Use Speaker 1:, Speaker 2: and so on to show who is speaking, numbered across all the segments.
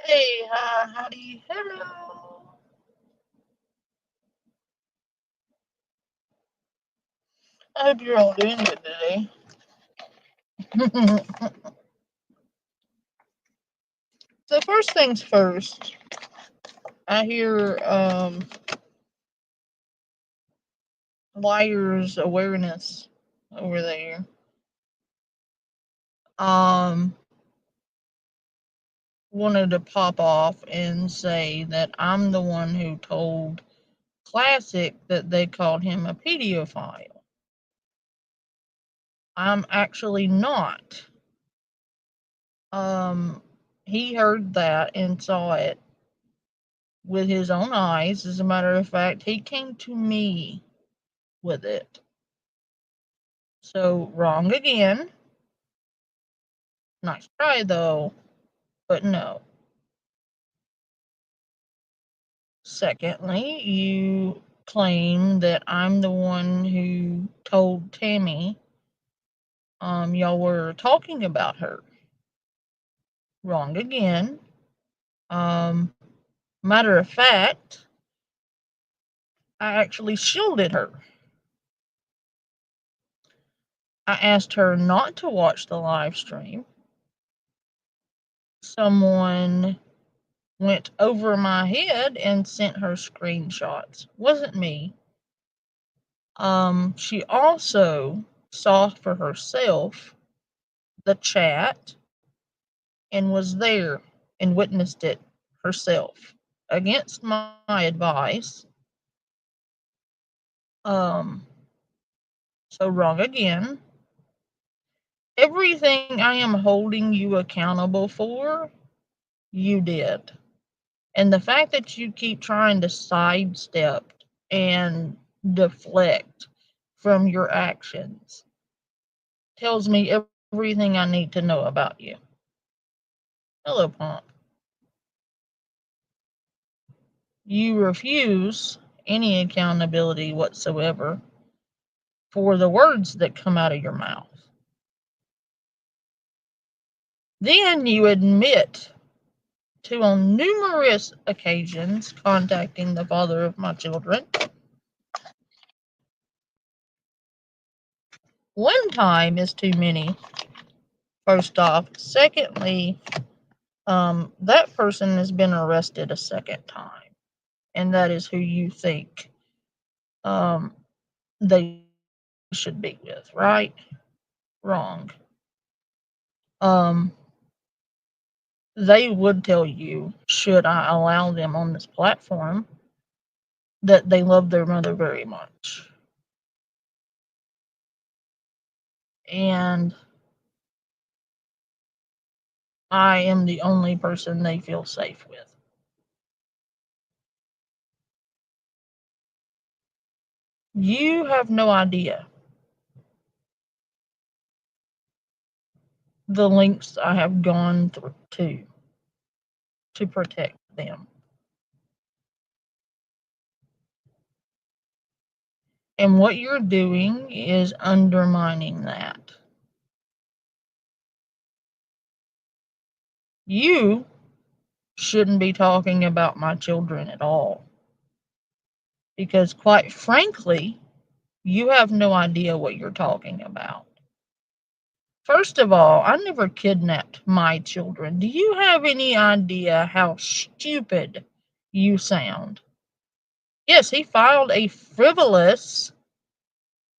Speaker 1: Hey, hi, howdy, hello. I hope you're all doing good today. So first things first, I hear liars awareness over there. Um Wanted to pop off and say that I'm the one who told Classic that they called him a pedophile. I'm actually not. Um he heard that and saw it with his own eyes. As a matter of fact, he came to me with it. So, wrong again. Nice try, though, but no. Secondly, you claim that I'm the one who told Tammy y'all were talking about her. Wrong again. Um, Matter of fact, I actually shielded her. I asked her not to watch the live stream. Someone went over my head and sent her screenshots. Wasn't me. She also saw for herself the chat and was there and witnessed it herself against my advice. Um, so wrong again. Everything I am holding you accountable for, you did. And the fact that you keep trying to sidestep and deflect from your actions tells me everything I need to know about you. Hello, Pump. You refuse any accountability whatsoever for the words that come out of your mouth. Then you admit to, on numerous occasions, contacting the father of my children. One time is too many, first off. Secondly, that person has been arrested a second time, and that is who you think they should be with, right? Wrong. Um, they would tell you, should I allow them on this platform, that they love their mother very much. And I am the only person they feel safe with. You have no idea the lengths I have gone through to protect them. And what you're doing is undermining that. You shouldn't be talking about my children at all. Because, quite frankly, you have no idea what you're talking about. First of all, I never kidnapped my children. Do you have any idea how stupid you sound? Yes, he filed a frivolous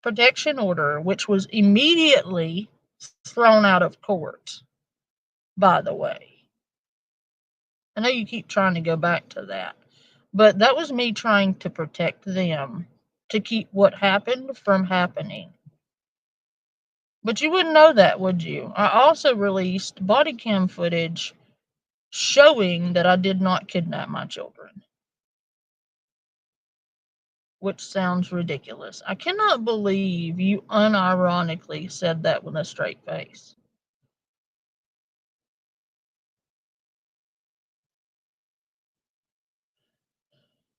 Speaker 1: protection order, which was immediately thrown out of court, by the way. I know you keep trying to go back to that, but that was me trying to protect them, to keep what happened from happening. But you wouldn't know that, would you? I also released body cam footage showing that I did not kidnap my children, which sounds ridiculous. I cannot believe you unironically said that with a straight face.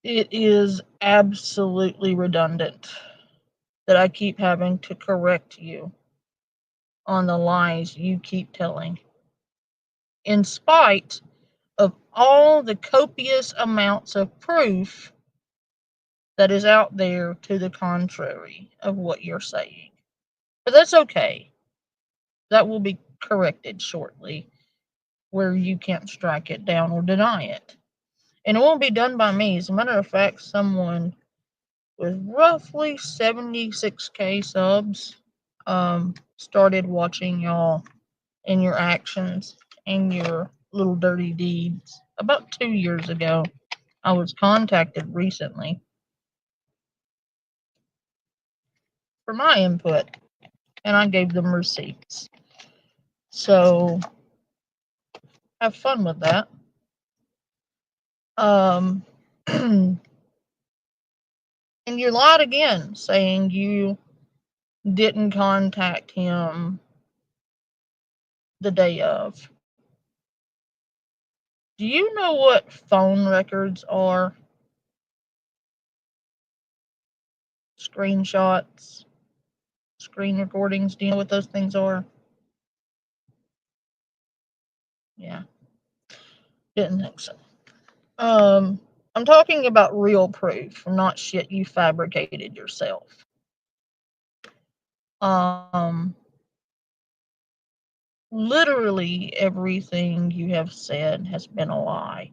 Speaker 1: It is absolutely redundant that I keep having to correct you on the lies you keep telling, in spite of all the copious amounts of proof that is out there to the contrary of what you're saying. But that's okay. That will be corrected shortly, where you can't strike it down or deny it. And it won't be done by me. As a matter of fact, someone with roughly 76K subs started watching y'all and your actions and your little dirty deeds about 2 years ago. I was contacted recently for my input, and I gave them receipts. So have fun with that. And you lied again, saying you didn't contact him the day of. Do you know what phone records are? Screenshots, screen recordings. Do you know what those things are? Yeah, didn't think so. I'm talking about real proof, not shit you fabricated yourself. Literally everything you have said has been a lie.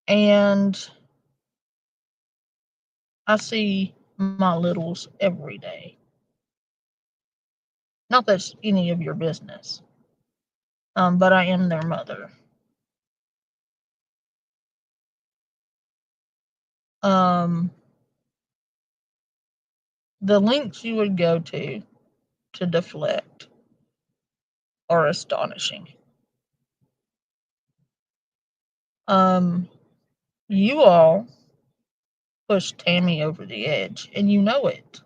Speaker 1: And I see my littles every day. Not that's any of your business, but I am their mother. The lengths you would go to deflect are astonishing. You all pushed Tammy over the edge, and you know it.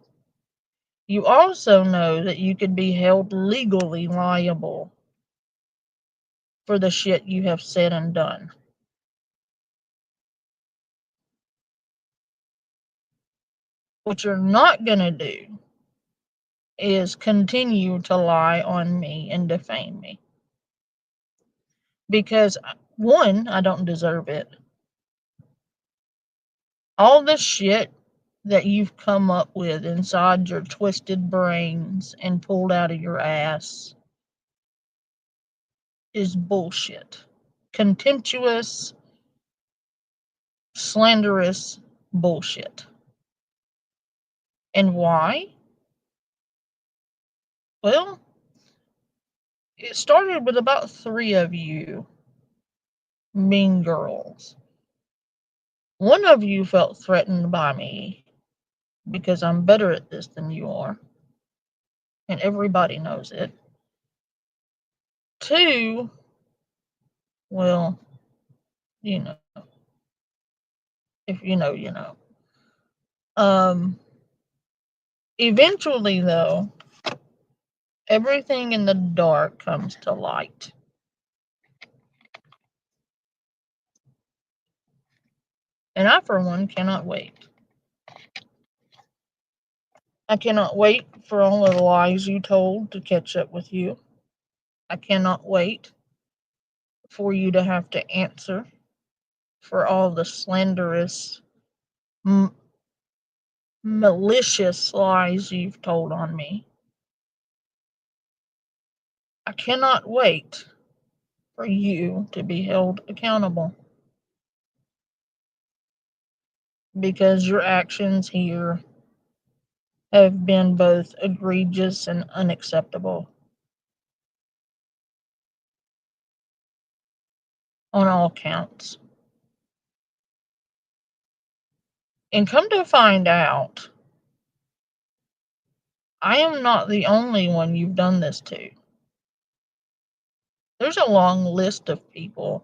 Speaker 1: You also know that you could be held legally liable for the shit you have said and done. What you're not going to do is continue to lie on me and defame me. Because, one, I don't deserve it. All the shit that you've come up with inside your twisted brains and pulled out of your ass is bullshit. Contemptuous, slanderous bullshit. And why? Well, it started with about 3 of you mean girls. One of you felt threatened by me because I'm better at this than you are. And everybody knows it. 2, well, you know. If you know, you know. Eventually, though, everything in the dark comes to light. And I, for one, cannot wait. I cannot wait for all of the lies you told to catch up with you. I cannot wait for you to have to answer for all the slanderous, malicious lies you've told on me. I cannot wait for you to be held accountable. Because your actions here have been both egregious and unacceptable on all counts. And come to find out, I am not the only one you've done this to. There's a long list of people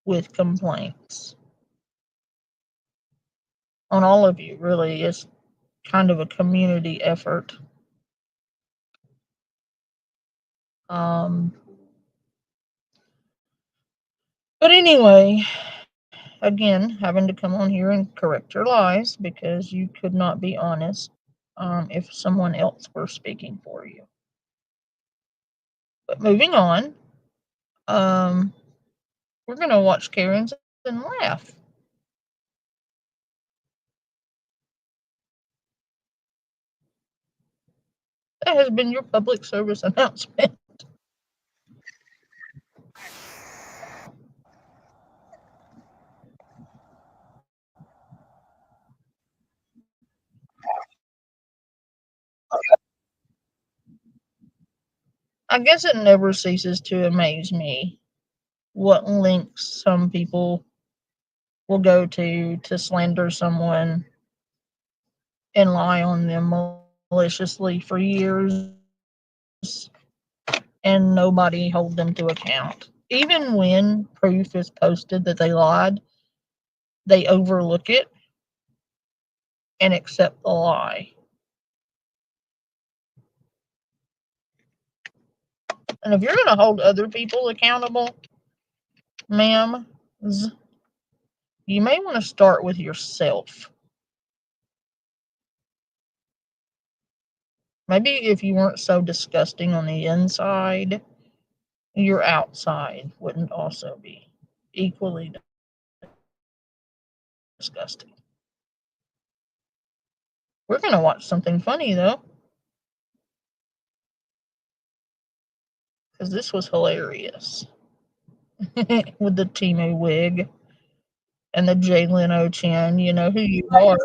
Speaker 1: with complaints on all of you, really. It's kind of a community effort. But anyway, again, having to come on here and correct your lies because you could not be honest if someone else were speaking for you. But moving on, Um, we're gonna watch Karen's and laugh. That has been your public service announcement. I guess it never ceases to amaze me what lengths some people will go to slander someone and lie on them maliciously for years and nobody hold them to account. Even when proof is posted that they lied, they overlook it and accept the lie. And if you're going to hold other people accountable, ma'am, you may want to start with yourself. Maybe if you weren't so disgusting on the inside, your outside wouldn't also be equally disgusting. We're going to watch something funny, though, because this was hilarious. With the Timu wig and the Jay Leno chin, you know who you are.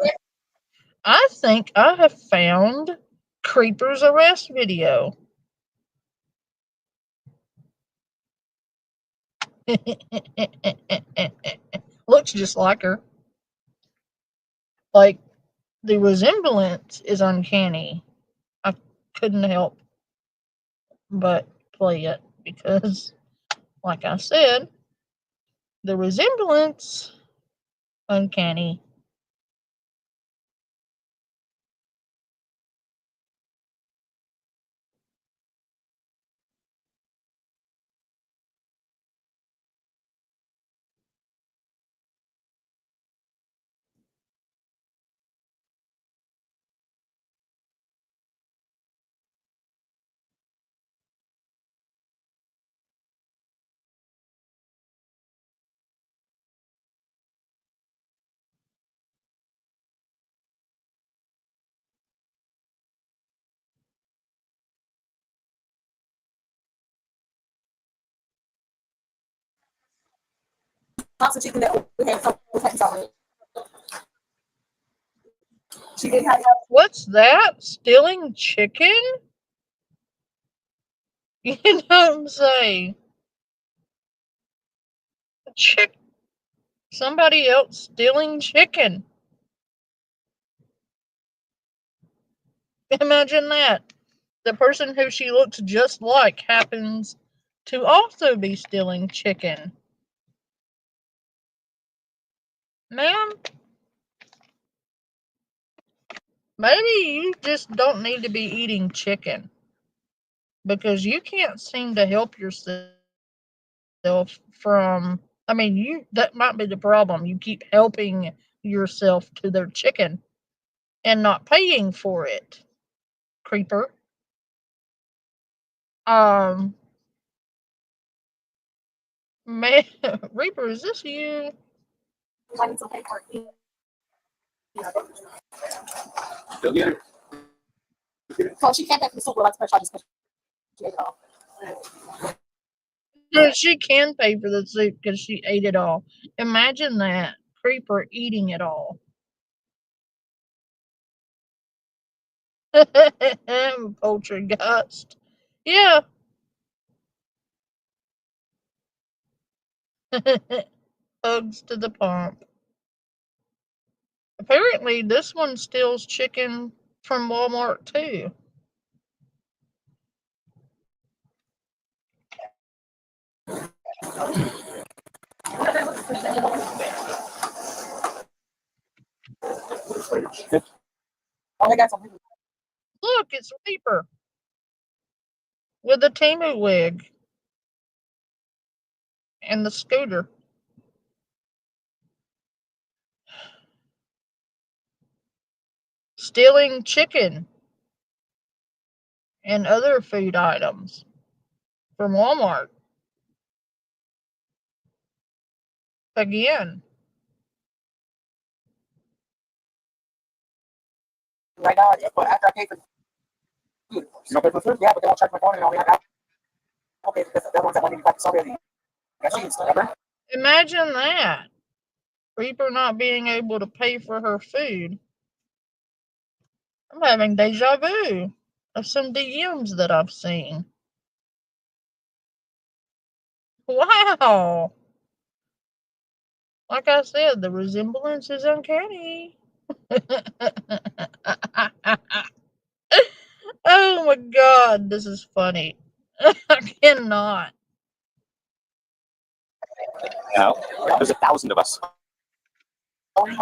Speaker 1: I think I have found Creeper's arrest video. Looks just like her. Like, the resemblance is uncanny. I couldn't help but play it because, like I said, the resemblance uncanny.
Speaker 2: Lots of chicken that we had already. She did have
Speaker 1: What's that? Stealing chicken? You know what I'm saying? Chick. Somebody else stealing chicken. Imagine that. The person who she looks just like happens to also be stealing chicken. Ma'am, maybe you just don't need to be eating chicken because you can't seem to help yourself from. I mean, that might be the problem. You keep helping yourself to their chicken and not paying for it, creeper. Um, man, Reaper, is this you?
Speaker 2: I need some paper. Still get it. So she can't get the super like special. I just she ate it all.
Speaker 1: She can pay for the soup because she ate it all. Imagine that. Creeper eating it all. Poltergeist. Yeah. Hugs to the pump. Apparently, this one steals chicken from Walmart too.
Speaker 2: Oh, I got some.
Speaker 1: Look, it's Reaper with the Timu wig and the scooter. Stealing chicken and other food items from Walmart. again.
Speaker 2: Right now, but after I pay for food, you don't pay for food? Yeah, but they won't charge my phone and all that. Okay, because the ones that want me to buy somebody.
Speaker 1: Imagine that. Reaper not being able to pay for her food. I'm having deja vu of some DMs that I've seen. Wow. Like I said, the resemblance is uncanny. Oh my god, this is funny. I cannot.
Speaker 2: No, there's 1,000 of us. Okay.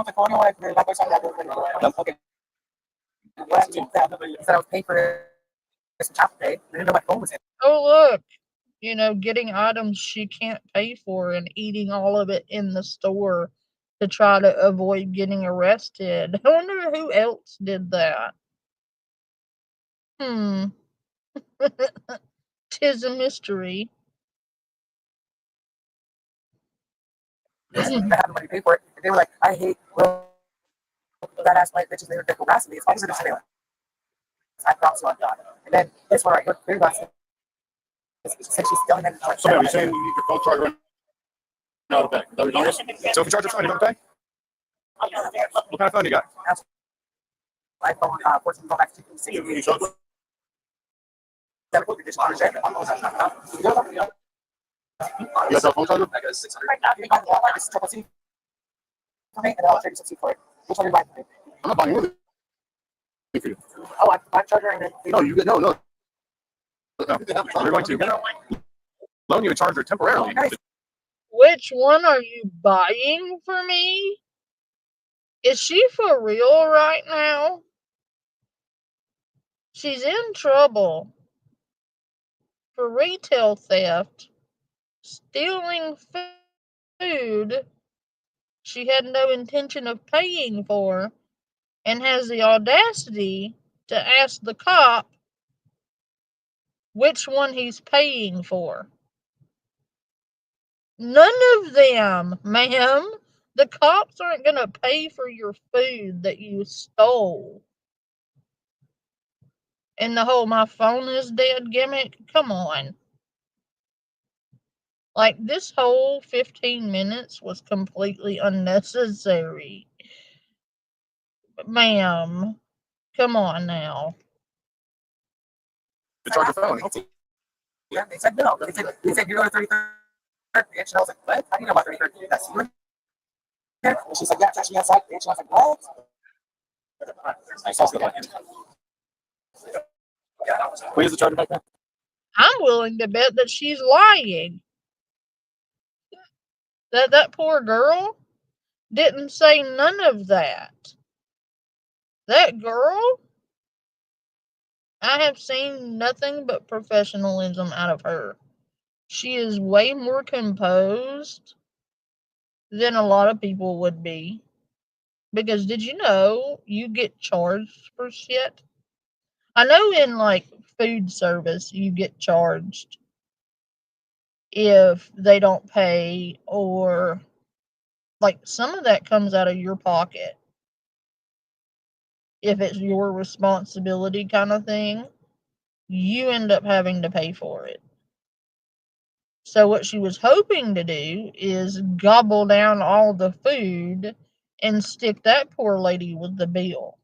Speaker 2: Said I was paying for some chocolate day. I didn't know my phone was in.
Speaker 1: Oh, look. You know, getting items she can't pay for and eating all of it in the store to try to avoid getting arrested. I wonder who else did that. Tis a mystery.
Speaker 2: I had money to pay for it. And they were like, I hate that ass white bitches. They were harassing me. It's opposite of surveillance. I promise you, I'm done. And then this one right here, very much. Since she's still in the so, are you saying you need your phone charger out of pay? So if you charge your phone, you don't pay? What kind of phone you got? iPhone 14 Pro Max 260. You charge it? You got that phone charger? I got a 600. Right now, you got this triple C for me, and I'll trade you some C for it. Which one are you buying for me? I'm not buying one for you. Oh, I buy a charger and then. No, you get no. We're going to loan you a charger temporarily.
Speaker 1: Which one are you buying for me? Is she for real right now? She's in trouble for retail theft, stealing food she had no intention of paying for, and has the audacity to ask the cop which one he's paying for. None of them, ma'am. The cops aren't going to pay for your food that you stole. And the whole my phone is dead gimmick, come on. Like, this whole 15 minutes was completely unnecessary. Ma'am, come on now.
Speaker 2: To charge your phone. Yeah, they said no. They said you're going to 33rd. And I was like, what? How do you know about 33rd? That's you. And she said, yeah, touch me outside. And I was like, what? I saw the button. Where's the charger back there?
Speaker 1: I'm willing to bet that she's lying. That poor girl didn't say none of that. That girl, I have seen nothing but professionalism out of her. She is way more composed than a lot of people would be. Because did you know you get charged for shit? I know in like food service you get charged if they don't pay, or like some of that comes out of your pocket. If it's your responsibility kind of thing, you end up having to pay for it. So what she was hoping to do is gobble down all the food and stick that poor lady with the bill.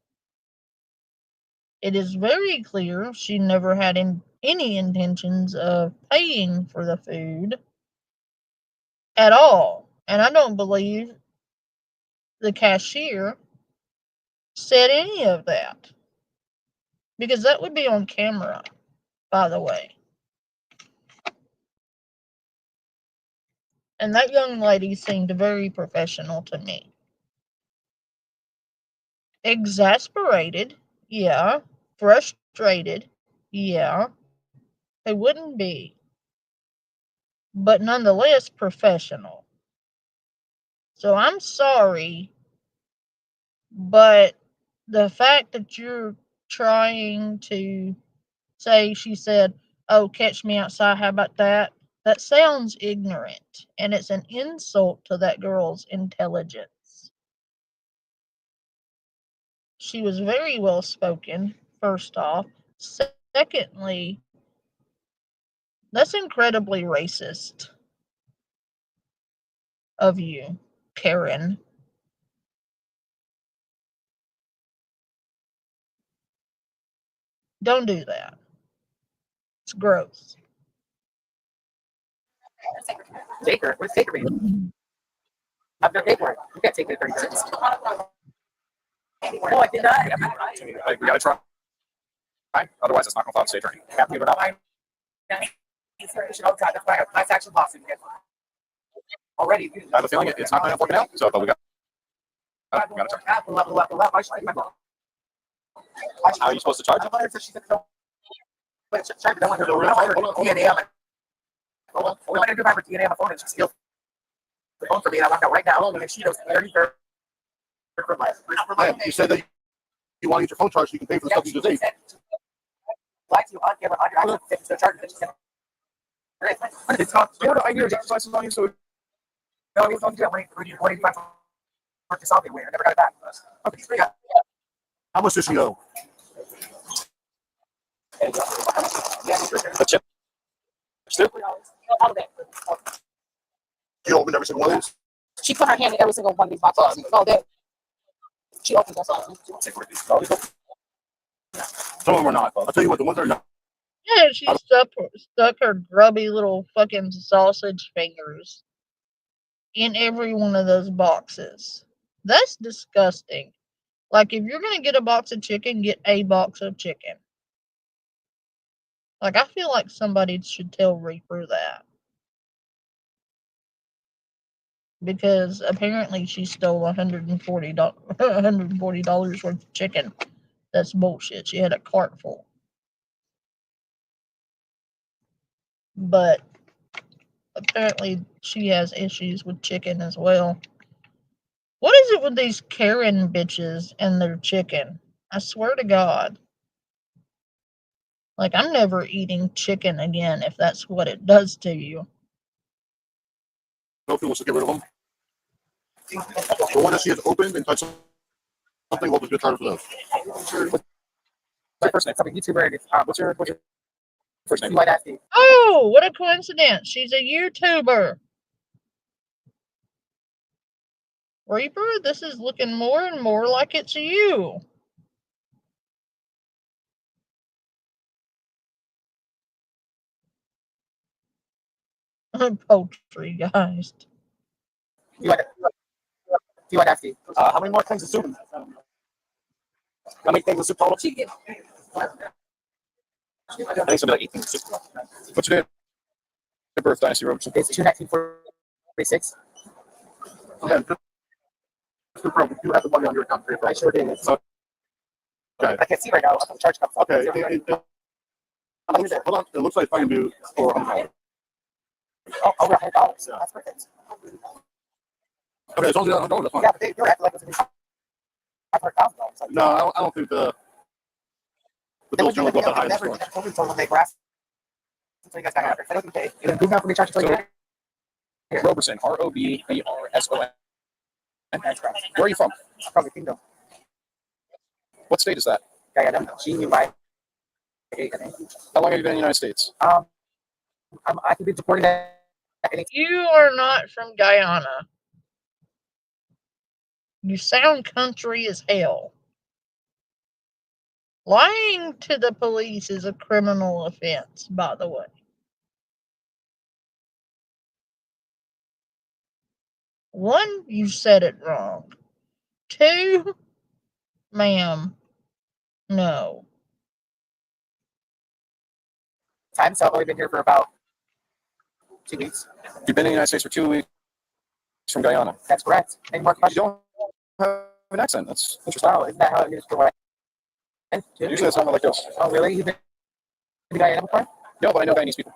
Speaker 1: It is very clear she never had any intentions of paying for the food at all. And I don't believe the cashier said any of that. Because that would be on camera, by the way. And that young lady seemed very professional to me. Exasperated, yeah. Frustrated, yeah. They wouldn't be. But nonetheless, professional. So I'm sorry, but the fact that you're trying to say, she said, oh, catch me outside, how about that? That sounds ignorant, and it's an insult to that girl's intelligence. She was very well spoken, first off. Secondly, that's incredibly racist of you, Karen. Don't do that. It's gross.
Speaker 2: Take her. Where's take her, baby? I've never paid for it. You can't take it 30 cents. No, I did not.
Speaker 3: Like, we gotta try. Otherwise, it's not gonna file a state attorney.
Speaker 2: Have to give it up. That's why a class action lawsuit already.
Speaker 3: I have a feeling it's not gonna work out. So, but we got to try. How are you supposed to charge it?
Speaker 2: Hold on. What am I gonna do if I have her DNA on my phone and she steals the phone from me and I walk out right now and she knows 30 for life.
Speaker 3: You said that you want to get your phone charged so you can pay for the stuff you just ate.
Speaker 2: Lie to you on camera on your iPhone. It's no charge. It's not.
Speaker 3: I hear driver's license on you, so.
Speaker 2: No, you don't do that. 185 for this all day. I never got it back. Okay, so yeah.
Speaker 3: How much does she owe? A chip. Still?
Speaker 2: All of it.
Speaker 3: You opened every single one of these?
Speaker 2: She put her hand in every single one of these boxes. All day. She opened us all.
Speaker 3: Some of them are not. I'll tell you what, the ones that are not.
Speaker 1: Yeah, she stuck her grubby little fucking sausage fingers in every one of those boxes. That's disgusting. Like, if you're gonna get a box of chicken, get a box of chicken. Like, I feel like somebody should tell Reaper that. Because apparently she stole $140 worth of chicken. That's bullshit. She had a cart full. But apparently she has issues with chicken as well. What is it with these Karen bitches and their chicken? I swear to God. Like, I'm never eating chicken again if that's what it does to you.
Speaker 3: Nobody wants to get rid of them. The one that she has opened and touched something, what was your charge for those?
Speaker 2: My first name, something YouTuber. What's your first name?
Speaker 1: Oh, what a coincidence. She's a YouTuber. Reaper, this is looking more and more like it's you. Poltergeist.
Speaker 2: You want to ask you, how many more things of soup? How many things of soup total?
Speaker 3: I think something like 18. What's your name? Birth Dynasty Road.
Speaker 2: It's 2/1946.
Speaker 3: Okay. You have the money on your account.
Speaker 2: I sure did.
Speaker 3: Okay.
Speaker 2: I can't see right now. I'm charge comes up.
Speaker 3: Okay. Hold on. It looks like I can do $400.
Speaker 2: Over $100. That's perfect.
Speaker 3: Okay, as long as you're $100, that's fine.
Speaker 2: Yeah, but you're acting like it's $500,000.
Speaker 3: No, I don't think the bill's going to go up that high in the store.
Speaker 2: Told me when they grass. So you guys got it. I don't pay. You can for me charge until you
Speaker 3: Roberson, Robberson. Where are you from?
Speaker 2: From the kingdom.
Speaker 3: What state is that?
Speaker 2: Yeah, I don't know. She knew by.
Speaker 3: How long have you been in the United States?
Speaker 2: I could be deported at any.
Speaker 1: You are not from Guyana. You sound country as hell. Lying to the police is a criminal offense, by the way. One, you said it wrong. Two, ma'am, no.
Speaker 2: Time, so I've only been here for about 2 weeks.
Speaker 3: You've been in the United States for 2 weeks from Guyana.
Speaker 2: That's correct. Any more
Speaker 3: You
Speaker 2: questions?
Speaker 3: don't have an accent. That's interesting.
Speaker 2: Oh, isn't that how it is for what?
Speaker 3: Usually it's not like this.
Speaker 2: Oh, really? You've been to Guyana before?
Speaker 3: No, but I know Guyanese people.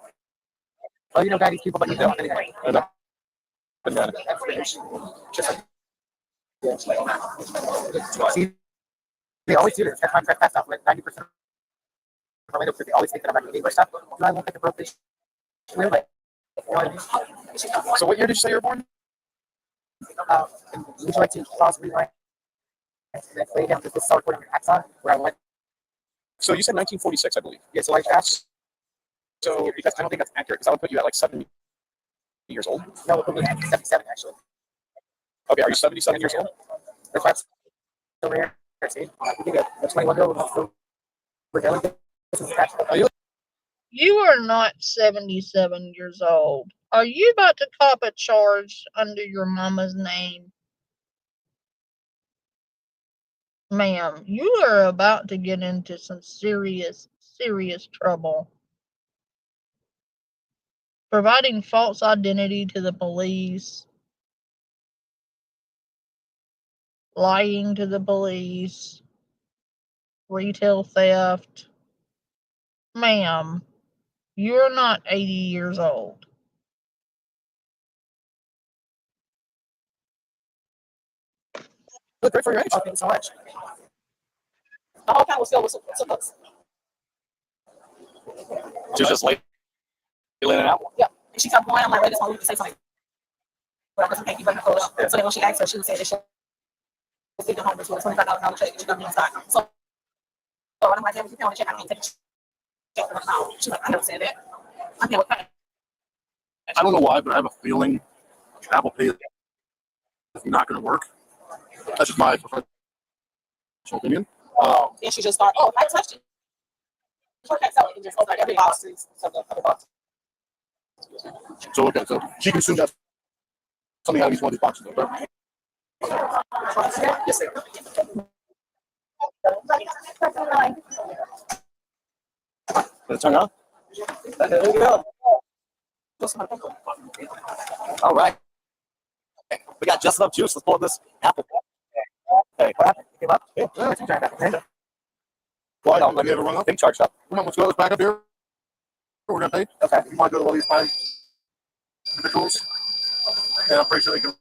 Speaker 2: Oh, you know Guyanese people, but you don't. Anyway.
Speaker 3: I know. Been Guyana.
Speaker 2: That's weird. Just like, see, they always do this. That contract fast stuff. Like 90% of the windows, they always think that I'm not doing English stuff. Do I look at the brokerage? Really? So what year did you say you were born? Would you like to pause rewind and lay down this start recording your axon where I went?
Speaker 3: So you said 1946, I believe.
Speaker 2: Yeah, so I asked. So because I don't think that's accurate, because I would put you at like 70 years old. No, it would put me at 77 actually.
Speaker 3: Okay, are you 77 years old?
Speaker 2: If that's still there, see, we think a 21-year-old we're dealing with this is actually.
Speaker 3: Are you?
Speaker 1: You are not 77 years old. Are you about to cop a charge under your mama's name? Ma'am, you are about to get into some serious, serious trouble. Providing false identity to the police, lying to the police, retail theft. Ma'am, you're not 80 years old.
Speaker 2: Good, great for your age. Thank you so much. The whole count was filled with some books.
Speaker 3: She was just like laying it out.
Speaker 2: Yeah. And she kept going. I'm like, wait, this one, we can say something. But I wasn't thank you for the photo. So then when she asked her, she would say that she was taking home with a $25 check. She got me on stock. So I'm like, yeah, if you pay on the check, I can't take a check for $100. She's like, I never said that. I can't with
Speaker 3: I don't know why, but I have a feeling Apple Pay is not going to work. That's just my professional opinion.
Speaker 2: And she just started, oh, I touched it. Okay, so it just opened every box.
Speaker 3: So okay, so she consumed that something out of each one of these boxes. Okay?
Speaker 2: Yes, sir.
Speaker 3: Did it turn on?
Speaker 2: There you go.
Speaker 3: All right. We got just enough juice to pour this apple. Hey,
Speaker 2: What happened? It came up? Yeah.
Speaker 3: well, I don't ever run up. Thing charged up. Come on, let's go. Let's back up here. We're going to pay.
Speaker 2: Okay.
Speaker 3: You want to go to one of these fine individuals? And I'm pretty sure they can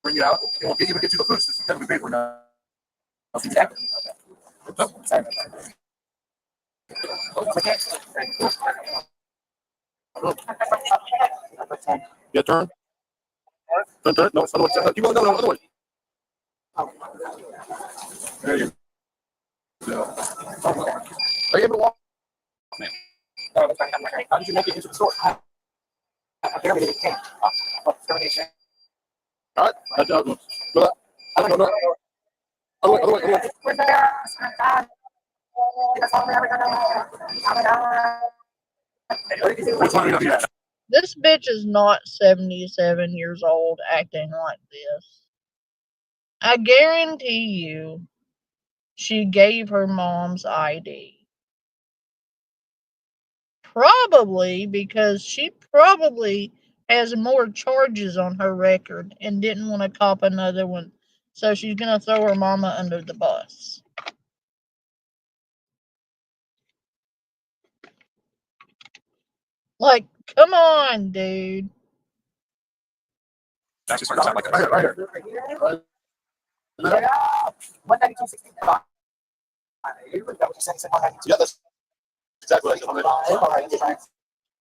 Speaker 3: bring you out. It won't even get you the food system. It's going to be paper now.
Speaker 2: Exactly. Sorry about that.
Speaker 3: Yeah, turn. Turn. No, other way. Keep going. No, other way. There you go. Are you able to walk?
Speaker 2: How did you make it into the store? I barely did it. Discrimination.
Speaker 3: All right. I don't know. I don't know. Other way.
Speaker 2: We're there.
Speaker 3: Which one are you going to be?
Speaker 1: This bitch is not 77 years old acting like this. I guarantee you she gave her mom's ID. Probably because she probably has more charges on her record and didn't want to cop another one. So she's going to throw her mama under the bus. Like, come on, dude.
Speaker 3: That's just like right here.
Speaker 2: Yeah. 192.65.
Speaker 3: Yeah, that's exactly right.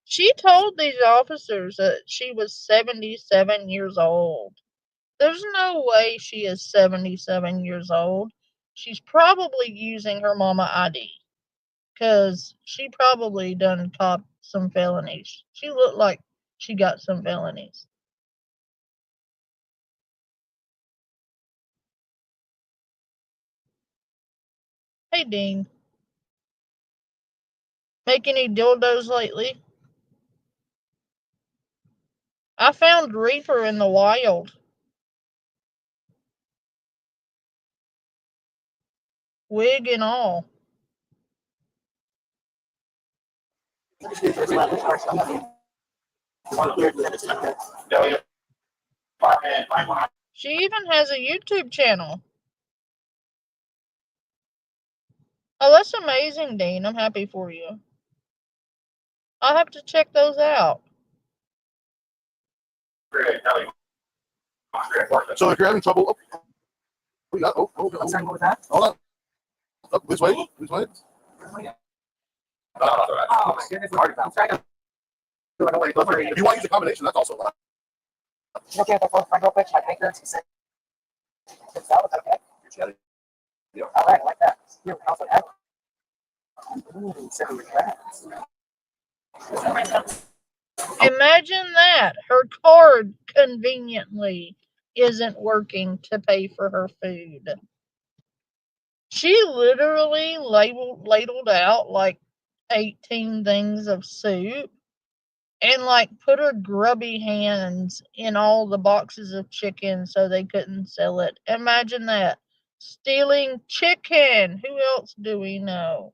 Speaker 1: She told these officers that she was 77 years old. There's no way she is 77 years old. She's probably using her mama ID. Because she probably done copped some felonies. She looked like she got some felonies. Hey, Dean. Make any dildos lately? I found Reaper in the wild. Wig and all. She even has a YouTube channel. Oh, that's amazing, Dean. I'm happy for you. I'll have to check those out.
Speaker 3: So if you're having trouble, hold on. Up this way.
Speaker 2: Oh my goodness. I'm trying to I don't want to go through.
Speaker 3: If you want to use a combination, that's also allowed.
Speaker 2: You okay with that friend real quick? My finger. He said, "It's that was okay."
Speaker 3: Yeah.
Speaker 2: All right, I like that. Here, also add. Ooh, seven regrets.
Speaker 1: Imagine that. Her card conveniently isn't working to pay for her food. She literally ladled out like 18 things of soup and like put her grubby hands in all the boxes of chicken so they couldn't sell it. Imagine that. Stealing chicken. Who else do we know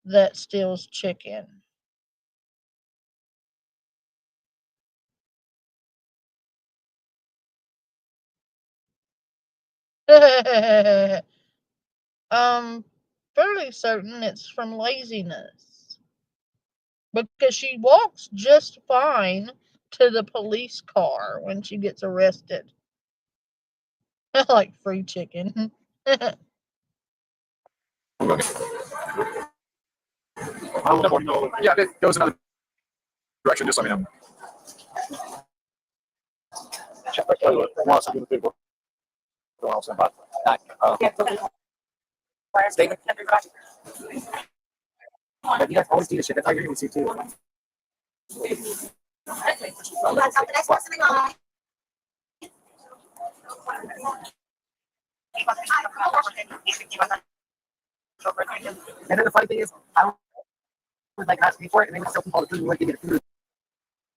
Speaker 1: that steals chicken? Fairly certain it's from laziness. Because she walks just fine to the police car when she gets arrested. Like free chicken.
Speaker 3: Yeah, if it goes another direction, just let me know.
Speaker 2: Statement. But you guys always do this shit. That's how you're going to too. And then the funny thing is, I was like not pay for it, and they would still keep all the food and like give me the food.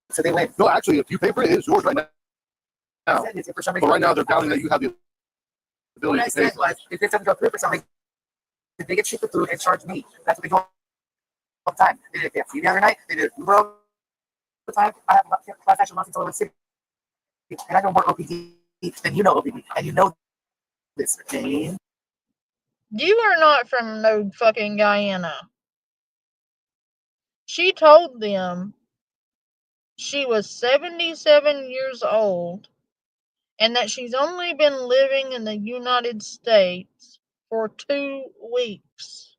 Speaker 2: So they went.
Speaker 3: No, actually, if you pay for it, it's yours right now.
Speaker 2: For some
Speaker 3: But
Speaker 2: reason,
Speaker 3: right now, they're doubting that you have the ability
Speaker 2: what I
Speaker 3: to pay
Speaker 2: said was, if this doesn't go through for something, they get cheaper food and charge me. That's what they do all the time. They did it for you the other night. They did it Uber all the time. I have class action lawsuits all over the city, and I know more OPD than you know OPD, and you know this, okay?
Speaker 1: You are not from no fucking Guyana. She told them she was 77 years old and that she's only been living in the United States for 2 weeks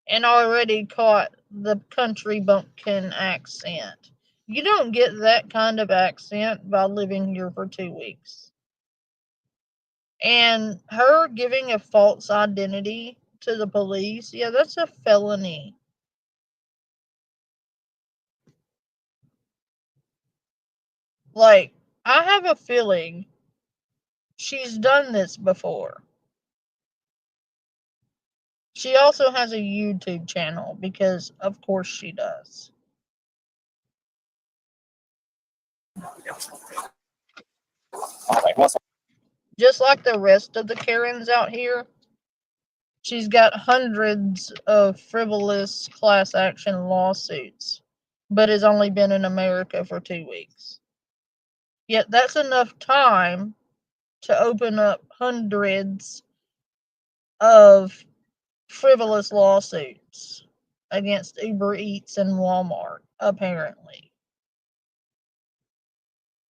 Speaker 1: and already caught the country bumpkin accent. You don't get that kind of accent by living here for 2 weeks. And her giving a false identity to the police, yeah, that's a felony. Like, I have a feeling she's done this before. She also has a YouTube channel because, of course, she does. Just like the rest of the Karens out here, she's got hundreds of frivolous class action lawsuits, but has only been in America for 2 weeks. Yet that's enough time to open up hundreds of frivolous lawsuits against Uber Eats and Walmart, apparently.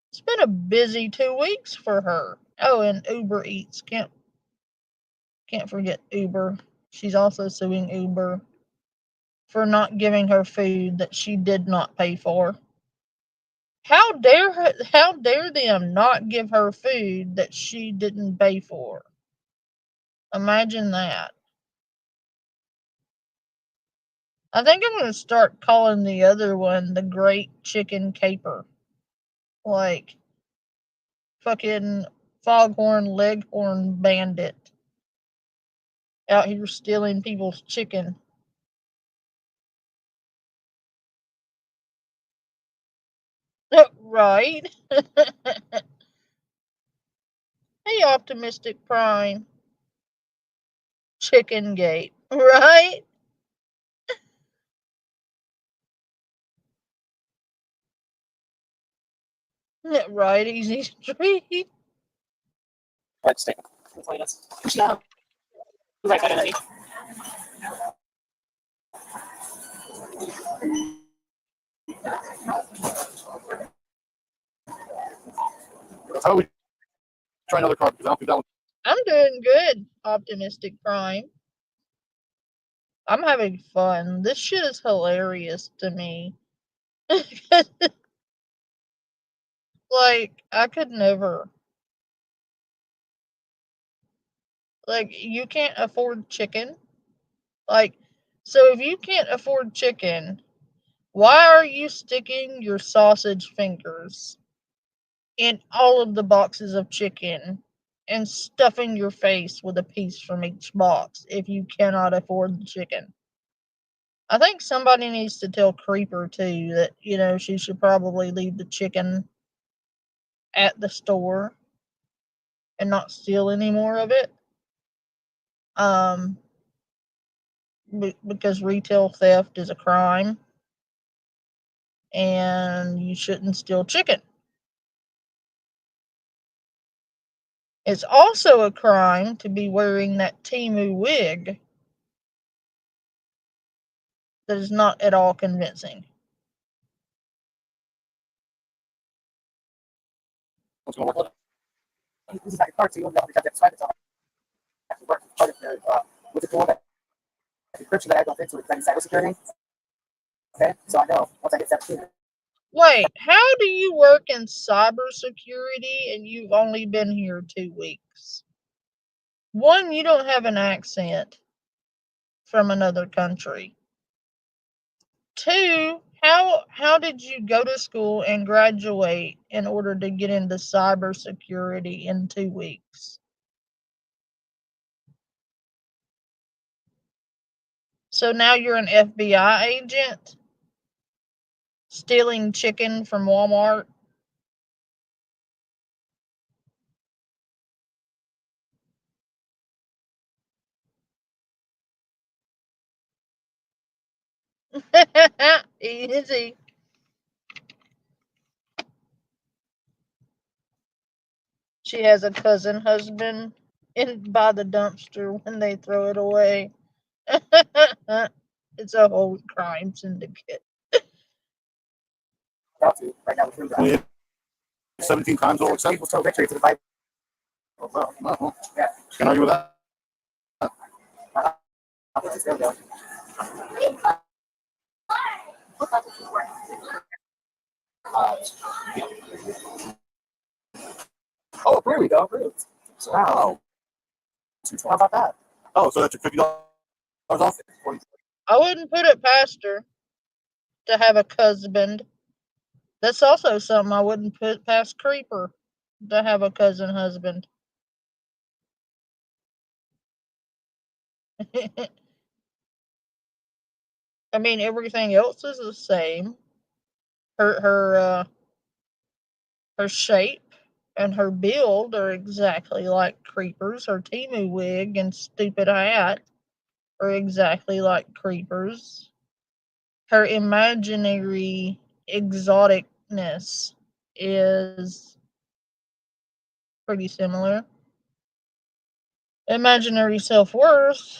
Speaker 1: It's been a busy 2 weeks for her. Oh, and Uber Eats. Can't forget Uber. She's also suing Uber for not giving her food that she did not pay for. How dare them not give her food that she didn't pay for? Imagine that. I think I'm going to start calling the other one the Great Chicken Caper. Like fucking Foghorn Leghorn Bandit out here stealing people's chicken. Right? Hey, Optimistic Prime. Chicken Gate. Right? Right, Easy Street.
Speaker 2: Right, statement. Yeah. Right, identity.
Speaker 3: How do we try another card? Because I don't think that one.
Speaker 1: I'm doing good, Optimistic Prime. I'm having fun. This shit is hilarious to me. Like, I could never. Like, you can't afford chicken? Like, so if you can't afford chicken, why are you sticking your sausage fingers in all of the boxes of chicken and stuffing your face with a piece from each box if you cannot afford the chicken? I think somebody needs to tell Creeper too that, she should probably leave the chicken at the store and not steal any more of it. Um, because retail theft is a crime and you shouldn't steal chicken. It's also a crime to be wearing that Temu wig that is not at all convincing.
Speaker 3: What's going to work?
Speaker 2: This is like a card, so you don't know because that's right. It's actually works. Part of the with the tool that encryption that I built into it, like cybersecurity. Okay, so I know once I get 17.
Speaker 1: Wait, how do you work in cybersecurity and you've only been here 2 weeks? One, you don't have an accent from another country. Two, how did you go to school and graduate in order to get into cybersecurity in 2 weeks? So now you're an FBI agent stealing chicken from Walmart? Easy. She has a cousin husband in by the dumpster when they throw it away. It's a whole crime syndicate.
Speaker 2: Right now, with
Speaker 3: 17 times all accept.
Speaker 2: people still victory to the Bible.
Speaker 3: Oh, wow. Well,
Speaker 2: Yeah.
Speaker 3: can't argue with that.
Speaker 2: There we go. Oh, there we go. Approved.
Speaker 3: So, wow.
Speaker 2: How about that?
Speaker 3: Oh, so that's your $50 off?
Speaker 1: I wouldn't put it past her to have a husband. That's also something I wouldn't put past Creeper to have a cousin husband. I mean, everything else is the same. Her shape and her build are exactly like Creeper's. Her Temu wig and stupid hat are exactly like Creeper's. Her imaginary exoticness is pretty similar. Imaginary self-worth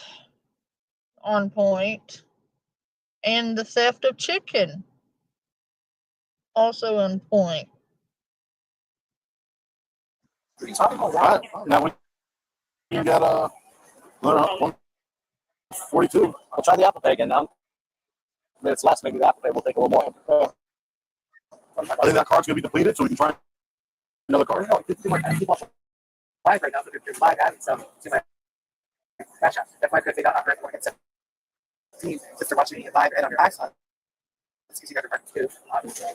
Speaker 1: on point, and the theft of chicken also on point.
Speaker 2: What are you talking about?
Speaker 3: All right. Now, when you got 142.
Speaker 2: I'll try the Apple Pay again now. It's less, maybe the Apple Pay will take a little more.
Speaker 3: I think that card's going to be depleted, so we can try another card.
Speaker 2: No, it's too much. I keep on live right now, so there's 5 added, so to my cash app. That's why I could take out after I get 17, since they're watching me live and on your iPhone. It's easy to get too, obviously.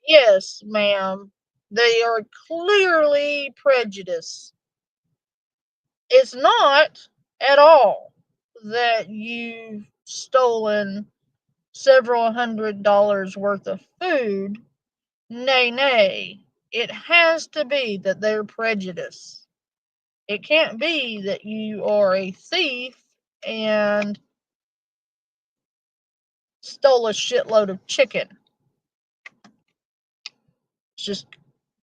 Speaker 1: Yes, ma'am. They are clearly prejudiced. It's not at all that you've stolen several $100s worth of food. Nay, nay. It has to be that they're prejudiced. It can't be that you are a thief and stole a shitload of chicken. It's just,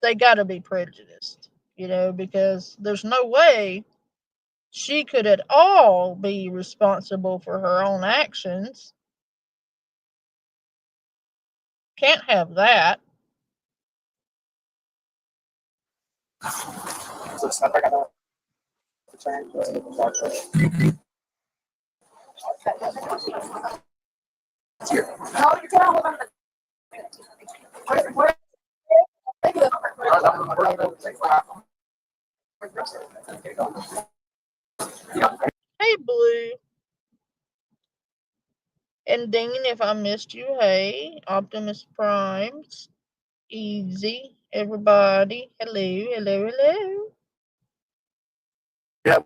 Speaker 1: they gotta be prejudiced, because there's no way she could at all be responsible for her own actions. Can't have that.
Speaker 2: So I got
Speaker 1: Hey, Blue. And Dean, if I missed you, hey. Optimus Primes. Easy. Everybody. Hello, hello, hello.
Speaker 3: Yeah,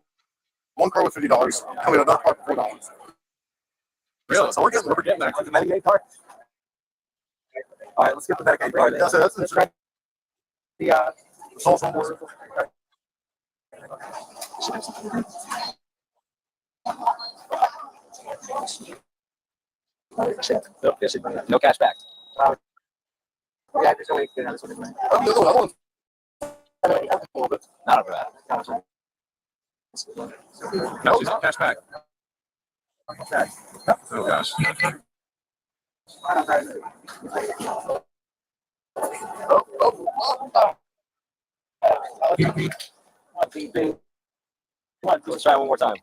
Speaker 3: one car was $50. And we had another car for $4.
Speaker 4: Really?
Speaker 3: So we're getting there.
Speaker 4: The Medicaid card? All right, let's get the Medicaid card.
Speaker 3: Yeah, so that's the social work.
Speaker 4: No, yes, no cash back.
Speaker 2: Yeah, there's no way to get out of this one.
Speaker 4: Not over that. No, she's not cash back. Oh gosh. Let's try it one more time.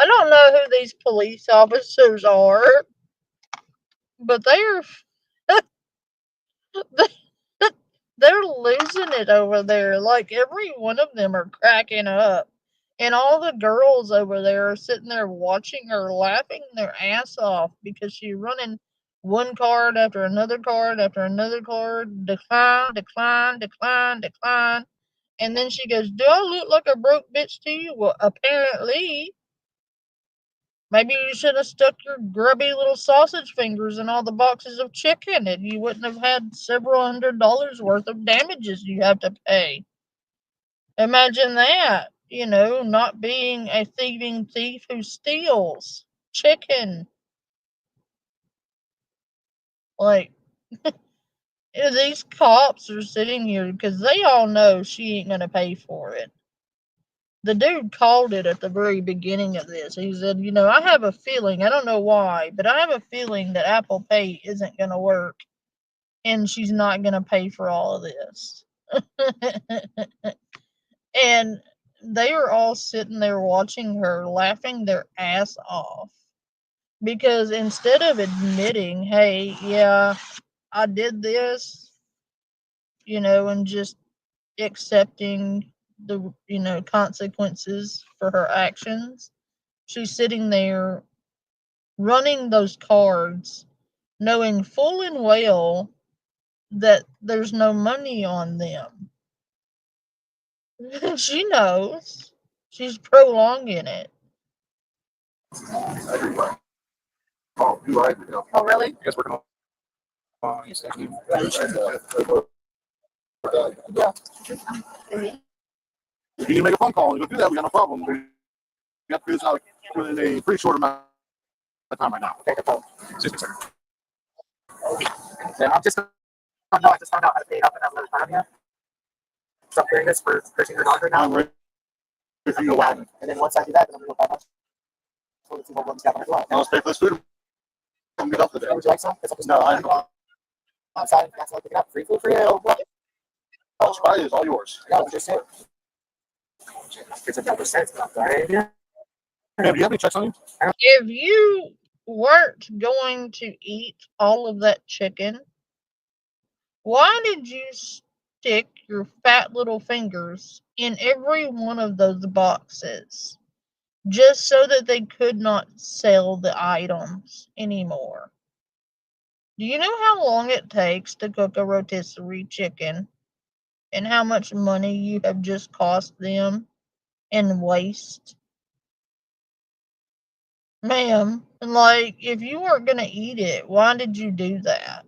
Speaker 1: I don't know who these police officers are, but they're they're losing it over there. Like, every one of them are cracking up. And all the girls over there are sitting there watching her, laughing their ass off because she's running one card after another card after another card. Decline, decline, decline, decline. And then she goes, "Do I look like a broke bitch to you?" Well, apparently. Maybe you should have stuck your grubby little sausage fingers in all the boxes of chicken and you wouldn't have had several $100s worth of damages you have to pay. Imagine that, not being a thieving thief who steals chicken. Like, these cops are sitting here because they all know she ain't going to pay for it. The dude called it at the very beginning of this. He said, I have a feeling, I don't know why, but I have a feeling that Apple Pay isn't going to work and she's not going to pay for all of this. And they are all sitting there watching her, laughing their ass off. Because instead of admitting, hey, yeah, I did this, and just accepting the, consequences for her actions, she's sitting there running those cards, knowing full and well that there's no money on them. She knows. She's prolonging it.
Speaker 3: Oh, you lied.
Speaker 2: Oh, really?
Speaker 4: You guys working on?
Speaker 2: Yeah.
Speaker 3: If you make a phone call and you go do that, we got no problem. We have to do this out within a pretty short amount of time right now.
Speaker 2: Okay, cool.
Speaker 4: Super.
Speaker 2: Yeah, I just found out how to pay up and have another time yet. So I'm doing this for pushing her dog right now.
Speaker 3: I'm ready for you to wow.
Speaker 2: And then once I do that, then I'm going to go buy lunch. So let's see what one's got on as well.
Speaker 3: Now let's pay for this food. Come get up today.
Speaker 2: Would you like some?
Speaker 3: No, I don't.
Speaker 2: Outside, that's like picking up free food for you.
Speaker 3: Oh, Spy is all yours.
Speaker 2: No, just it. It's a 10%, right? Yeah.
Speaker 3: Hey, do you have any checks on you?
Speaker 1: If you weren't going to eat all of that chicken, why did you stick your fat little fingers in every one of those boxes just so that they could not sell the items anymore? Do you know how long it takes to cook a rotisserie chicken and how much money you have just cost them in waste? Ma'am, like, if you weren't going to eat it, why did you do that?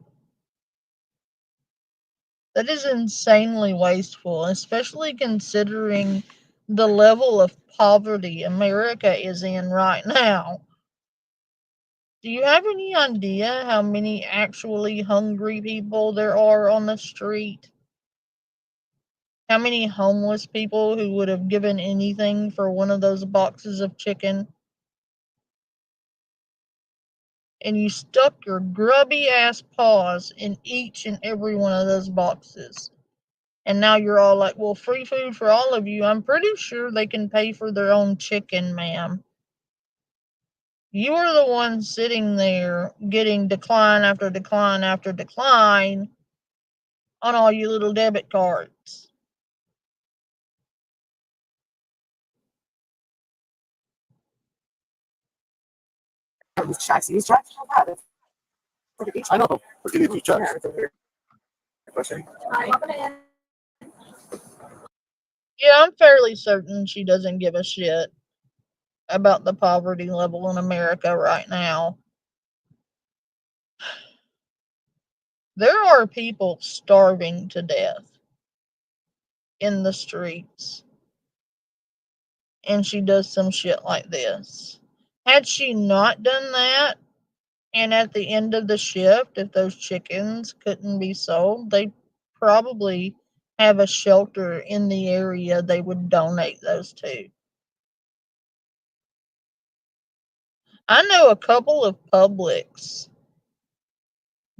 Speaker 1: That is insanely wasteful, especially considering the level of poverty America is in right now. Do you have any idea how many actually hungry people there are on the street? How many homeless people who would have given anything for one of those boxes of chicken? And you stuck your grubby ass paws in each and every one of those boxes. And now you're all like, well, free food for all of you. I'm pretty sure they can pay for their own chicken, ma'am. You are the one sitting there getting decline after decline after decline on all your little debit cards.
Speaker 2: These checks. These checks.
Speaker 3: I know. Look at these checks.
Speaker 1: Yeah, I'm fairly certain she doesn't give a shit about the poverty level in America right now. There are people starving to death in the streets, and she does some shit like this. Had she not done that, and at the end of the shift, if those chickens couldn't be sold, they probably have a shelter in the area they would donate those to. I know a couple of Publix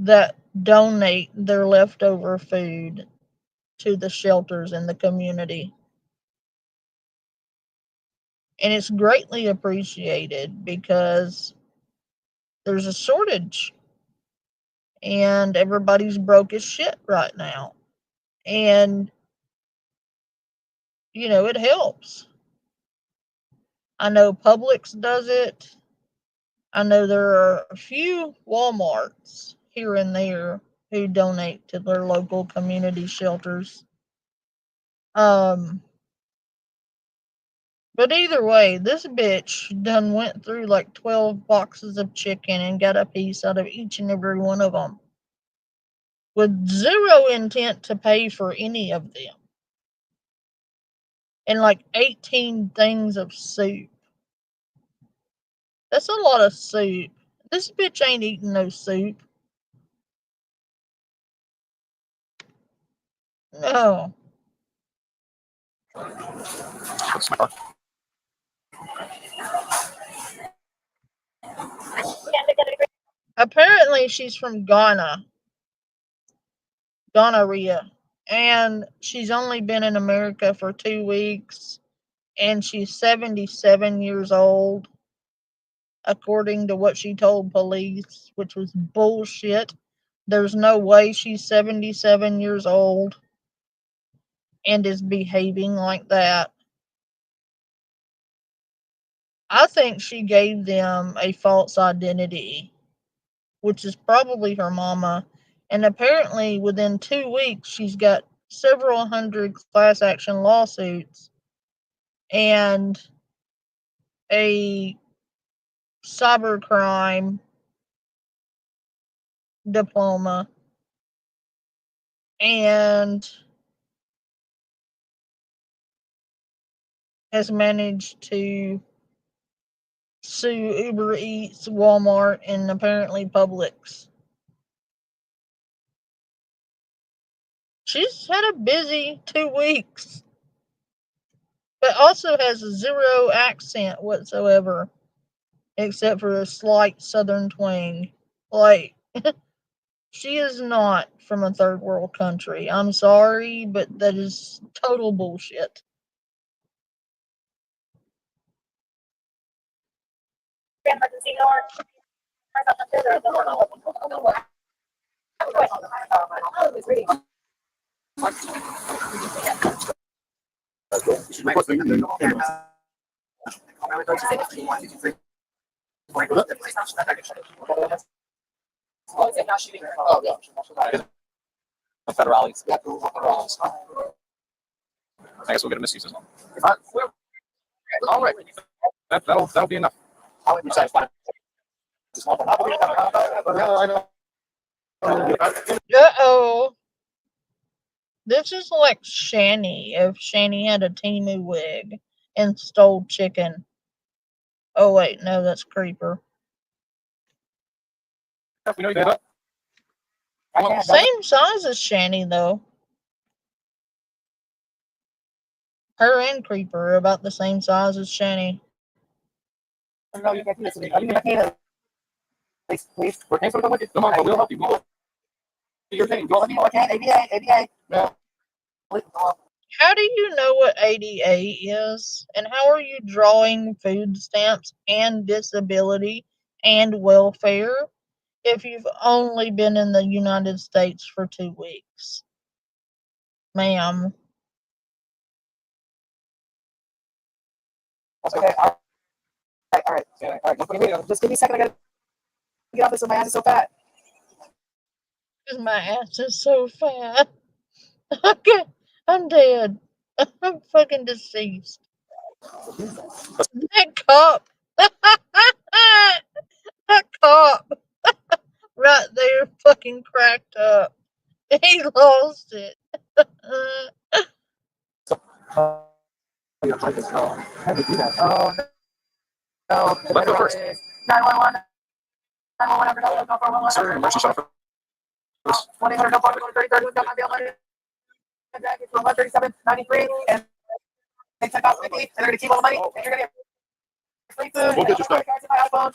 Speaker 1: that donate their leftover food to the shelters in the community. And it's greatly appreciated because there's a shortage and everybody's broke as shit right now. And, it helps. I know Publix does it. I know there are a few Walmarts here and there who donate to their local community shelters. But either way, this bitch done went through like 12 boxes of chicken and got a piece out of each and every one of them with zero intent to pay for any of them. And like 18 things of soup. That's a lot of soup. This bitch ain't eating no soup. No.
Speaker 3: That's my car.
Speaker 1: Apparently she's from Ghana. Gonorrhea. And she's only been in America for 2 weeks. And she's 77 years old, according to what she told police, which was bullshit. There's no way she's 77 years old and is behaving like that. I think she gave them a false identity, which is probably her mama. And apparently, within 2 weeks, she's got several hundred class action lawsuits and a cybercrime diploma, and has managed to sue Uber Eats, Walmart, and apparently Publix. She's had a busy 2 weeks, but also has zero accent whatsoever, except for a slight southern twang. Like, she is not from a third world country. I'm sorry, but that is total bullshit.
Speaker 4: Oh, yeah. Federales. I guess we'll get a misuse as well. All right. That'll be enough.
Speaker 1: Uh-oh. This is like Shani if Shani had a Timu wig and stole chicken. Oh wait, no, that's Creeper.
Speaker 4: We know you did it.
Speaker 1: Same size as Shani though. Her and Creeper are about the same size as Shani.
Speaker 2: No, you can't do this. Are you gonna pay the please?
Speaker 4: We're paying for it. Come on, we'll help you. Your thing. Go ahead.
Speaker 2: Okay, ABA.
Speaker 4: Yeah.
Speaker 1: How do you know what ADA is? And how are you drawing food stamps and disability and welfare if you've only been in the United States for 2 weeks? Ma'am.
Speaker 2: Okay, all right. Just give me a second. I gotta get off this. My ass is so fat.
Speaker 1: Because my ass is so fat. Okay, I'm dead. I'm fucking deceased. That cop. That cop right there fucking cracked up. He lost it.
Speaker 2: How did you do that? Oh, no.
Speaker 4: Let's go first.
Speaker 2: 911. 911.
Speaker 4: Sir, emergency shuttle first.
Speaker 2: 1-800 no 3030. Got my bail money. It's from 137.93, and they took off quickly, and they're gonna keep all the money, and you're gonna get free food.
Speaker 3: We'll get you stuff.
Speaker 2: Cards in my iPhone.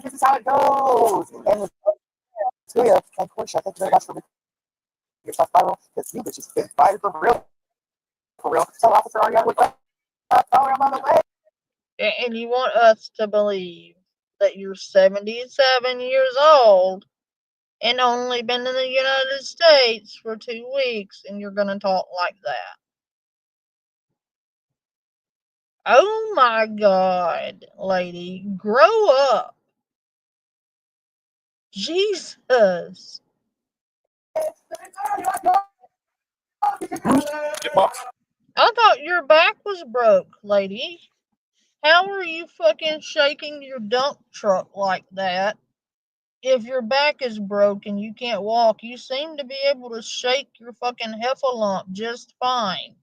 Speaker 2: This is how it goes. And Julia, of course, thank you very much for your stuff viral. Because you bitches been fired for real. For real. So, officer, are you on the way? I'm on the way.
Speaker 1: And you want us to believe that you're 77 years old and only been in the United States for 2 weeks and you're going to talk like that. Oh my God, lady, grow up. Jesus.
Speaker 4: Get boxed.
Speaker 1: I thought your back was broke, lady. How are you fucking shaking your dump truck like that? If your back is broken, you can't walk. You seem to be able to shake your fucking heffalump just fine.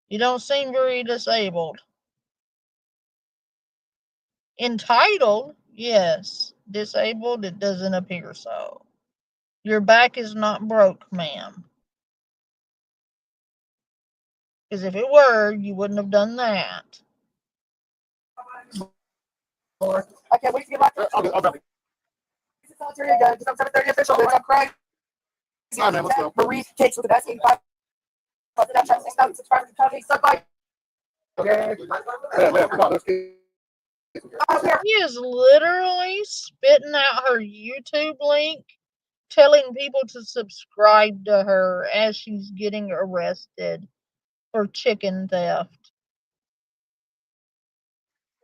Speaker 1: You don't seem very disabled. Entitled? Yes. Disabled? It doesn't appear so. Your back is not broke, ma'am. Because if it were, you wouldn't have done that.
Speaker 2: I can't wait to get back.
Speaker 3: I'll grab it.
Speaker 2: Here you go. I'm 730 official. I'm Craig.
Speaker 3: All right, man, let's go.
Speaker 2: Marie Cakes with the best 85. Snapchat 6,000 subscribers to Tony. Suck by. Okay.
Speaker 3: Man, come on, let's get.
Speaker 1: She is literally spitting out her YouTube link, telling people to subscribe to her as she's getting arrested for chicken theft.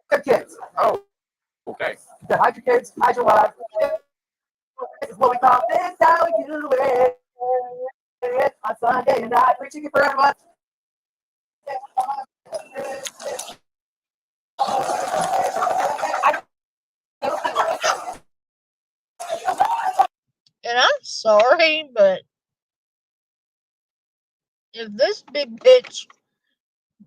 Speaker 2: Good kids.
Speaker 4: Oh, okay.
Speaker 2: Hide your kids. Hide your wife. This is what we call this. How we do it. On Sunday night, preaching it for everyone.
Speaker 1: And I'm sorry, but if this big bitch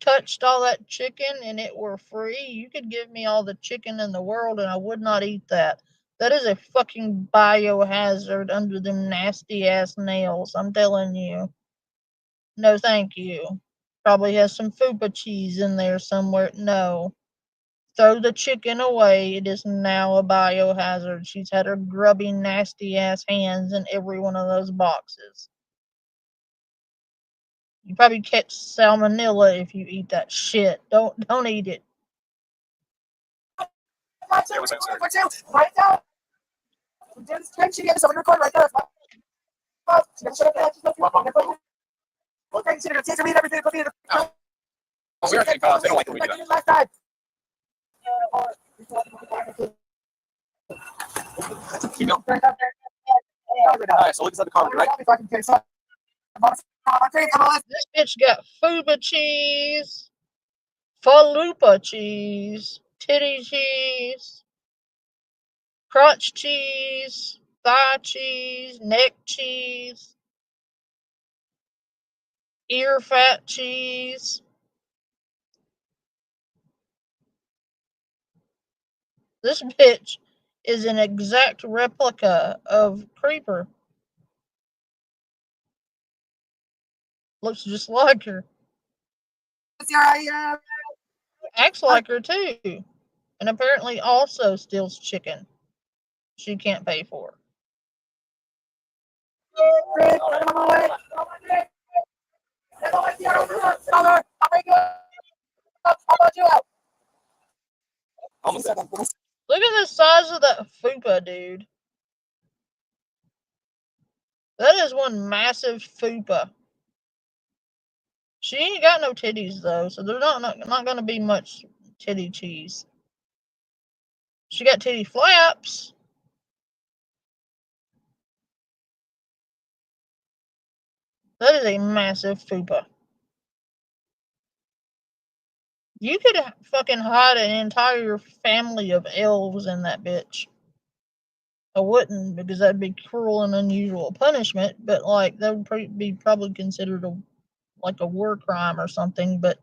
Speaker 1: touched all that chicken and it were free, you could give me all the chicken in the world and I would not eat that. That is a fucking biohazard under them nasty ass nails, I'm telling you. No, thank you. Probably has some fupa cheese in there somewhere. No. Throw the chicken away. It is now a biohazard. She's had her grubby, nasty ass hands in every one of those boxes. You probably catch salmonella if you eat that shit. Don't eat it.
Speaker 2: Right down. She gave us a record right there. Okay, she's gonna teach her everything.
Speaker 4: Oh, we are getting caught. They don't like when we do that.
Speaker 2: Last time.
Speaker 4: Keep going. Alright, so look inside the car, right?
Speaker 1: This bitch got fuba cheese, falupa cheese, titty cheese, crotch cheese, thigh cheese, neck cheese, ear fat cheese. This bitch is an exact replica of Creeper. Looks just like her. Acts like her too. And apparently also steals chicken she can't pay for.
Speaker 2: I'll bring you up. I'll put you out.
Speaker 4: Almost there.
Speaker 1: Look at the size of that fupa, dude. That is one massive fupa. She ain't got no titties though, so there's not gonna be much titty cheese. She got titty flaps. That is a massive fupa. You could fucking hide an entire family of elves in that bitch. I wouldn't, because that'd be cruel and unusual punishment, but like that would be probably considered like a war crime or something. But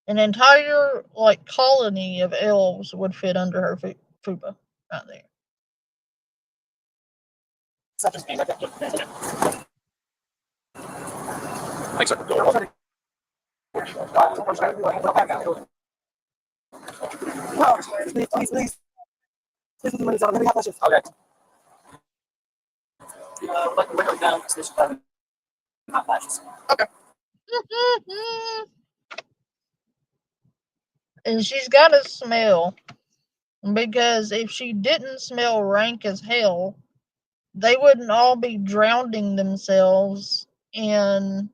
Speaker 1: an entire like colony of elves would fit under her fupa right there.
Speaker 4: Thanks, sir.
Speaker 2: Please. Let me have that shit.
Speaker 4: Okay. Okay.
Speaker 1: And she's got to smell, because if she didn't smell rank as hell, they wouldn't all be drowning themselves in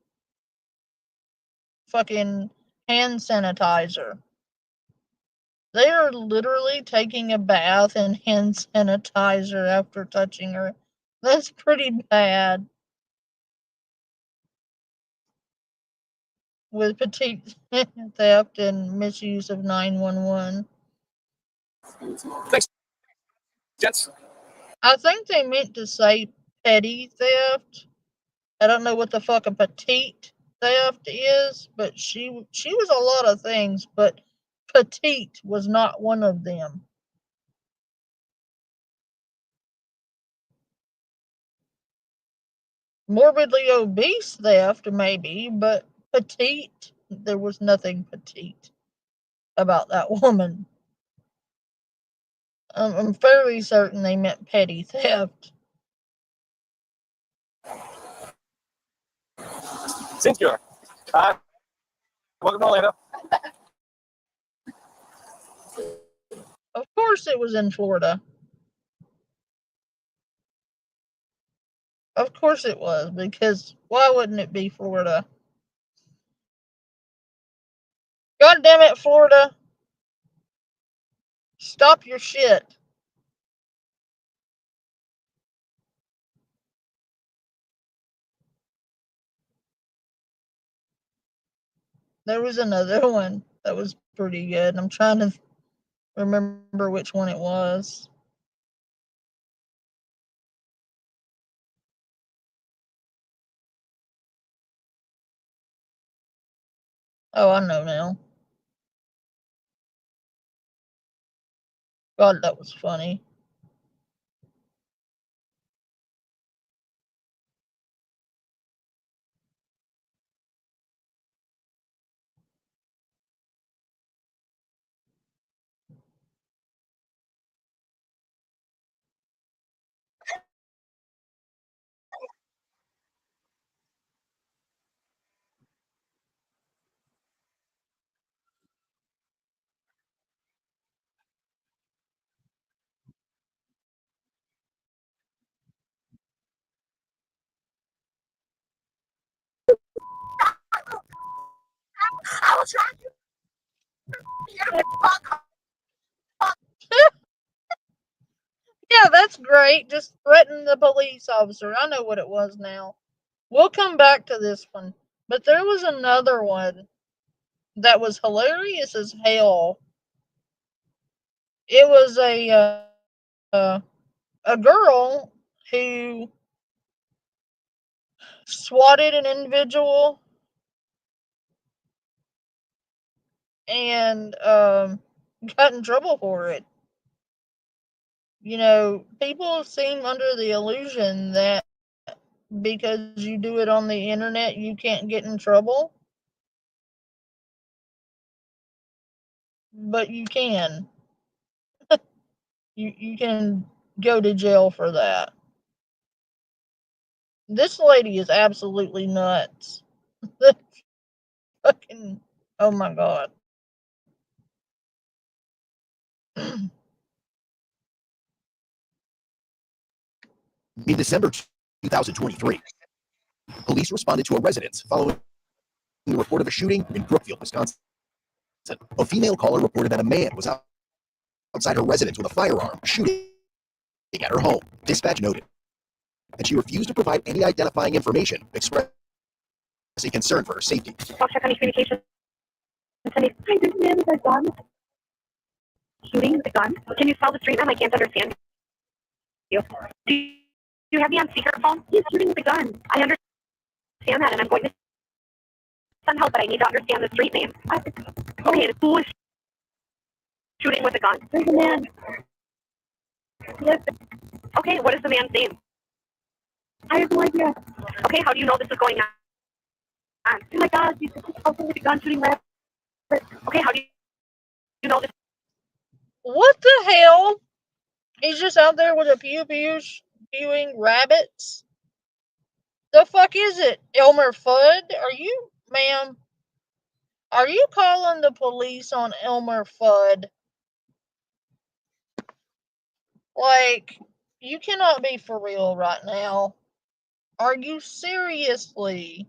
Speaker 1: fucking hand sanitizer. They are literally taking a bath in hand sanitizer after touching her. That's pretty bad. With petite theft and misuse of 911.
Speaker 4: Thanks, gents.
Speaker 1: I think they meant to say petty theft. I don't know what the fuck a petite theft is, but she was a lot of things, but petite was not one of them. Morbidly obese theft, maybe, but petite, there was nothing petite about that woman. I'm fairly certain they meant petty theft.
Speaker 4: Seems good. Welcome to Orlando.
Speaker 1: Of course it was in Florida. Of course it was, because why wouldn't it be Florida? God damn it, Florida. Stop your shit. There was another one that was pretty good. I'm trying to remember which one it was. Oh, I know now. God, that was funny.
Speaker 2: I was trying to.
Speaker 1: Yeah, that's great. Just threaten the police officer. I know what it was now. We'll come back to this one. But there was another one that was hilarious as hell. It was a girl who swatted an individual and got in trouble for it. You know, people seem under the illusion that because you do it on the internet, you can't get in trouble. But you can. You can go to jail for that. This lady is absolutely nuts. Fucking, oh my god.
Speaker 5: In December 2023, police responded to a residence following the report of a shooting in Brookfield, Wisconsin. A female caller reported that a man was outside her residence with a firearm shooting at her home. Dispatch noted that she refused to provide any identifying information, expressing concern for her safety.
Speaker 6: I'll check on your communication. Hi, this man with a gun. Shooting with a gun? Can you spell the street name? I can't understand you. Do you have me on speakerphone? He's shooting with a gun. I understand that, and I'm going to send help, but I need to understand the street name. Okay, who is shooting with a gun? There's a man. Yes. Okay, what is the man's name? I have no idea. Okay, how do you know this is going on? Oh my God, he's also with a gun shooting rabbits. Okay, how do you know this?
Speaker 1: What the hell? He's just out there with a pew spewing rabbits? The fuck is it? Elmer Fudd? Are you, ma'am? Are you calling the police on Elmer Fudd? Like, you cannot be for real right now. Are you seriously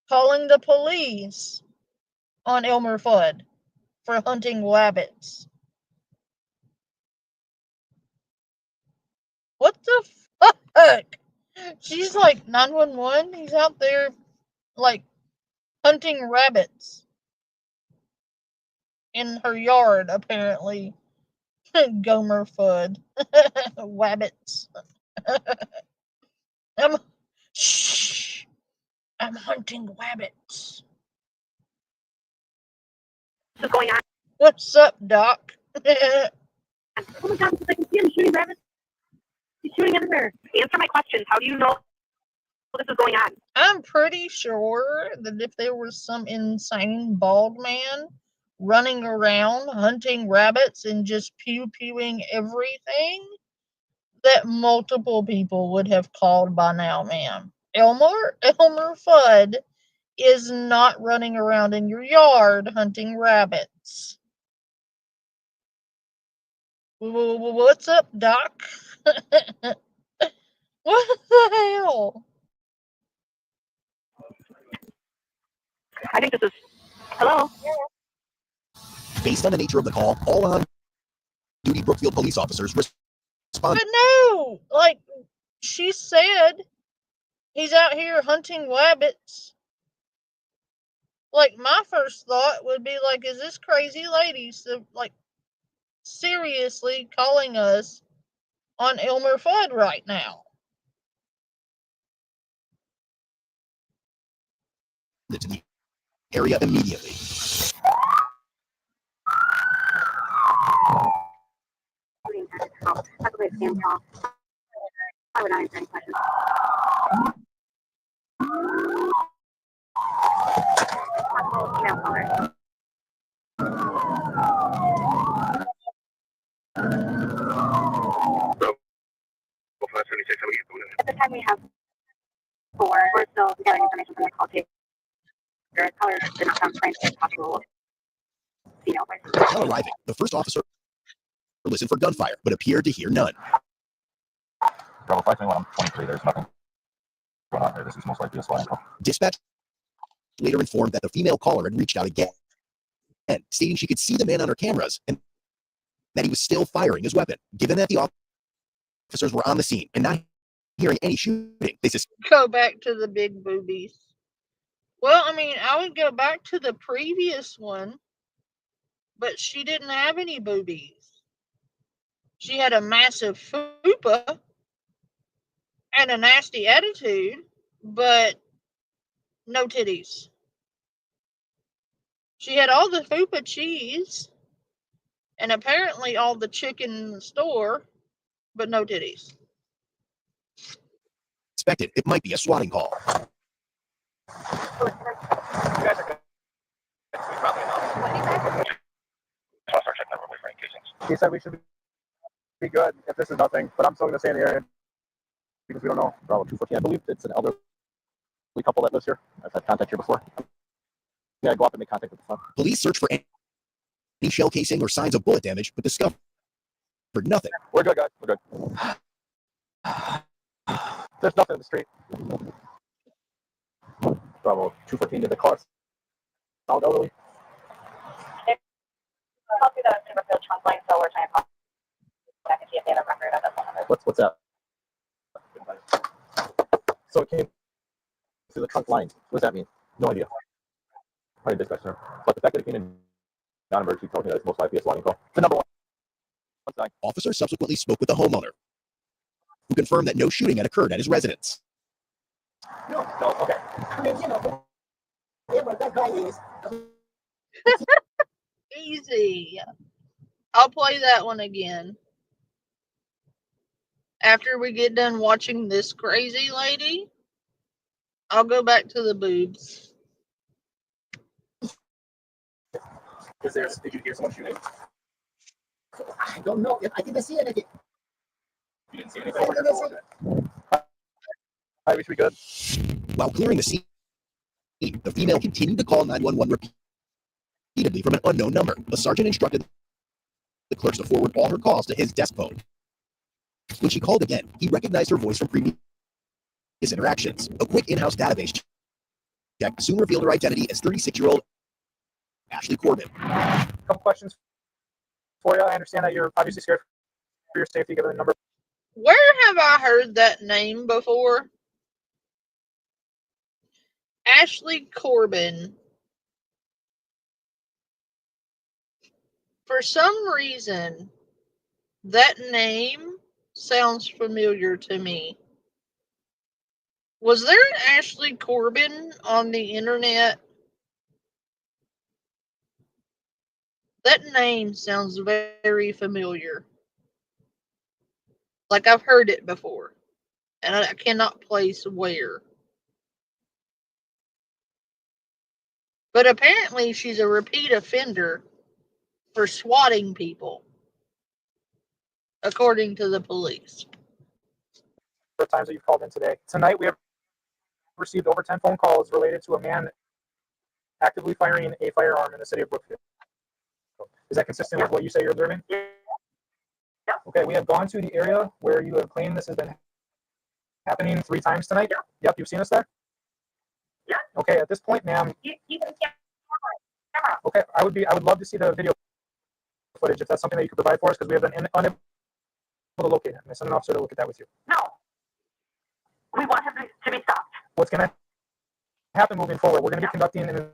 Speaker 1: calling the police on Elmer Fudd for hunting rabbits? What the fuck? She's like 911. He's out there, like, hunting rabbits in her yard, apparently. Gomer Fudd. Wabbits. Shh. I'm hunting wabbits.
Speaker 6: What's going on?
Speaker 1: What's up, Doc?
Speaker 6: Oh my God, I can see him shooting rabbits. He's shooting everywhere. Answer my questions. How do you know this is going on?
Speaker 1: I'm pretty sure that if there was some insane bald man running around hunting rabbits and just pew-pewing everything, that multiple people would have called by now, ma'am. Elmer Fudd is not running around in your yard hunting rabbits. What's up, Doc? What the hell?
Speaker 6: I think this is... Hello?
Speaker 5: Based on the nature of the call, all on-duty Brookfield police officers responded.
Speaker 1: But no, like, she said he's out here hunting rabbits. Like, my first thought would be, like, is this crazy lady, like, seriously calling us on Elmer Fudd right now?
Speaker 5: To the area immediately.
Speaker 6: I would not answer any questions. Email caller. At the time we have 4. We're still gathering information from the call taker. Caller did not sound strange as possible. Female voice.
Speaker 5: Upon arriving, the first officer listened for gunfire, but appeared to hear none.
Speaker 4: Bravo 521, I'm 23. There's nothing going on here. This is most likely a swatting call.
Speaker 5: Dispatch later informed that the female caller had reached out again, stating she could see the man on her cameras and that he was still firing his weapon. Given that the officers were on the scene and not hearing any shooting, they
Speaker 1: Go back to the big boobies. Well, I mean, I would go back to the previous one, but she didn't have any boobies. She had a massive fupa and a nasty attitude, but no titties. She had all the fupa cheese and apparently all the chicken in the store, but no titties.
Speaker 5: suspected it might be a swatting call.
Speaker 2: He said we should be good if this is nothing, but I'm still going to stay in the area
Speaker 3: because we don't know. Bravo 214. I believe it's an elderly couple that lives here. I've had contact here before. Yeah, go up and make contact with the phone.
Speaker 5: Police searched for any shell casing or signs of bullet damage, but discovered nothing.
Speaker 3: We're good, guys. We're good. There's nothing in the street. Bravo 214. Did the car sound elderly?
Speaker 6: I'll do the Riverfield trunk line, so we're trying to call back and see if they have a record of this one.
Speaker 3: What's that? So it came through the trunk line. What does that mean? No idea. Probably dispatch center. But the fact that it came in non-emergency tells me that it's most likely a swatting call. The number one.
Speaker 5: Officers subsequently spoke with the homeowner, who confirmed that no shooting had occurred at his residence.
Speaker 3: No, okay. I mean, you know, what that guy is.
Speaker 1: Easy. I'll play that one again. After we get done watching this crazy lady, I'll go back to the boobs.
Speaker 3: Did you hear someone shooting?
Speaker 5: I don't know. I didn't see anything.
Speaker 3: You didn't see anything? We should be good.
Speaker 5: While clearing the scene, the female continued to call 911 repeatedly from an unknown number. The sergeant instructed the clerks to forward all her calls to his desk phone. When she called again, he recognized her voice from previous interactions. A quick in-house database check soon revealed her identity as 36-year-old Ashley Corbin.
Speaker 2: A couple questions for you. I understand that you're obviously scared for your safety given the number.
Speaker 1: Where have I heard that name before? Ashley Corbin. For some reason, that name sounds familiar to me. Was there an Ashley Corbin on the internet? That name sounds very familiar. Like I've heard it before, and I cannot place where. But apparently she's a repeat offender for swatting people, according to the police.
Speaker 2: The times that you've called in today. Tonight we have received over 10 phone calls related to a man actively firing a firearm in the city of Brookfield. Is that consistent with what you say you're observing? Yeah. Okay, we have gone to the area where you have claimed this has been happening 3 times tonight. Yeah. Yep, you've seen us there? Yeah. Okay, at this point, ma'am. Okay, I would love to see the video footage if that's something that you could provide for us, because we have been unable to locate him. I sent an officer to look at that with you.
Speaker 6: No. We want him to be stopped.
Speaker 2: What's going to happen moving forward? We're going to be conducting an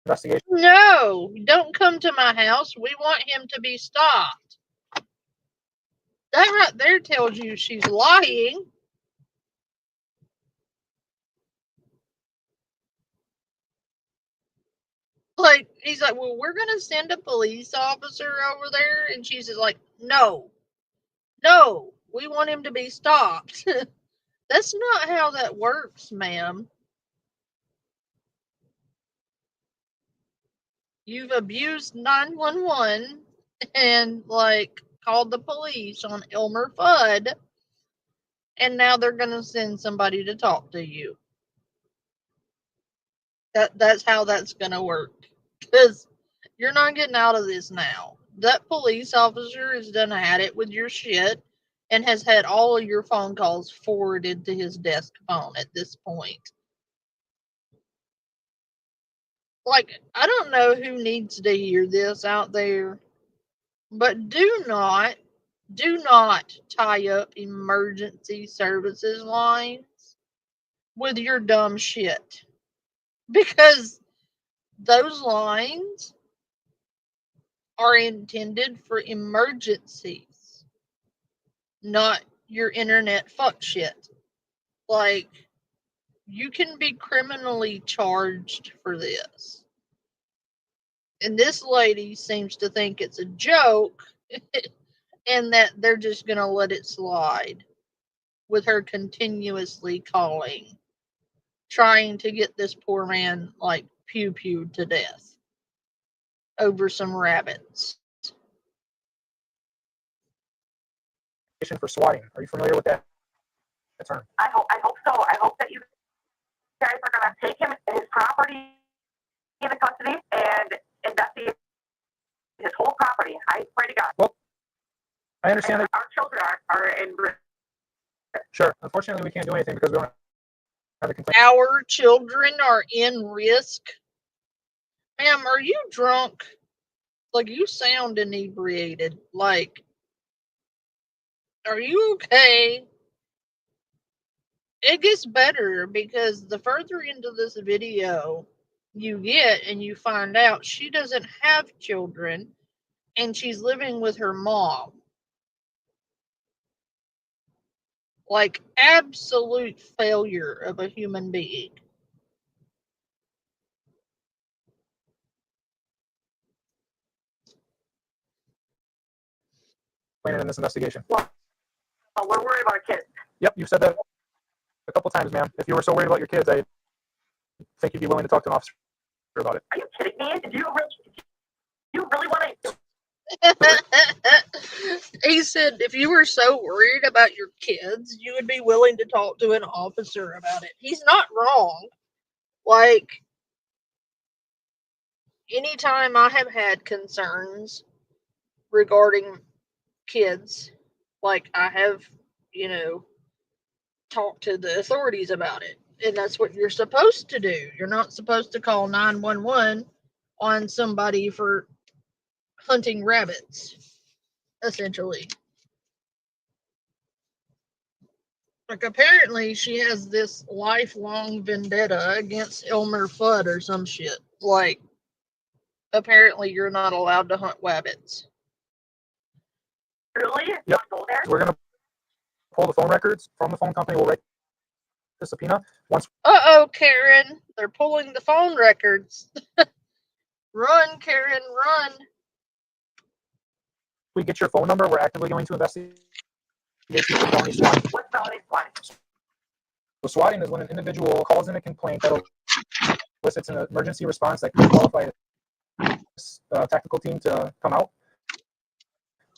Speaker 2: investigation.
Speaker 1: No, don't come to my house. We want him to be stopped. That right there tells you she's lying. Like, he's like, well, we're going to send a police officer over there. And she's like, no, we want him to be stopped. That's not how that works, ma'am. You've abused 911 and, like, called the police on Elmer Fudd. And now they're going to send somebody to talk to you. That's how that's going to work. Because you're not getting out of this now. That police officer has done had it with your shit and has had all of your phone calls forwarded to his desk phone at this point. Like, I don't know who needs to hear this out there, but do not tie up emergency services lines with your dumb shit. Because those lines are intended for emergencies, not your internet fuck shit. Like, you can be criminally charged for this. And this lady seems to think it's a joke and that they're just going to let it slide with her continuously calling, trying to get this poor man, like, pew-pewed to death over some rabbits.
Speaker 2: For swatting. Are you familiar with that
Speaker 3: attorney.
Speaker 2: I hope so. I hope that you guys are going to take him and his property into custody and investigate his whole property. I pray to God.
Speaker 3: Well, I understand that.
Speaker 2: Our children are in risk.
Speaker 3: Sure. Unfortunately, we can't do anything because we don't have a complaint.
Speaker 1: Our children are in risk. Ma'am, are you drunk? Like, you sound inebriated. Like, are you okay? It gets better because the further into this video you get and you find out she doesn't have children and she's living with her mom. Like, absolute failure of a human being.
Speaker 3: In this investigation.
Speaker 2: Well, we're worried about our kids.
Speaker 3: Yep, you've said that a couple times, ma'am. If you were so worried about your kids, I think you'd be willing to talk to an officer about it.
Speaker 2: Are you kidding me? Do you really want to?
Speaker 1: He said if you were so worried about your kids, you would be willing to talk to an officer about it. He's not wrong. Like, anytime I have had concerns regarding kids, like, I have, talked to the authorities about it. And that's what you're supposed to do. You're not supposed to call 911 on somebody for hunting rabbits, essentially. Like, apparently she has this lifelong vendetta against Elmer Fudd or some shit. Like, apparently you're not allowed to hunt rabbits.
Speaker 2: Really?
Speaker 3: Yep.
Speaker 2: Go there?
Speaker 3: We're going to pull the phone records from the phone company. We'll write the subpoena. Once.
Speaker 1: Uh-oh, Karen. They're pulling the phone records. Run, Karen, run.
Speaker 3: We get your phone number, we're actively going to investigate you for felony swatting.
Speaker 2: What's felony swatting?
Speaker 3: So swatting is when an individual calls in a complaint that elicits an emergency response that can qualify a tactical team to come out,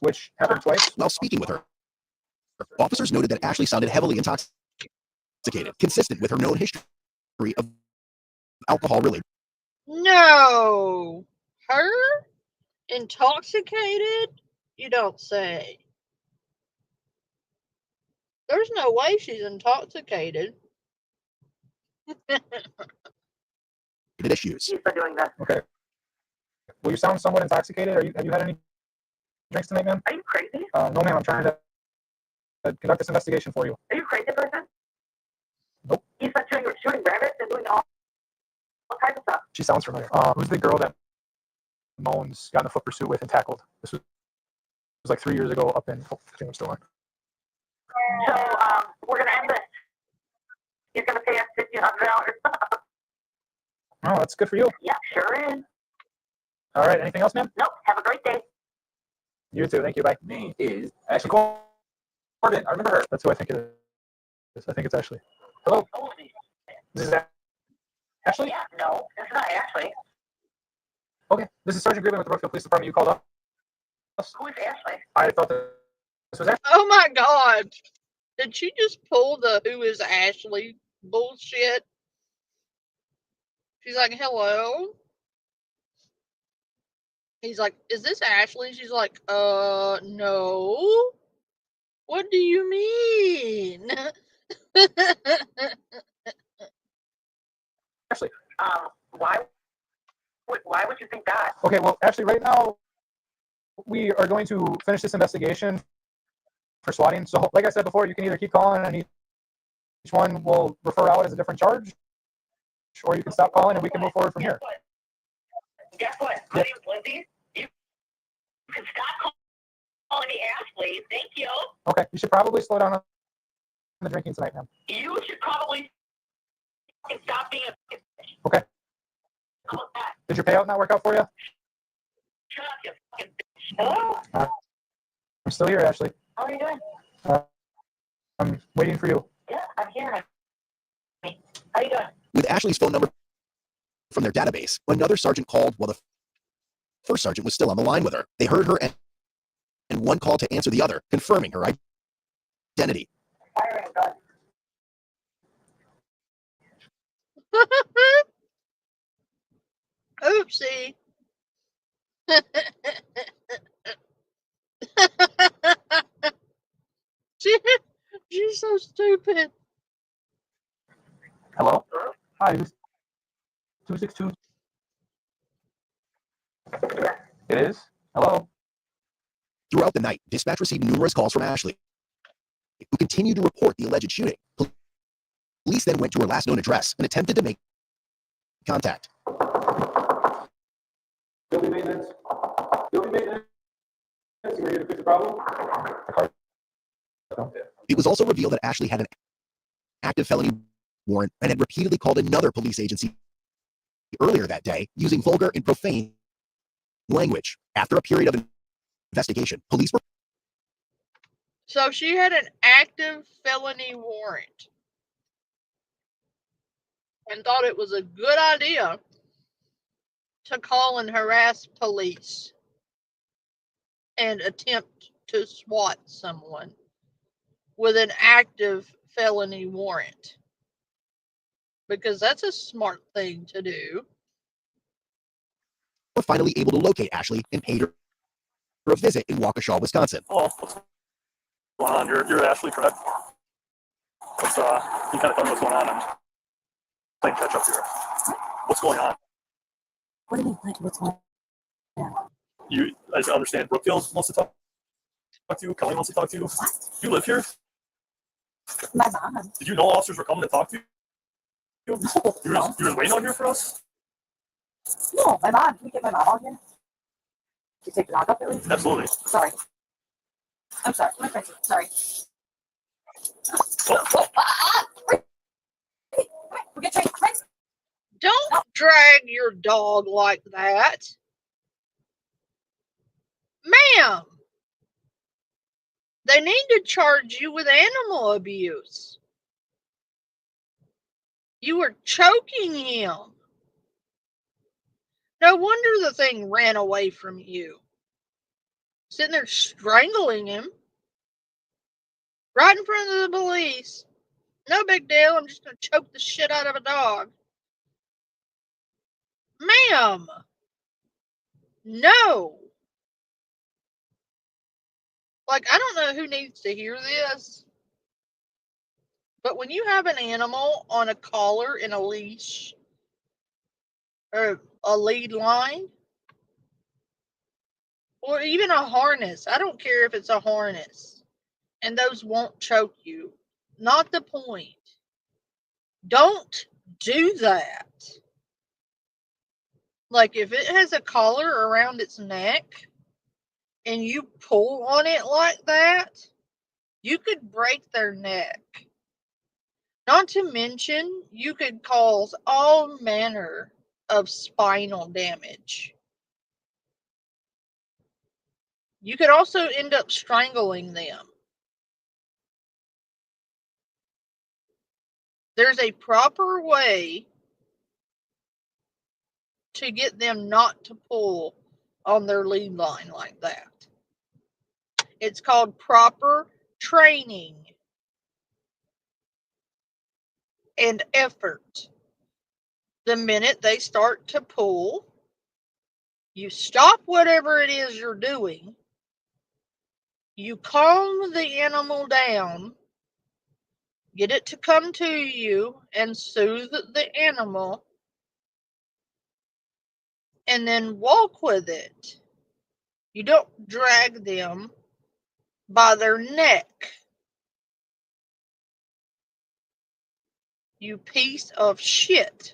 Speaker 3: which happened twice.
Speaker 5: While speaking with her, officers noted that Ashley sounded heavily intoxicated, consistent with her known history of alcohol-related.
Speaker 1: No. Her? Intoxicated? You don't say. There's no way she's intoxicated.
Speaker 5: Issues.
Speaker 2: She's been doing this.
Speaker 3: Okay. Well, you sound somewhat intoxicated. Have you had any drinks tonight, ma'am?
Speaker 2: Are you crazy?
Speaker 3: No, ma'am. I'm trying to conduct this investigation for you.
Speaker 2: Are you crazy, person?
Speaker 3: Nope.
Speaker 2: He's been shooting rabbits and doing all kinds of stuff.
Speaker 3: She sounds familiar. Who's the girl that Moans got in a foot pursuit with and tackled? This was like 3 years ago up in Kingdom Store.
Speaker 2: So we're gonna end this. He's gonna pay us $1,500.
Speaker 3: Oh, that's good for you.
Speaker 2: Yeah, sure is.
Speaker 3: All right. Anything else, ma'am?
Speaker 2: Nope. Have a great day.
Speaker 3: You too. Thank you. Bye.
Speaker 4: Name is Ashley Corbin. I remember her.
Speaker 3: That's who I think it is. I think it's Ashley. Hello. This is Ashley?
Speaker 2: Yeah, no, it's not Ashley.
Speaker 3: Okay. This is Sergeant Griffin with the Brookfield Police Department. You called up?
Speaker 2: Who is Ashley?
Speaker 3: I thought that this was Ashley.
Speaker 1: Oh my god. Did she just pull the who is Ashley bullshit? She's like, hello? He's like, is this Ashley? She's like, no. What do you mean?
Speaker 3: Ashley.
Speaker 2: Why would you think that?
Speaker 3: Okay, well, actually, right now, we are going to finish this investigation for swatting. So, like I said before, you can either keep calling and each one will refer out as a different charge, or you can stop calling and we can move forward from here.
Speaker 2: Guess what? My name's Lindsay. You can stop calling me Ashley. Thank you.
Speaker 3: Okay, you should probably slow down on the drinking tonight, ma'am.
Speaker 2: You should probably stop being a bitch.
Speaker 3: Okay.
Speaker 2: How about that?
Speaker 3: Did your payout not work out for you?
Speaker 2: Shut up, you fucking bitch. Hello?
Speaker 3: I'm still here, Ashley.
Speaker 2: How are you doing?
Speaker 3: I'm waiting for you.
Speaker 2: Yeah, I'm here. How are you doing?
Speaker 5: With Ashley's phone number from their database, another sergeant called while the first sergeant was still on the line with her. They heard her and one call to answer the other, confirming her identity.
Speaker 2: Firing gun.
Speaker 1: Oopsie. She's so stupid.
Speaker 3: Hello? Hi, this is 262. It is? Hello?
Speaker 5: Throughout the night, dispatch received numerous calls from Ashley, who continued to report the alleged shooting. Police then went to her last known address and attempted to make contact.
Speaker 3: Building maintenance. Building maintenance. You're here to fix the problem?
Speaker 5: It was also revealed that Ashley had an active felony warrant and had repeatedly called another police agency earlier that day using vulgar and profane language. After a period of investigation, police were...
Speaker 1: So she had an active felony warrant and thought it was a good idea to call and harass police and attempt to SWAT someone with an active felony warrant. Because that's a smart thing to do.
Speaker 5: were finally able to locate Ashley and paid her a visit in Waukesha, Wisconsin.
Speaker 7: Oh, what's going on? You're Ashley, correct? What's you kind of tell me what's going on and playing catch up here. What's going on?
Speaker 2: What do you mean, like, what's going on?
Speaker 7: I understand Brookfield wants to talk to you. Kelly wants to talk to you.
Speaker 2: What?
Speaker 7: You live here?
Speaker 2: My mom.
Speaker 7: Did you know officers were coming to talk to you? You
Speaker 2: No.
Speaker 7: were just waiting out here for us?
Speaker 2: No, my mom. Can we get my mom on here? Can you take the dog up at least?
Speaker 7: Absolutely.
Speaker 2: Sorry. I'm sorry. My friend. Sorry. We'll get trained.
Speaker 1: Don't drag your dog like that. Ma'am, they need to charge you with animal abuse. You were choking him. No wonder the thing ran away from you. Sitting there strangling him. Right in front of the police. No big deal, I'm just going to choke the shit out of a dog. Ma'am. No. Like, I don't know who needs to hear this. But when you have an animal on a collar and a leash, or a lead line, or even a harness, I don't care if it's a harness, and those won't choke you. Not the point. Don't do that. Like, if it has a collar around its neck and you pull on it like that, you could break their neck. Not to mention, you could cause all manner of spinal damage. You could also end up strangling them. There's a proper way to get them not to pull on their lead line like that. It's called proper training and effort. The minute they start to pull, you stop whatever it is you're doing, you calm the animal down, get it to come to you and soothe the animal, and then walk with it. You don't drag them by their neck. You piece of shit.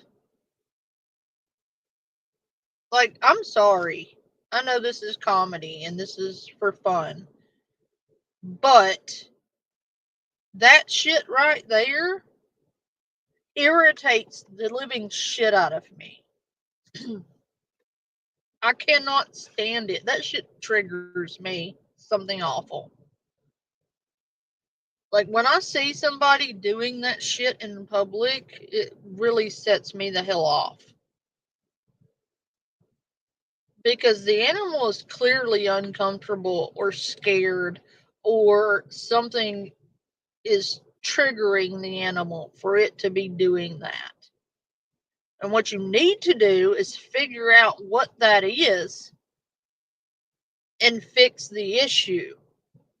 Speaker 1: Like, I'm sorry. I know this is comedy and this is for fun. But that shit right there irritates the living shit out of me. I cannot stand it. That shit triggers me. Something awful. Like, when I see somebody doing that shit in public, it really sets me the hell off. Because the animal is clearly uncomfortable or scared, or something is triggering the animal for it to be doing that. And what you need to do is figure out what that is and fix the issue.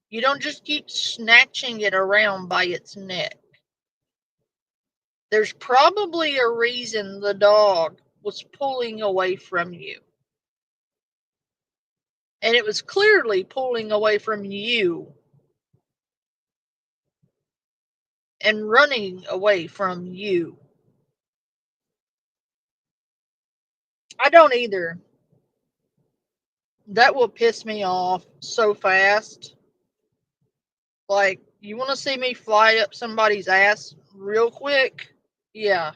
Speaker 1: You don't just keep snatching it around by its neck. There's probably a reason the dog was pulling away from you. And it was clearly pulling away from you and running away from you. I don't either. That will piss me off so fast. Like, you want to see me fly up somebody's ass real quick? Yeah,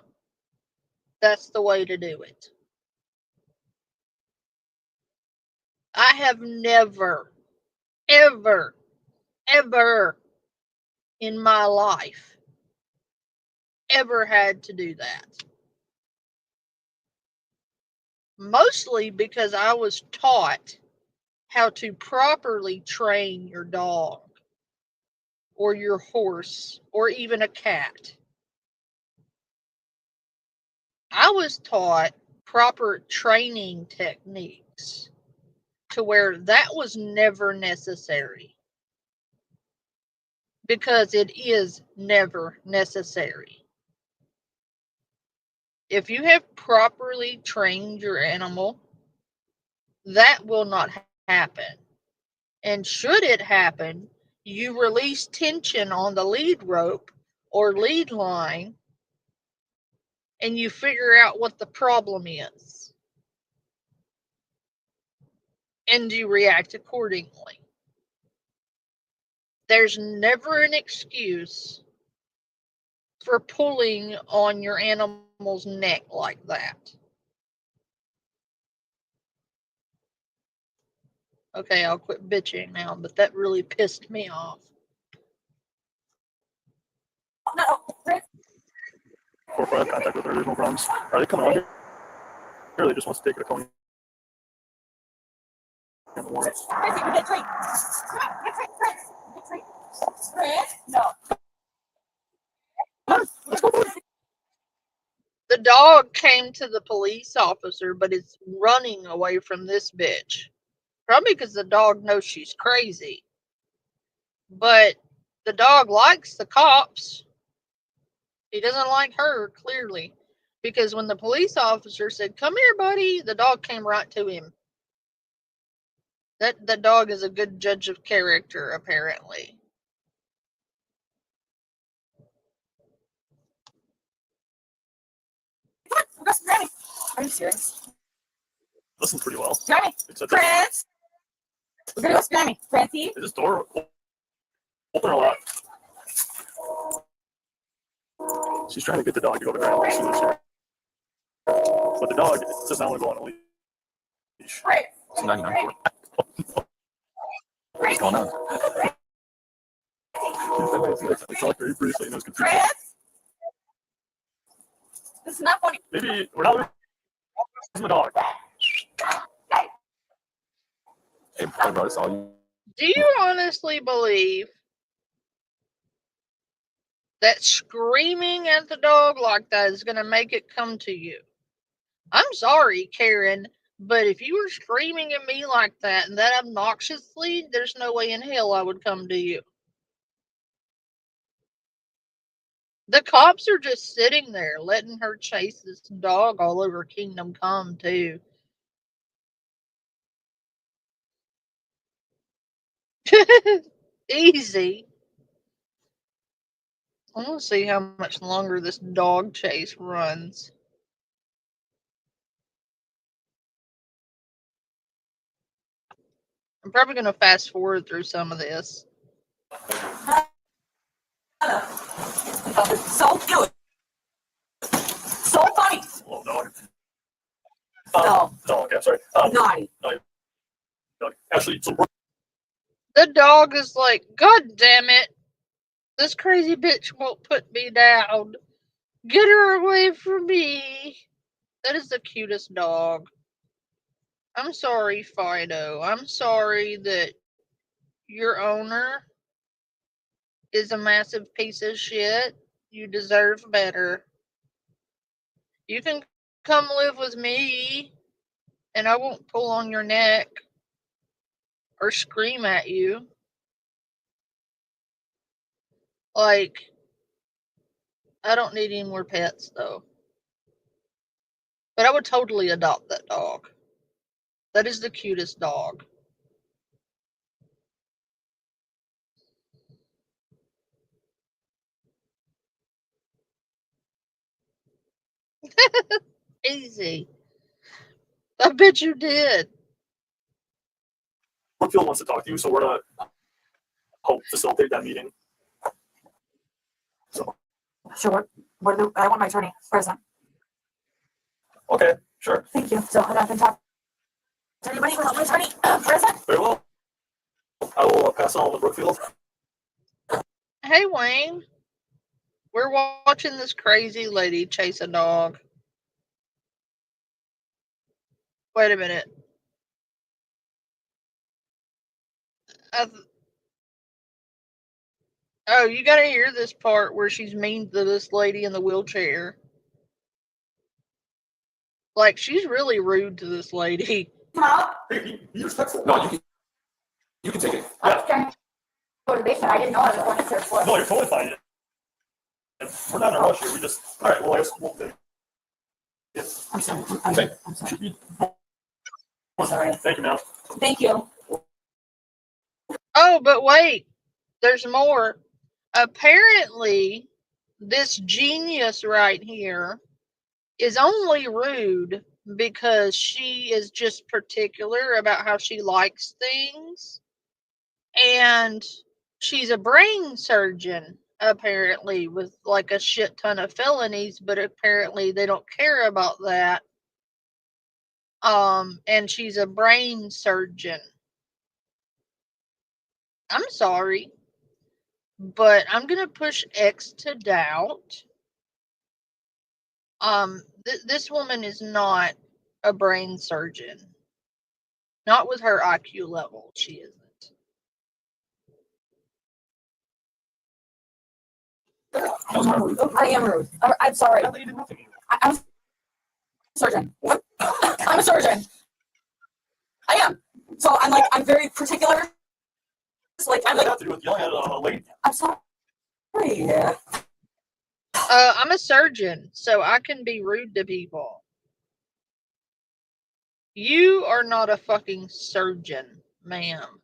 Speaker 1: that's the way to do it. I have never, ever, ever in my life ever had to do that. Mostly because I was taught how to properly train your dog or your horse or even a cat. I was taught proper training techniques to where that was never necessary, because it is never necessary. If you have properly trained your animal, that will not happen. And should it happen, you release tension on the lead rope or lead line and you figure out what the problem is. And you react accordingly. There's never an excuse for pulling on your animal's neck like that. Okay, I'll quit bitching now, but that really pissed me off.
Speaker 2: No.
Speaker 7: Or if I have contact with her, there's no problems. Are they coming on here? Or they just want to take it to Coney?
Speaker 2: No.
Speaker 1: The dog came to the police officer, but it's running away from this bitch. Probably because the dog knows she's crazy. But the dog likes the cops. He doesn't like her, clearly. Because when the police officer said, "Come here, buddy," the dog came right to him. That dog is a good judge of character, apparently.
Speaker 2: Are you serious?
Speaker 7: Listen pretty well.
Speaker 2: Grammy. Chris. We're gonna go Grammy. Francie.
Speaker 7: Is this door open or locked? She's trying to get the dog to go to bed. But the dog does not want to go on a leash.
Speaker 4: It's 99. What's going on?
Speaker 7: We talked very briefly and it was confusing.
Speaker 2: Chris. This is not funny.
Speaker 7: Maybe we're not losing the dog.
Speaker 4: Hey, bro, it's all you.
Speaker 1: Do you honestly believe that screaming at the dog like that is going to make it come to you? I'm sorry, Karen, but if you were screaming at me like that and that obnoxiously, there's no way in hell I would come to you. The cops are just sitting there letting her chase this dog all over Kingdom Come, too. Easy. I want to see how much longer this dog chase runs. I'm probably going to fast forward through some of this.
Speaker 2: So good. So funny.
Speaker 7: Oh, dog.
Speaker 2: No.
Speaker 7: Dog, yeah, sorry.
Speaker 2: Naughty.
Speaker 7: Dog. Actually, so
Speaker 1: The dog is like, "God damn it. This crazy bitch won't put me down. Get her away from me." That is the cutest dog. I'm sorry, Fido. I'm sorry that your owner is a massive piece of shit. You deserve better. You can come live with me and I won't pull on your neck or scream at you. Like, I don't need any more pets, though. But I would totally adopt that dog. That is the cutest dog. Easy. I bet you did.
Speaker 7: Brookfield wants to talk to you, so we're gonna help facilitate that meeting. So
Speaker 2: Sure. I want my attorney present.
Speaker 7: okay, sure.
Speaker 2: Thank you. So I can talk to anybody without my attorney present.
Speaker 7: Very well. I will pass on to Brookfield.
Speaker 1: Hey, Wayne. We're watching this crazy lady chase a dog. Wait a minute. Oh, you gotta hear this part where she's mean to this lady in the wheelchair. Like, she's really rude to this lady.
Speaker 7: Hey, be respectful.
Speaker 4: No, you can take it.
Speaker 7: Yeah.
Speaker 2: Motivation. I didn't know I was going to church.
Speaker 7: No, you're totally fine. We're not in a rush here. We just all right. Well, I guess we'll take it.
Speaker 2: I'm sorry. I'm sorry. Sorry.
Speaker 7: Thank you, ma'am.
Speaker 2: Thank you.
Speaker 1: Oh, but wait. There's more. Apparently, this genius right here is only rude because she is just particular about how she likes things. And she's a brain surgeon, apparently, with like a shit ton of felonies, but apparently they don't care about that. And she's a brain surgeon. I'm sorry, but I'm gonna push X to doubt. This woman is not a brain surgeon. Not with her IQ level, she isn't.
Speaker 2: I am rude. I'm sorry. I'm a surgeon. I'm a surgeon. I am. So I'm very particular. Like, I'm like,
Speaker 7: have to do with yelling at a lady.
Speaker 2: I'm sorry. Yeah.
Speaker 1: I'm a surgeon, so I can be rude to people. You are not a fucking surgeon, ma'am.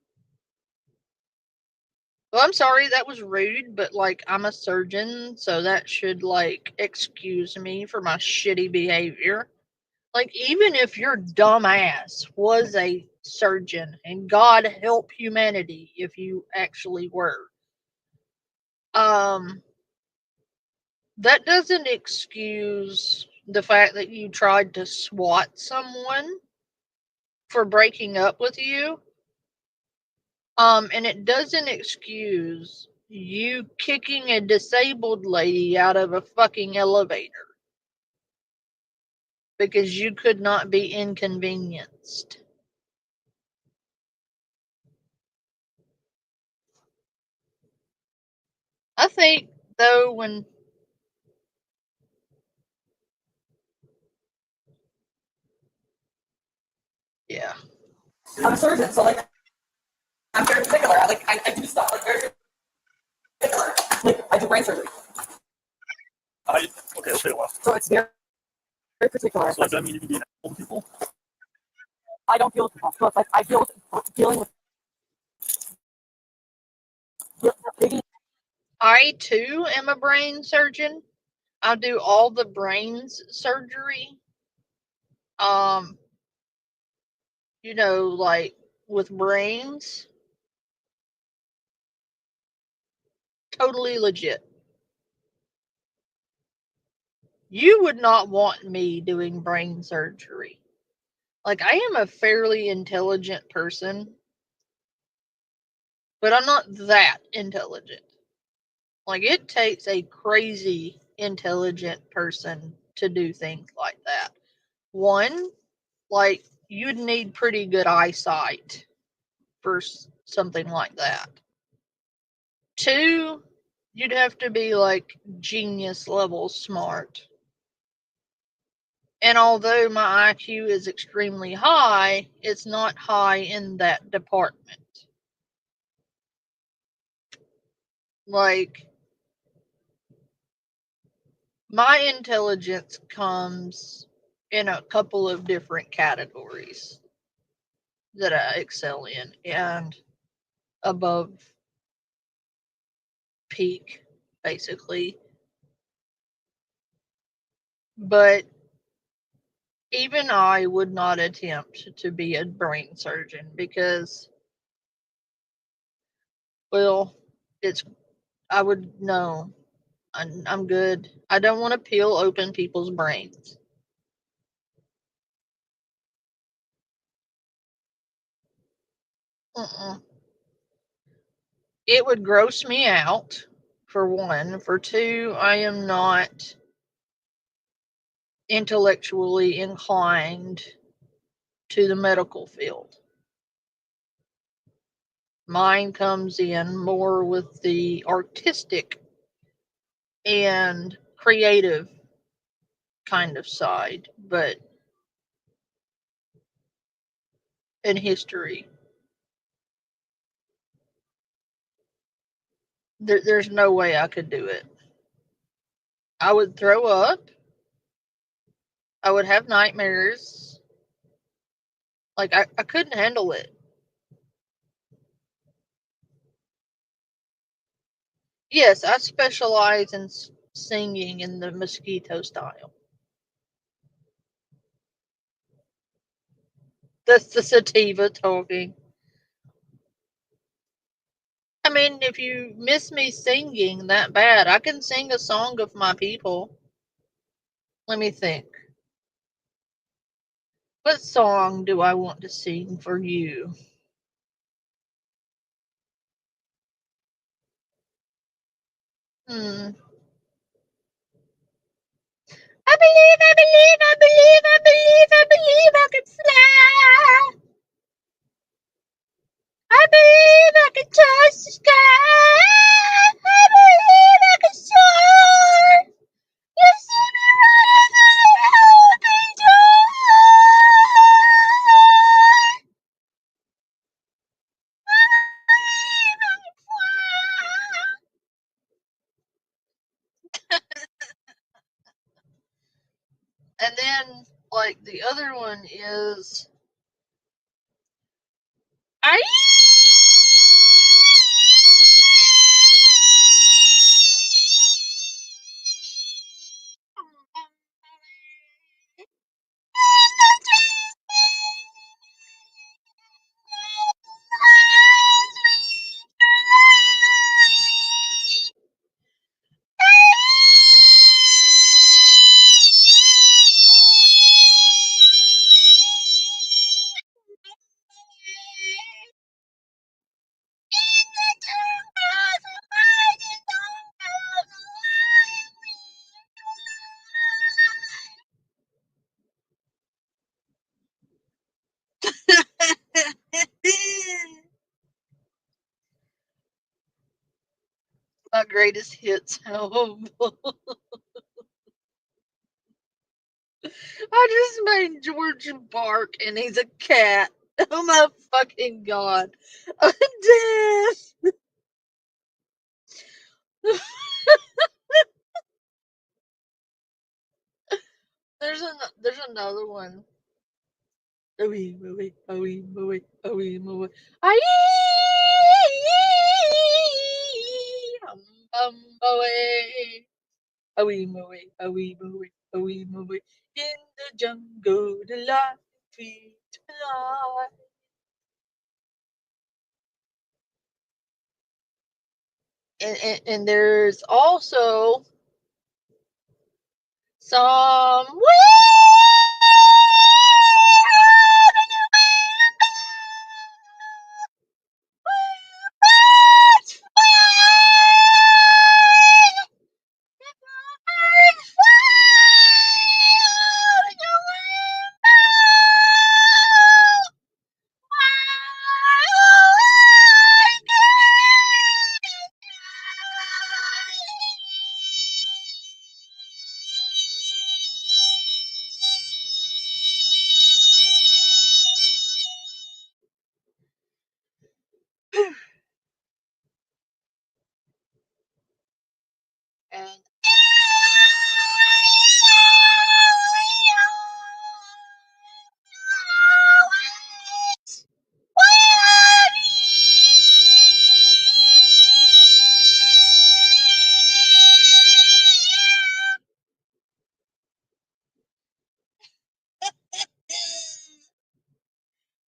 Speaker 1: Well, I'm sorry, that was rude, but like, I'm a surgeon, so that should like excuse me for my shitty behavior. Like, even if your dumb ass was a surgeon, and God help humanity if you actually were, that doesn't excuse the fact that you tried to swat someone for breaking up with you. And it doesn't excuse you kicking a disabled lady out of a fucking elevator because you could not be inconvenienced. I think, though, when yeah.
Speaker 2: I'm a surgeon, so like, I'm very particular. I do stuff like very particular. Like, I do brain surgery.
Speaker 7: Okay, let's take a while.
Speaker 2: So it's very particular.
Speaker 7: So does that mean you can be an asshole to people?
Speaker 2: I don't deal with people. So it's like I deal with dealing with.
Speaker 1: I too am a brain surgeon. I do all the brains surgery. Like with brains. Totally legit. You would not want me doing brain surgery. Like, I am a fairly intelligent person, but I'm not that intelligent. Like, it takes a crazy intelligent person to do things like that. One, like, you'd need pretty good eyesight for something like that. Two, you'd have to be like genius level smart. And although my IQ is extremely high, it's not high in that department. Like, my intelligence comes in a couple of different categories that I excel in, and above peak, basically. But even I would not attempt to be a brain surgeon because, well, I would know. I'm good. I don't want to peel open people's brains. Uh-uh. It would gross me out, for one. For two, I am not intellectually inclined to the medical field. Mine comes in more with the artistic and creative kind of side, but in history, there's no way I could do it. I would throw up. I would have nightmares. Like, I couldn't handle it. Yes, I specialize in singing in the mosquito style. That's the sativa talking. I mean, if you miss me singing that bad, I can sing a song of my people. Let me think. What song do I want to sing for you? Hmm. I believe, I believe, I believe, I believe, I believe I can fly. I believe I can touch the sky. I believe I can soar. You see me running through the open door. I believe I can fly. And then, like, the other one is, I my greatest hits album. I just made George bark and he's a cat. Oh my fucking god. I'm dead. There's another one. Ooey, ooey, ooey, ooey, ooey, ooey. Aye, ooey. Ooey, ooey, ooey, ooey, ooey, ooey. In the jungle, the lion feet fly. And there's also some And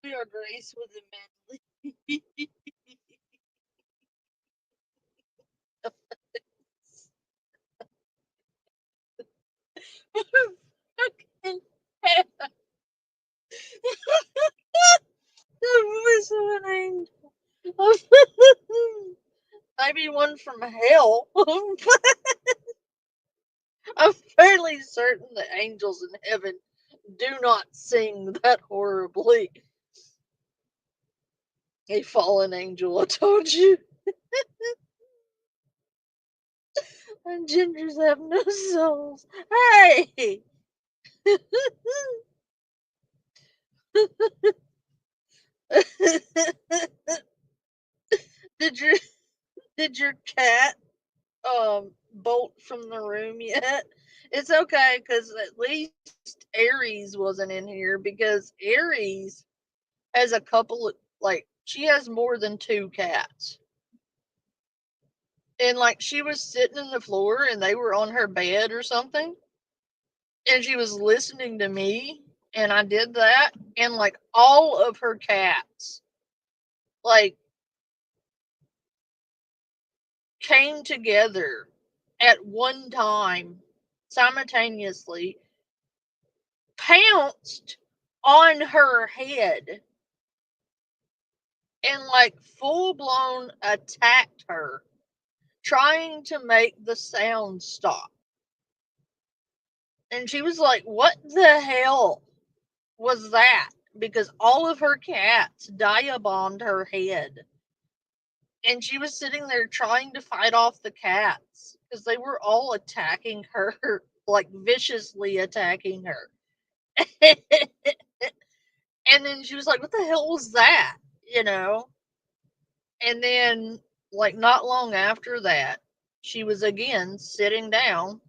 Speaker 1: we are graced with a medley. Fucking hell. The voice of an angel. Maybe one from hell. I'm fairly certain the angels in heaven do not sing that horribly. A fallen angel, I told you. And gingers have no souls. Hey! did your did your cat bolt from the room yet? It's okay, because at least Aries wasn't in here, because Aries has a couple of, like, she has more than 2 cats. And like, she was sitting in the floor and they were on her bed or something, and she was listening to me, and I did that, and like all of her cats like came together at one time simultaneously, pounced on her head, and like full blown attacked her, trying to make the sound stop. And she was like, "What the hell was that?" Because all of her cats diabombed her head. And she was sitting there trying to fight off the cats because they were all attacking her, like viciously attacking her. And then she was like, "What the hell was that?" You know? And then, like, not long after that, she was again sitting down,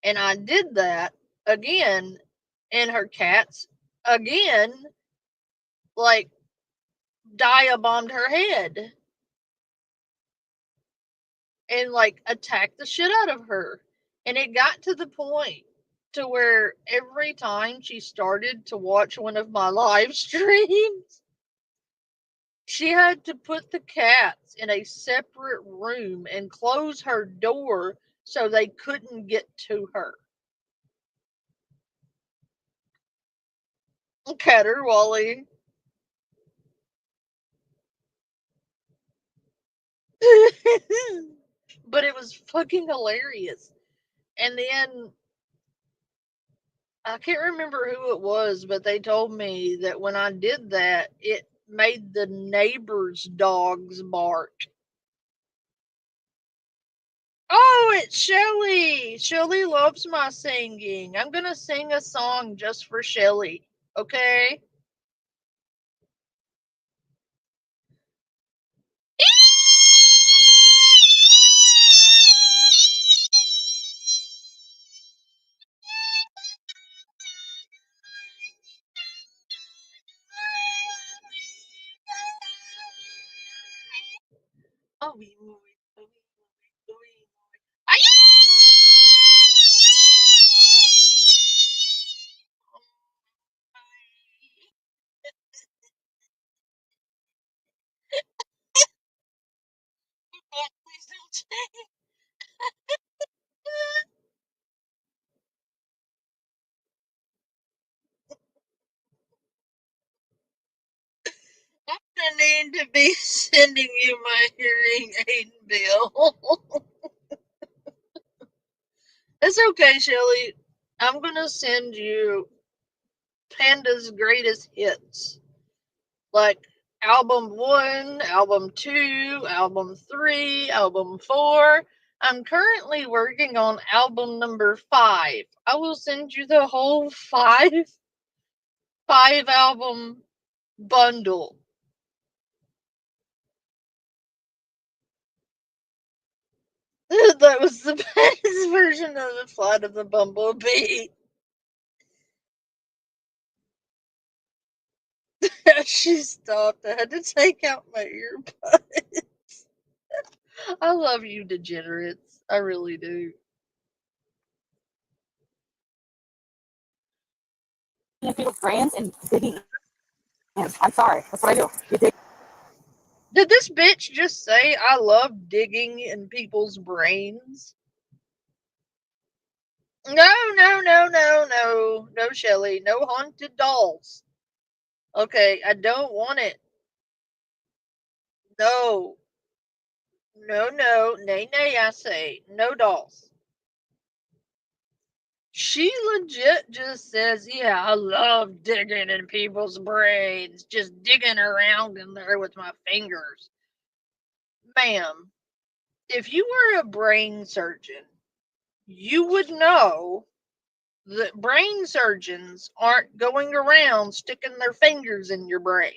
Speaker 1: and I did that again, and her cats again, like, diabombed her head and, like, attacked the shit out of her. And it got to the point to where every time she started to watch one of my live streams, she had to put the cats in a separate room and close her door so they couldn't get to her. Caterwauling. But it was fucking hilarious. And then I can't remember who it was, but they told me that when I did that, it made the neighbors' dogs bark. Oh, it's Shelly. Shelly loves my singing. I'm gonna sing a song just for Shelly. Okay? Oh, please don't change. I'm gonna need to be sending you my hearing aid bill. It's okay, Shelly. I'm gonna send you Panda's greatest hits. Like album 1, album 2, album 3, album 4. I'm currently working on album number 5. I will send you the whole five album bundle. That That was the best version of the flight of the bumblebee. She stopped. I had to take out my earbuds. I love you, degenerates. I really do.
Speaker 2: People's brains and digging. I'm sorry. That's what I do. You dig.
Speaker 1: Did this bitch just say I love digging in people's brains? No, Shelly. No haunted dolls. Okay, I don't want it. No. No, nay, I say. No dolls. She legit just says, yeah, I love digging in people's brains. Just digging around in there with my fingers. Ma'am, if you were a brain surgeon, you would know that brain surgeons aren't going around sticking their fingers in your brain.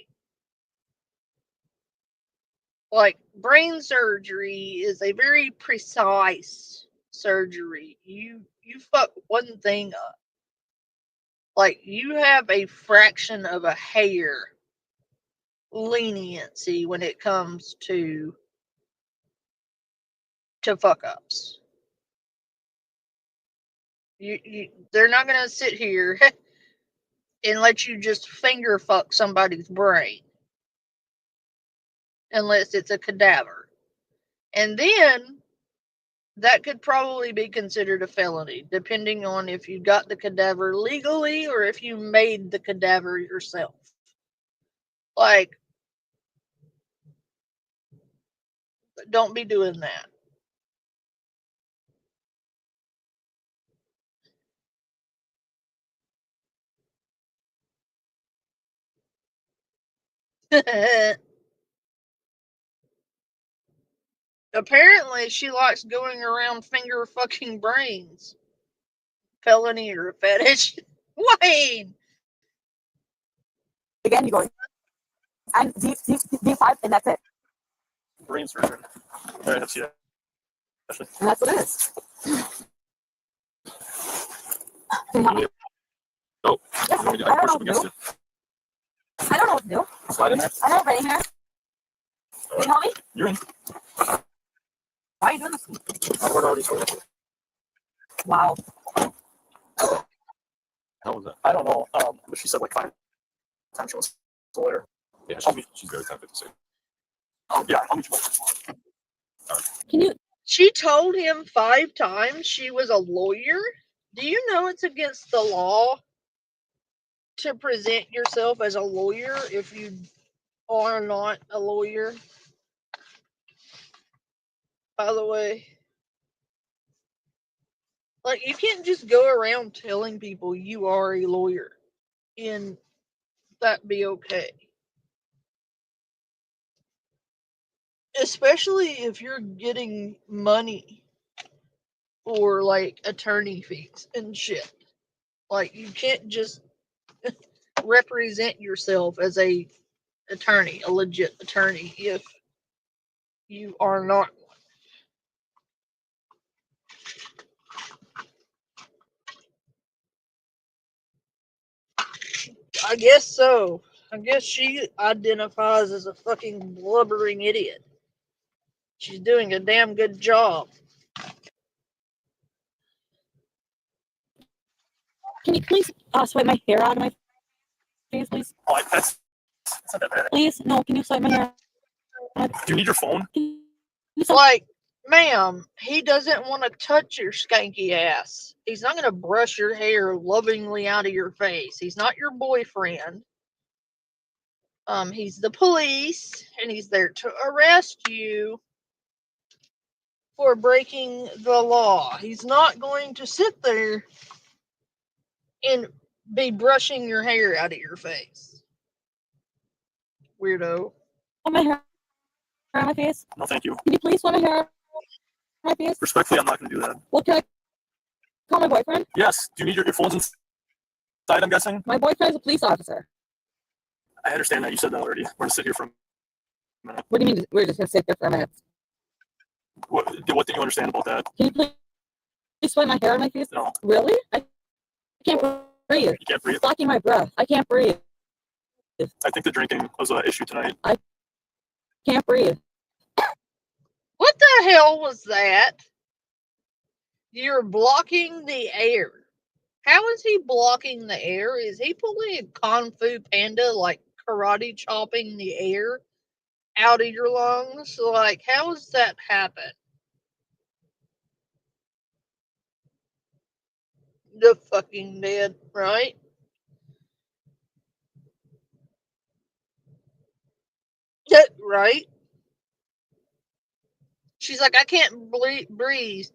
Speaker 1: Like, brain surgery is a very precise surgery. You fuck one thing up. Like, you have a fraction of a hair leniency when it comes to fuck ups. They're not gonna sit here and let you just finger fuck somebody's brain unless it's a cadaver. And then that could probably be considered a felony, depending on if you got the cadaver legally or if you made the cadaver yourself. Like, don't be doing that. Apparently, she likes going around finger fucking brains. Felony or a fetish. Wayne!
Speaker 2: Again, you go. I'm D5, and that's it.
Speaker 7: Brain surgeon. I have seen it.
Speaker 2: And that's what it is. Can you help me?
Speaker 4: Oh,
Speaker 2: Yeah,
Speaker 4: you want me to, I can push up against it.
Speaker 2: I don't know what to do.
Speaker 4: Slide in there.
Speaker 2: I don't have any hair. Can you help me?
Speaker 4: You're in.
Speaker 2: Why are you doing this?
Speaker 4: I've already started.
Speaker 2: Wow.
Speaker 4: How was that?
Speaker 7: I don't know. But she said like 5 times she was a lawyer.
Speaker 4: Yeah, she's very tempted to say.
Speaker 7: Yeah, I'll meet you.
Speaker 2: Can you?
Speaker 1: She told him 5 times she was a lawyer. Do you know it's against the law to present yourself as a lawyer if you are not a lawyer? By the way, like, you can't just go around telling people you are a lawyer and that be okay. Especially if you're getting money for like attorney fees and shit. Like, you can't just represent yourself as a attorney, a legit attorney, if you are not. I guess so. I guess she identifies as a fucking blubbering idiot. She's doing a damn good job.
Speaker 2: Can you please swipe my hair out of my face, please?
Speaker 7: Oh, that's not that bad.
Speaker 2: Please, no. Can you swipe my hair?
Speaker 7: Do you need your phone?
Speaker 1: Like, ma'am, he doesn't want to touch your skanky ass. He's not going to brush your hair lovingly out of your face. He's not your boyfriend. He's the police, and he's there to arrest you for breaking the law. He's not going to sit there and be brushing your hair out of your face. Weirdo.
Speaker 2: My hair on my face?
Speaker 7: No, thank you.
Speaker 2: Can you please swipe my hair on my face?
Speaker 7: Respectfully, I'm not going to do that.
Speaker 2: Well, can I call my boyfriend?
Speaker 7: Yes. Do you need your phones inside, I'm guessing?
Speaker 2: My boyfriend's a police officer.
Speaker 7: I understand that. You said that already. We're going to sit here for a minute.
Speaker 2: What do you mean we're just going to sit there for a minute?
Speaker 7: What did you understand about that?
Speaker 2: Can you please sweat my hair on my face?
Speaker 7: No.
Speaker 2: Really? I can't breathe.
Speaker 7: You can't breathe?
Speaker 2: It's blocking my breath. I can't breathe.
Speaker 7: I think the drinking was an issue tonight.
Speaker 2: I can't breathe.
Speaker 1: What the hell was that? You're blocking the air. How is he blocking the air? Is he pulling a Kung Fu Panda, like karate chopping the air out of your lungs? Like, how does that happen? The fucking dead, right? Yeah, right? She's like, I can't breathe.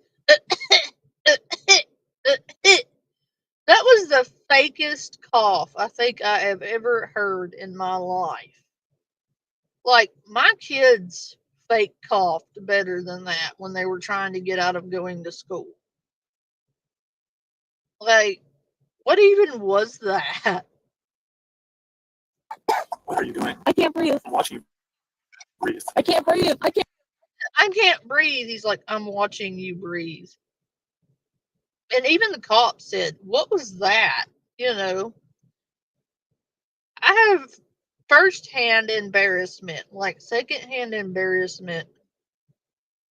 Speaker 1: That was the fakest cough I think I have ever heard in my life. Like, my kids fake coughed better than that when they were trying to get out of going to school. Like, what even was that?
Speaker 7: What are you doing?
Speaker 2: I can't breathe.
Speaker 7: I'm watching you breathe.
Speaker 2: I can't breathe.
Speaker 1: I can't breathe. He's like, I'm watching you breathe. And even the cop said, what was that? You know, I have first-hand embarrassment. Like, second-hand embarrassment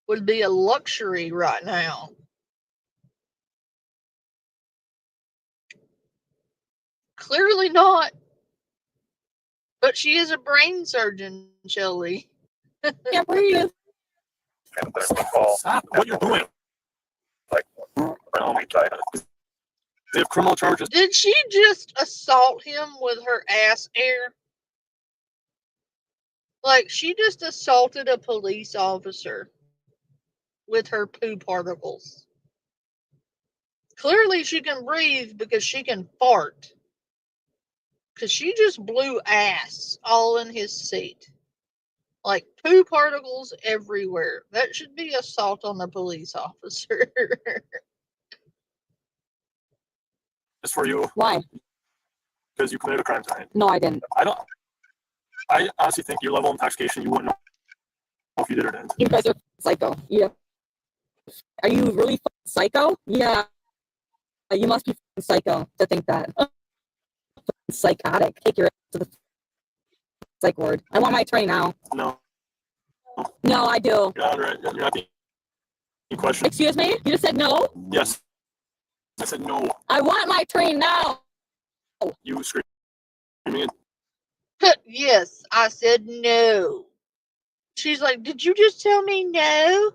Speaker 1: would be a luxury right now. Clearly not. But she is a brain surgeon, Shelley.
Speaker 2: I can't breathe.
Speaker 7: Stop what you're doing. Oh my God. They have criminal charges.
Speaker 1: Did she just assault him with her ass air? Like, she just assaulted a police officer with her poo particles. Clearly she can breathe because she can fart. Because she just blew ass all in his seat. Like, poo particles everywhere. That should be assault on the police officer.
Speaker 7: It's for you
Speaker 2: Why?
Speaker 7: because you committed a crime tonight.
Speaker 2: No, I didn't.
Speaker 7: I honestly think your level of intoxication, you wouldn't know if you did or didn't.
Speaker 2: You guys are psycho. Yeah. Are you really psycho? Yeah. You must be psycho to think that. Psychotic. Take your ass to the psych ward. I want my attorney now.
Speaker 7: No.
Speaker 2: No, I do.
Speaker 7: You're not being questioned.
Speaker 2: Excuse me? You just said no?
Speaker 7: Yes. I said no.
Speaker 2: I want my attorney now.
Speaker 7: You screaming.
Speaker 1: Yes, I said no. She's like, did you just tell me no?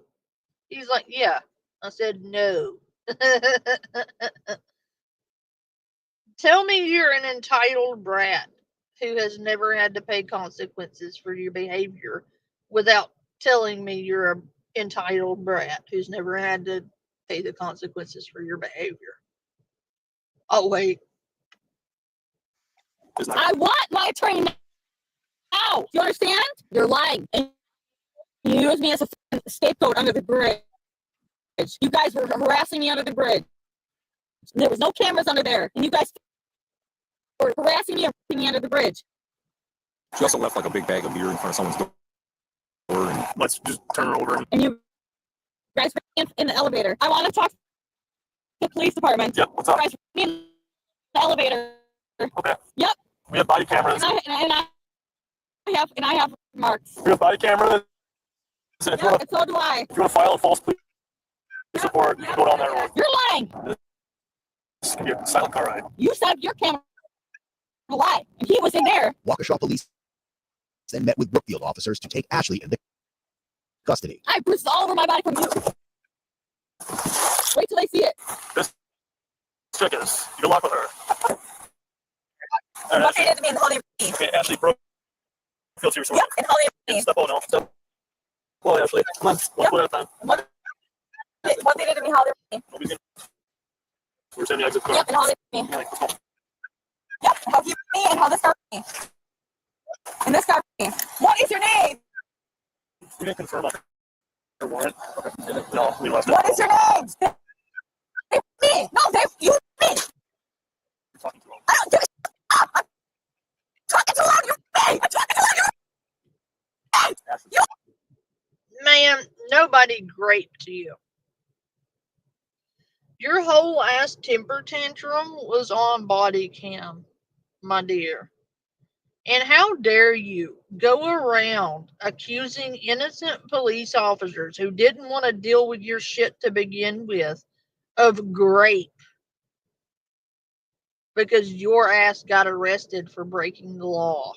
Speaker 1: He's like, yeah. I said no. Tell me you're an entitled brat who has never had to pay consequences for your behavior without telling me you're an entitled brat who's never had to pay the consequences for your behavior. Oh, wait.
Speaker 2: I want my attorney now. You understand? You're lying. And you use me as a scapegoat under the bridge. You guys were harassing me under the bridge. There was no cameras under there. And you guys were harassing me and putting me under the bridge.
Speaker 4: She also left like a big bag of beer in front of someone's door. And
Speaker 7: Let's just turn her over.
Speaker 2: And you guys were in the elevator. I want to talk to the police department.
Speaker 7: Yep, what's up?
Speaker 2: You guys were in the elevator.
Speaker 7: Okay.
Speaker 2: Yep.
Speaker 7: We have body cameras.
Speaker 2: And I have marks.
Speaker 7: We have body cameras. And
Speaker 2: Yeah, and so do I.
Speaker 7: if you want to file a false police report, you can go down that road.
Speaker 2: You're lying.
Speaker 7: This can be a silent car ride.
Speaker 2: You set up your camera to lie. And he was in there.
Speaker 5: Waukesha police then met with Brookfield officers to take Ashley into custody.
Speaker 2: I bruised all over my body from you. Wait till they see it.
Speaker 7: This chick is. Good luck with her.
Speaker 2: What they did to me in the Holy
Speaker 7: Okay, Ashley, bro. Feel to yourself.
Speaker 2: Yep, in Holy
Speaker 7: Step on now. Step. Well, Ashley, come on. One foot at a time.
Speaker 2: What they did to me, Holy
Speaker 7: Nobody's gonna. We're sending the exit car.
Speaker 2: Yep, and Holy
Speaker 7: Like, let's go.
Speaker 2: Yep, how you me and how this got me. And this got me. What is your name?
Speaker 7: You didn't confirm on her warrant. Okay. No, we left it.
Speaker 2: What is your name? They me. No, they you me.
Speaker 7: You're talking to him.
Speaker 2: I don't give a shit. I'm talking too loud. You me. I'm talking too loud. You.
Speaker 7: Ashley.
Speaker 2: You.
Speaker 1: Man, nobody raped you. Your whole ass temper tantrum was on body cam, my dear. And how dare you go around accusing innocent police officers who didn't want to deal with your shit to begin with of grape because your ass got arrested for breaking the law.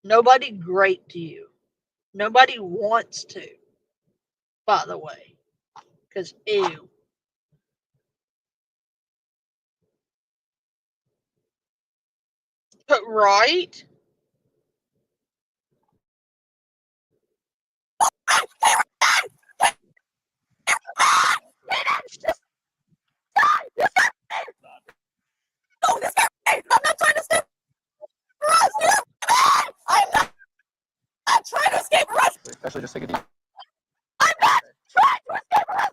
Speaker 1: Nobody graped you. Nobody wants to, by the way, because ew. But right?
Speaker 2: I'm not trying to escape arrest. I'm not trying to escape arrest.
Speaker 3: Actually, just take a deep.
Speaker 2: I'm not trying to escape arrest.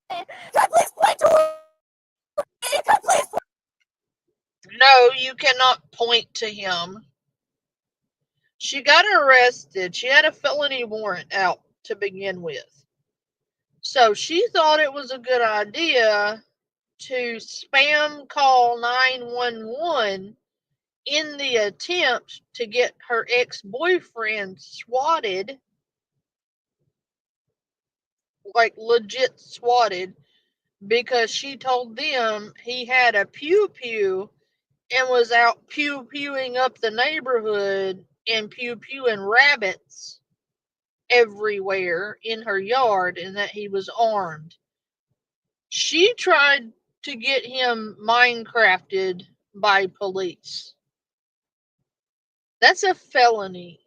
Speaker 2: Can I please point to her? Can I please point?
Speaker 1: No, you cannot point to him. She got arrested. She had a felony warrant out to begin with. So she thought it was a good idea to spam call 911 in the attempt to get her ex-boyfriend swatted, like legit swatted, because she told them he had a pew-pew and was out pew-pewing up the neighborhood and pew-pewing rabbits everywhere in her yard and that he was armed. She tried to get him Minecrafted by police. That's a felony.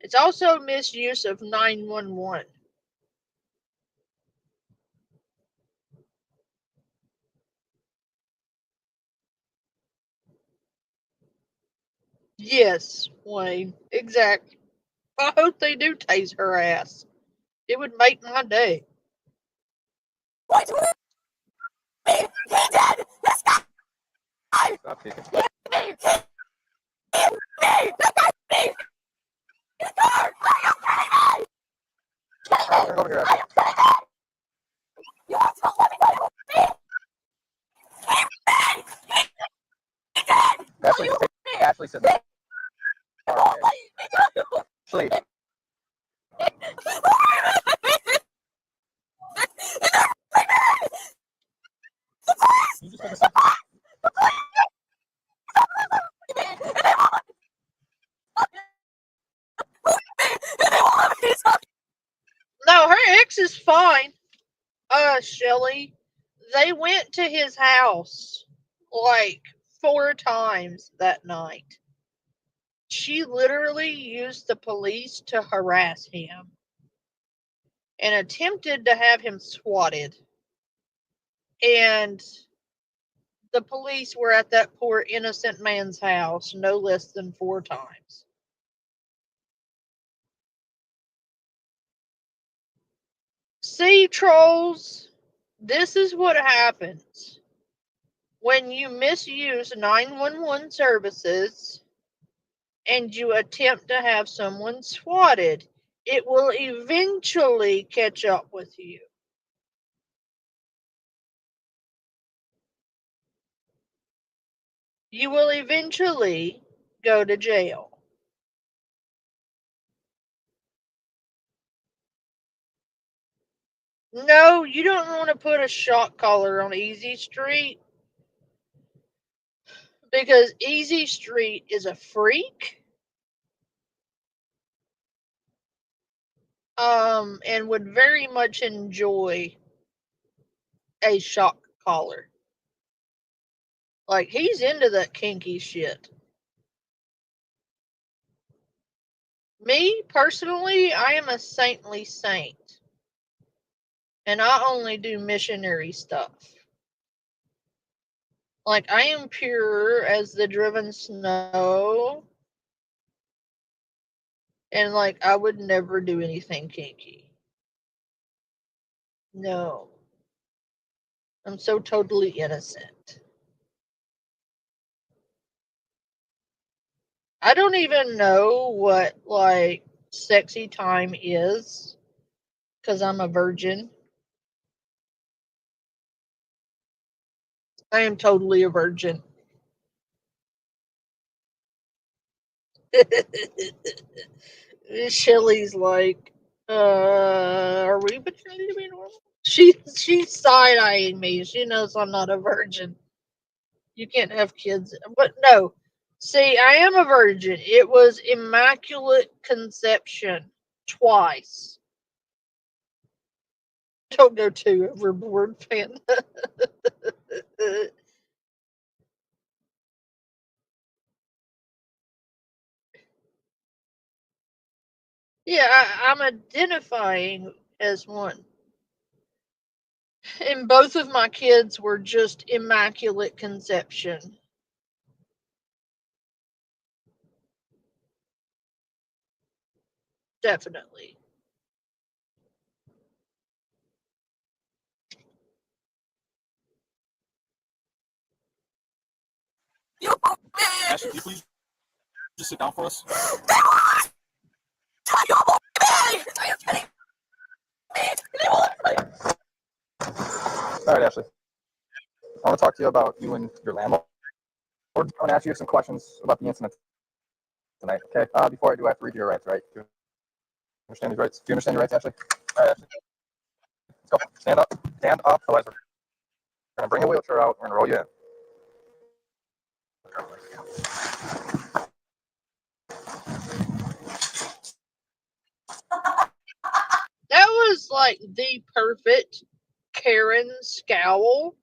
Speaker 1: It's also misuse of 911. Yes, Wayne, exactly. I hope they do tase her ass. It would make my day.
Speaker 2: Point to her. He did. This guy.
Speaker 3: Stop taking.
Speaker 2: Me. This guy. Me. His car. Are you kidding me?
Speaker 3: Turn over here.
Speaker 2: Are you kidding me? You have to let me go. Me.
Speaker 3: Ashley, Ashley said that. Ashley. You just took a
Speaker 1: No, her ex is fine. Shelly, they went to his house like 4 times that night. She literally used the police to harass him and attempted to have him swatted. And the police were at that poor innocent man's house no less than 4 times. See, trolls, this is what happens when you misuse 911 services and you attempt to have someone swatted. It will eventually catch up with you. You will eventually go to jail. No, you don't want to put a shock collar on Easy Street because Easy Street is a freak. And would very much enjoy a shock collar. Like, he's into that kinky shit. Me, personally, I am a saintly saint. And I only do missionary stuff. Like, I am pure as the driven snow. And, like, I would never do anything kinky. No. I'm so totally innocent. I don't even know what, like, sexy time is, because I'm a virgin. I am totally a virgin. Shelly's like, are we pretending to be normal? She's side-eyeing me. She knows I'm not a virgin. You can't have kids. But no. See, I am a virgin. It was immaculate conception. Twice. Don't go too overboard, panda. Yeah, I'm identifying as one. And both of my kids were just immaculate conception. Definitely.
Speaker 4: Ashley, can you please just sit down for us?
Speaker 3: All right, Ashley. I want to talk to you about you and your landlord. I want to ask you some questions about the incident tonight. Okay. Before I do, I have to read your rights, right? Do you understand these rights? Do you understand your rights, Ashley? All right, Ashley. Let's go. Stand up. Stand up. Otherwise, we're gonna bring a wheelchair out. We're gonna roll you in.
Speaker 1: That was like the perfect Karen scowl.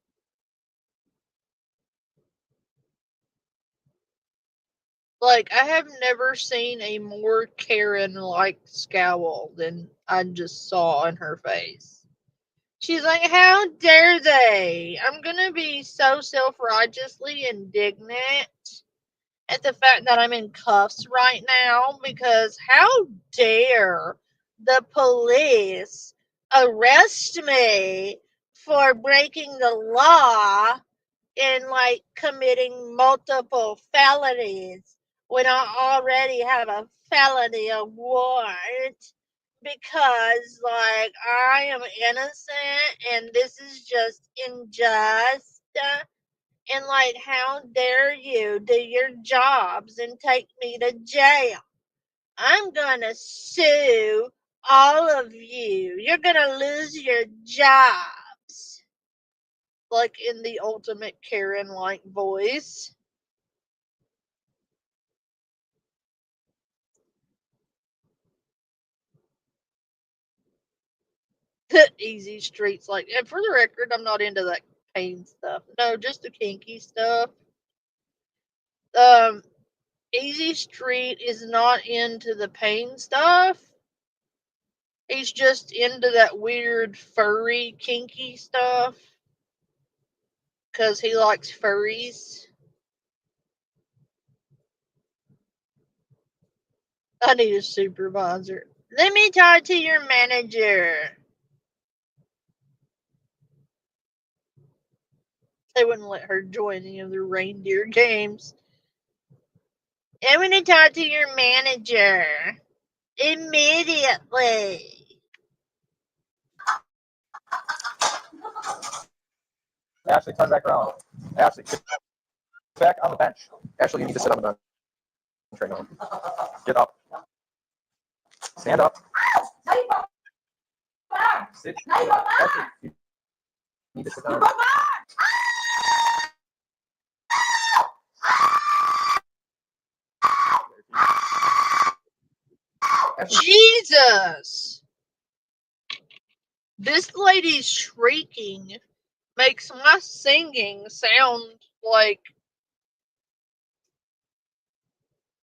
Speaker 1: Like, I have never seen a more Karen-like scowl than I just saw on her face. She's like, how dare they? I'm gonna be so self-righteously indignant at the fact that I'm in cuffs right now, because how dare the police arrest me for breaking the law and, like, committing multiple felonies when I already have a felony award, because, like, I am innocent and this is just unjust. And, like, how dare you do your jobs and take me to jail? I'm gonna sue all of you. You're gonna lose your jobs. Like, in the ultimate Karen-like voice. Easy streets, like, and for the record, I'm not into that pain stuff. No, just the kinky stuff. Easy Street is not into the pain stuff. He's just into that weird furry kinky stuff. Because he likes furries. I need a supervisor. Let me talk to your manager. They wouldn't let her join any of the reindeer games. I'm going to talk to your manager. Immediately.
Speaker 3: Ashley, turn back around. Ashley, get back on the bench. Ashley, you need to sit on the bench right now. Get up. Stand up. Sit. Ashley, you need to sit down.
Speaker 1: Jesus! This lady's shrieking makes my singing sound like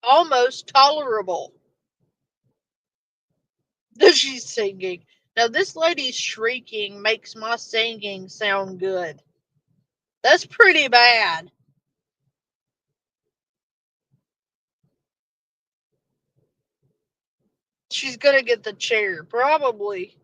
Speaker 1: almost tolerable. She's singing. Now, this lady's shrieking makes my singing sound good. That's pretty bad. She's gonna get the chair, probably.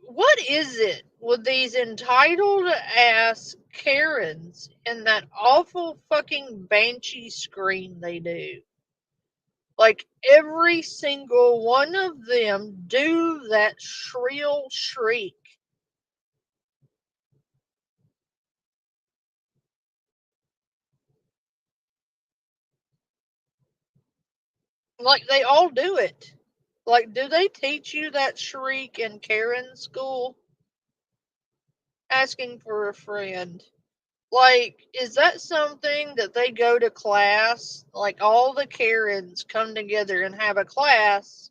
Speaker 1: What is it with these entitled ass Karens in that awful fucking banshee scream they do. Like, every single one of them do that shrill shriek. Like, they all do it. Like, do they teach you that shriek in Karen school? Asking for a friend. Like, is that something that they go to class? Like, all the Karens come together and have a class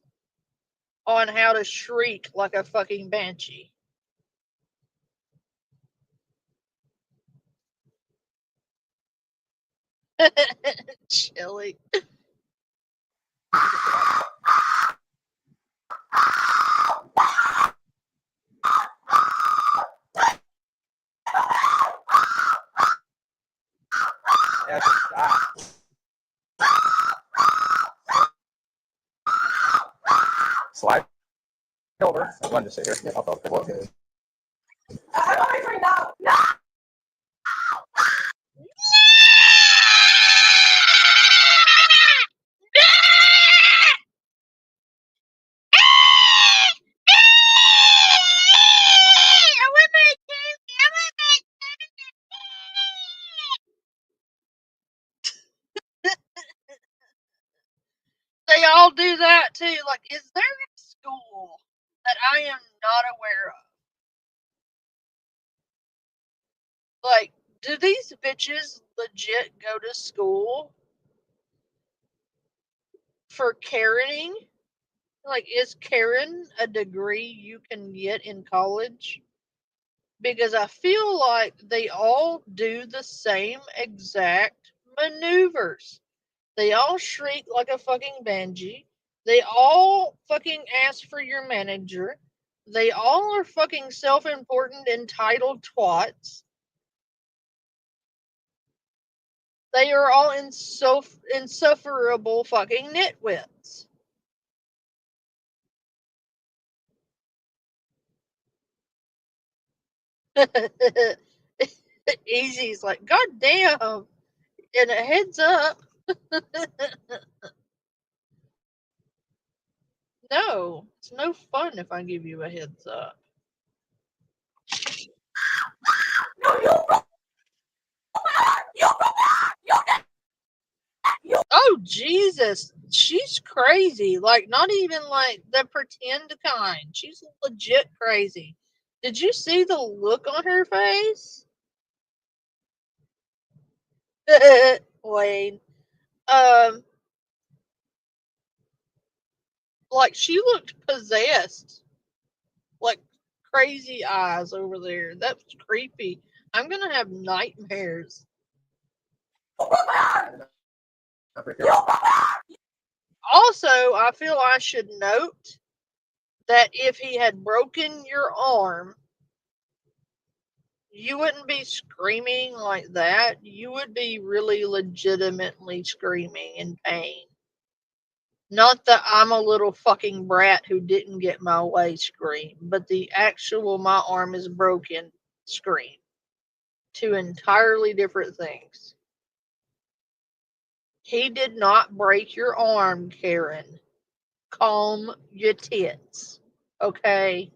Speaker 1: on how to shriek like a fucking banshee. Chilly.
Speaker 3: Slide over. I wanted to sit here. Yeah, I'll talk about it.
Speaker 2: I'm always right now. No.
Speaker 1: They all do that too. Like, is there a school that I am not aware of? Like, do these bitches legit go to school for Karening? Like, is Karen a degree you can get in college? Because I feel like they all do the same exact maneuvers. They all shriek like a fucking banshee. They all fucking ask for your manager. They all are fucking self-important, entitled twats. They are all insufferable fucking nitwits. Easy's like, God damn. And a heads up. No, it's no fun if I give you a heads up. Oh, Jesus. She's crazy. Like, not even like the pretend kind. She's legit crazy. Did you see the look on her face? Wayne. Like, she looked possessed. Like, crazy eyes over there. That was creepy. I'm gonna have nightmares. Also, I feel I should note that if he had broken your arm, you wouldn't be screaming like that. You would be really legitimately screaming in pain. Not the I'm a little fucking brat who didn't get my way scream, but the actual my arm is broken scream. Two entirely different things. He did not break your arm, Karen. Calm your tits. Okay?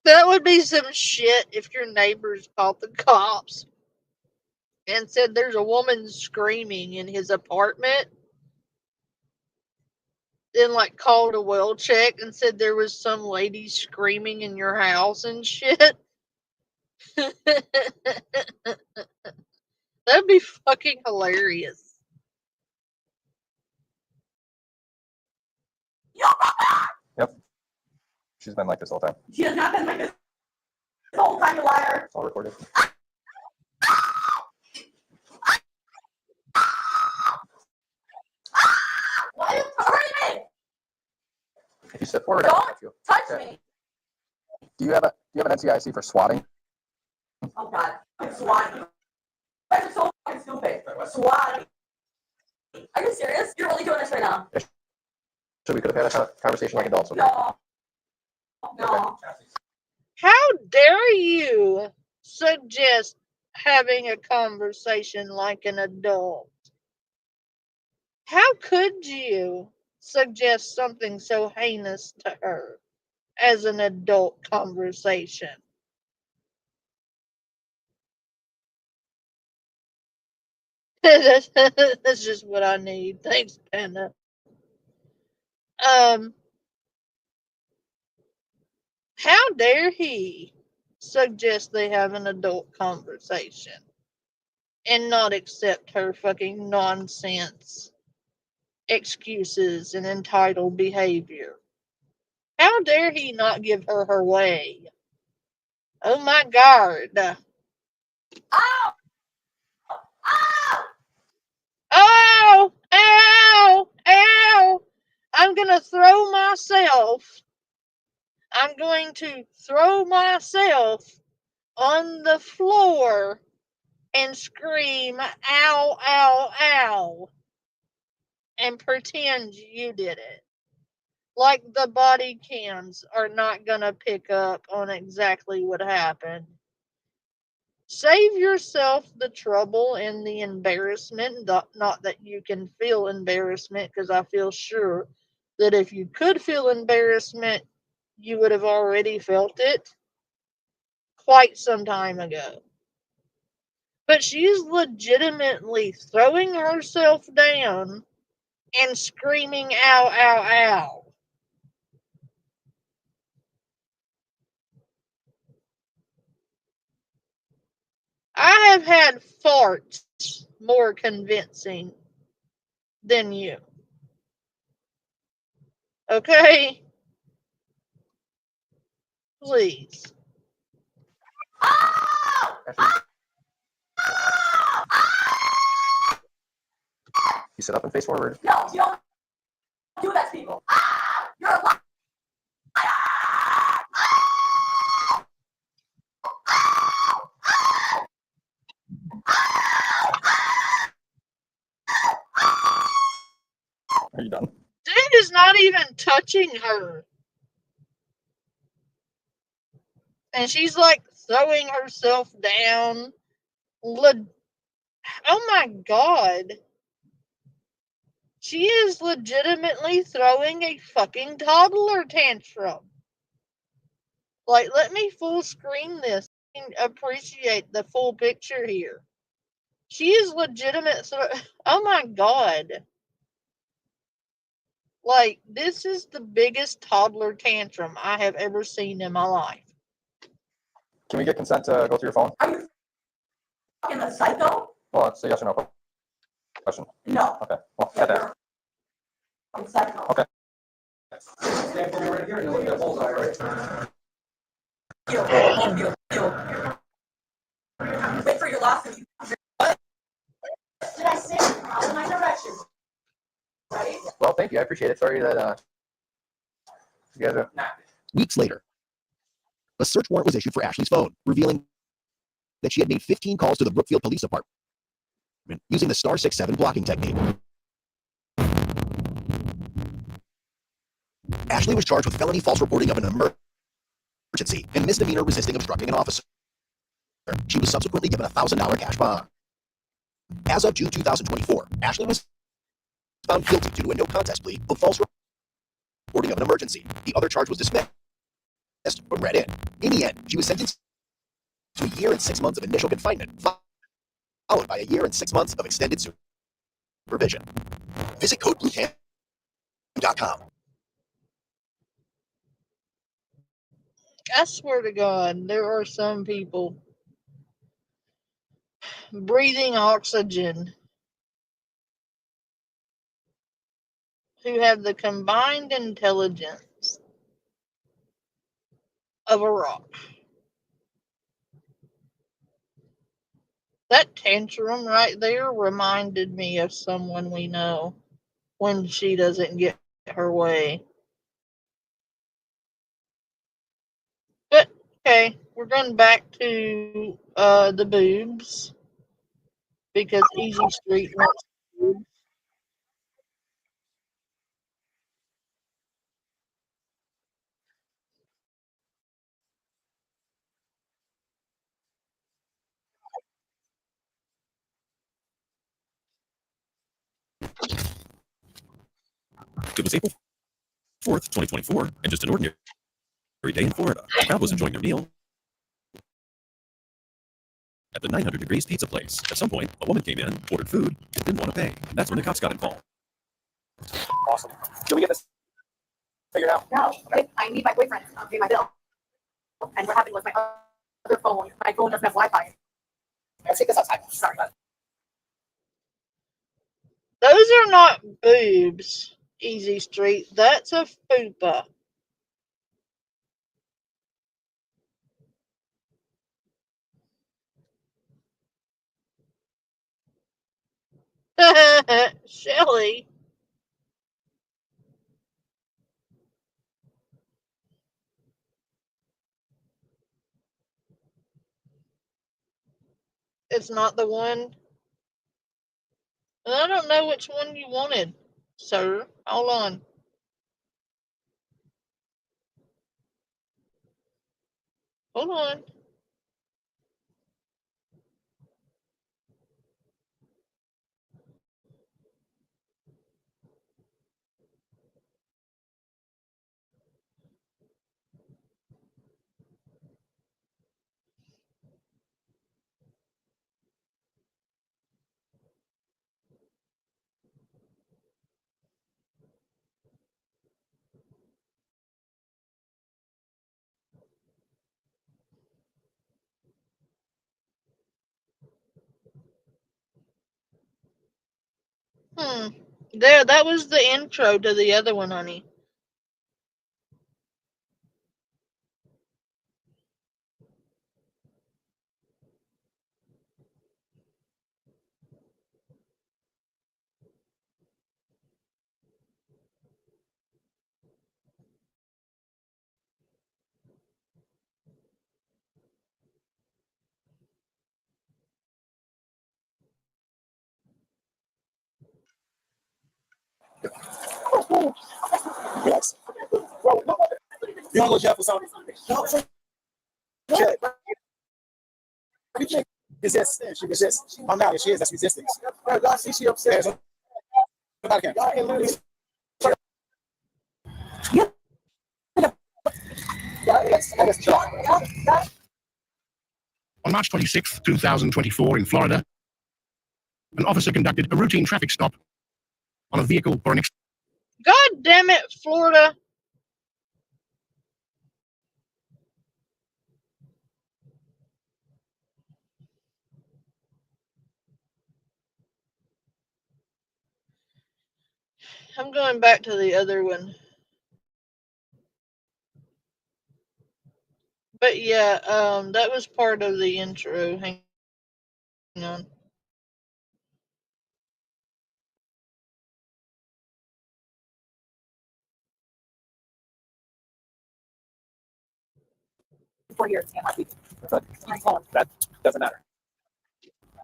Speaker 1: That would be some shit if your neighbors called the cops and said there's a woman screaming in his apartment. Then, like, called a well check and said there was some lady screaming in your house and shit. That'd be fucking hilarious.
Speaker 3: Yep. She's been like this all the time.
Speaker 2: She has not been like this the whole time, you liar.
Speaker 3: It's all recorded.
Speaker 2: Why are you hurting me?
Speaker 3: If you step forward,
Speaker 2: Don't
Speaker 3: I can touch you.
Speaker 2: touch
Speaker 3: Okay.
Speaker 2: me.
Speaker 3: Do you have an NCIC for swatting?
Speaker 2: Oh God, I'm swatting. You guys are so fucking stupid. Swatting. Are you serious? You're really doing this right now?
Speaker 3: So we could have had a conversation like adults. Okay.
Speaker 2: No.
Speaker 1: How dare you suggest having a conversation like an adult? How could you suggest something so heinous to her as an adult conversation? That's just what I need. Thanks, Panda. How dare he suggest they have an adult conversation and not accept her fucking nonsense excuses and entitled behavior? How dare he not give her her way? Oh my god.
Speaker 2: Ow! Ow!
Speaker 1: Oh! Ow! Ow! I'm gonna throw myself. I'm going to throw myself on the floor and scream, ow, ow, ow, and pretend you did it. Like the body cams are not gonna pick up on exactly what happened. Save yourself the trouble and the embarrassment. Not that you can feel embarrassment, because I feel sure that if you could feel embarrassment, you would have already felt it quite some time ago. But she's legitimately throwing herself down and screaming, ow, ow, ow. I have had farts more convincing than you. Okay? Please.
Speaker 3: You sit up and face forward.
Speaker 2: No, you don't do that to people. You're a liar.
Speaker 3: Are you done?
Speaker 1: Dude is not even touching her. And she's like throwing herself down. Oh my god. She is legitimately throwing a fucking toddler tantrum. Like, let me full screen this and appreciate the full picture here. She is legitimate. Oh my god. Like, this is the biggest toddler tantrum I have ever seen in my life.
Speaker 3: Can we get consent to go through your phone?
Speaker 2: Are you fucking a psycho?
Speaker 3: Well, it's a yes or no question.
Speaker 2: No.
Speaker 3: Okay. Well, get that.
Speaker 2: I'm a psycho.
Speaker 3: Okay.
Speaker 2: Wait for your lawsuit. Did I say follow my directions? Right?
Speaker 3: Well, thank you. I appreciate it. Sorry that you guys are.
Speaker 5: Weeks later, a search warrant was issued for Ashley's phone, revealing that she had made 15 calls to the Brookfield Police Department using the *67 blocking technique. Ashley was charged with felony false reporting of an emergency and misdemeanor resisting obstructing an officer. She was subsequently given a $1,000 cash bond. As of June 2024, Ashley was found guilty due to a no contest plea of false reporting of an emergency. The other charge was dismissed, but read in. In the end, she was sentenced to a year and 6 months of initial confinement, followed by a year and 6 months of extended supervision. Visit codebluetam.com.
Speaker 1: I swear to God, there are some people breathing oxygen who have the combined intelligence of a rock. That tantrum right there reminded me of someone we know when she doesn't get her way. But, okay, we're going back to the boobs. Because Easy Street wants boobs.
Speaker 8: It was April 4th, 2024, and just an ordinary day in Florida. A crowd was enjoying their meal at the 900 Degrees Pizza place. At some point, a woman came in, ordered food, and didn't want to pay. That's when the cops got involved.
Speaker 3: Awesome. Can we get this figured out?
Speaker 2: No, I need my boyfriend to pay my bill. And what happened was my other phone, my phone doesn't have Wi-Fi. Let's take this outside. Sorry.
Speaker 1: Those are not boobs, Easy Street. That's a fupa. Shelly. It's not the one. I don't know which one you wanted, sir. Hold on. Hold on. There, that was the intro to the other one, honey.
Speaker 3: Yes. You want to go Jeff or something? Resist. She resists. Oh, no, she is. That's resistance. God, see, she upstairs.
Speaker 5: On March 26, 2024, in Florida, an officer conducted a routine traffic stop on a vehicle for an
Speaker 1: God damn it, Florida. I'm going back to the other one. But yeah, that was part of the intro. Hang on.
Speaker 2: For years.
Speaker 3: That doesn't matter.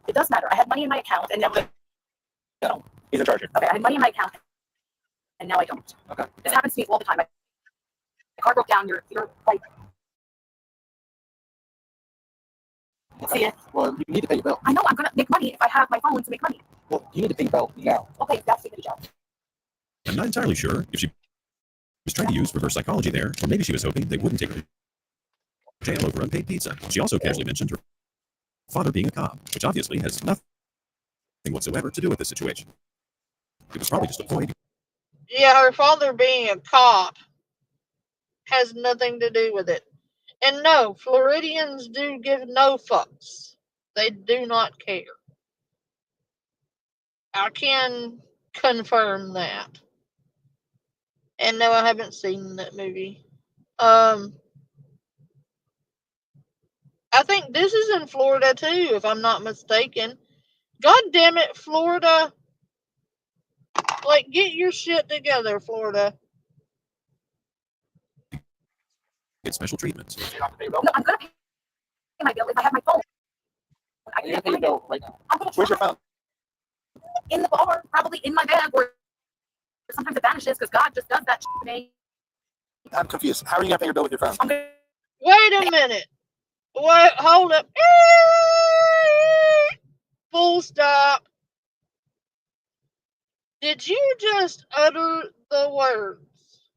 Speaker 2: It does matter. I had money in my account and now
Speaker 3: No, he's in charge here.
Speaker 2: okay, I had money in my account and now I don't.
Speaker 3: Okay.
Speaker 2: This happens to me all the time. My car broke down, you're like see it.
Speaker 3: Well, you need to pay your bill.
Speaker 2: I know I'm gonna make money if I have my phone to make money.
Speaker 3: Well, you need to pay your bill now.
Speaker 2: Okay, that's the job.
Speaker 8: I'm not entirely sure if she was trying to use reverse psychology there, or maybe she was hoping they wouldn't take her to jail over unpaid pizza. She also casually mentioned her father being a cop, which obviously has nothing whatsoever to do with this situation. It was probably just a ploy.
Speaker 1: Yeah, her father being a cop has nothing to do with it. And no, Floridians do give no fucks. They do not care. I can confirm that. And no, I haven't seen that movie. I think this is in Florida too, if I'm not mistaken. God damn it, Florida. Like, get your shit together, Florida.
Speaker 8: Get special treatments.
Speaker 2: No, I'm gonna pay my bill if I have my phone. I
Speaker 3: You need to
Speaker 2: can't
Speaker 3: pay your bill right now.
Speaker 2: I'm gonna
Speaker 3: Where's your
Speaker 2: try.
Speaker 3: phone?
Speaker 2: In the bar, probably in my bag, or sometimes it vanishes because God just does that shit to me.
Speaker 3: I'm confused. How are you gonna pay your bill with your phone?
Speaker 2: I'm gonna
Speaker 1: Wait a minute. Wait, hold up. Full stop. Did you just utter the words,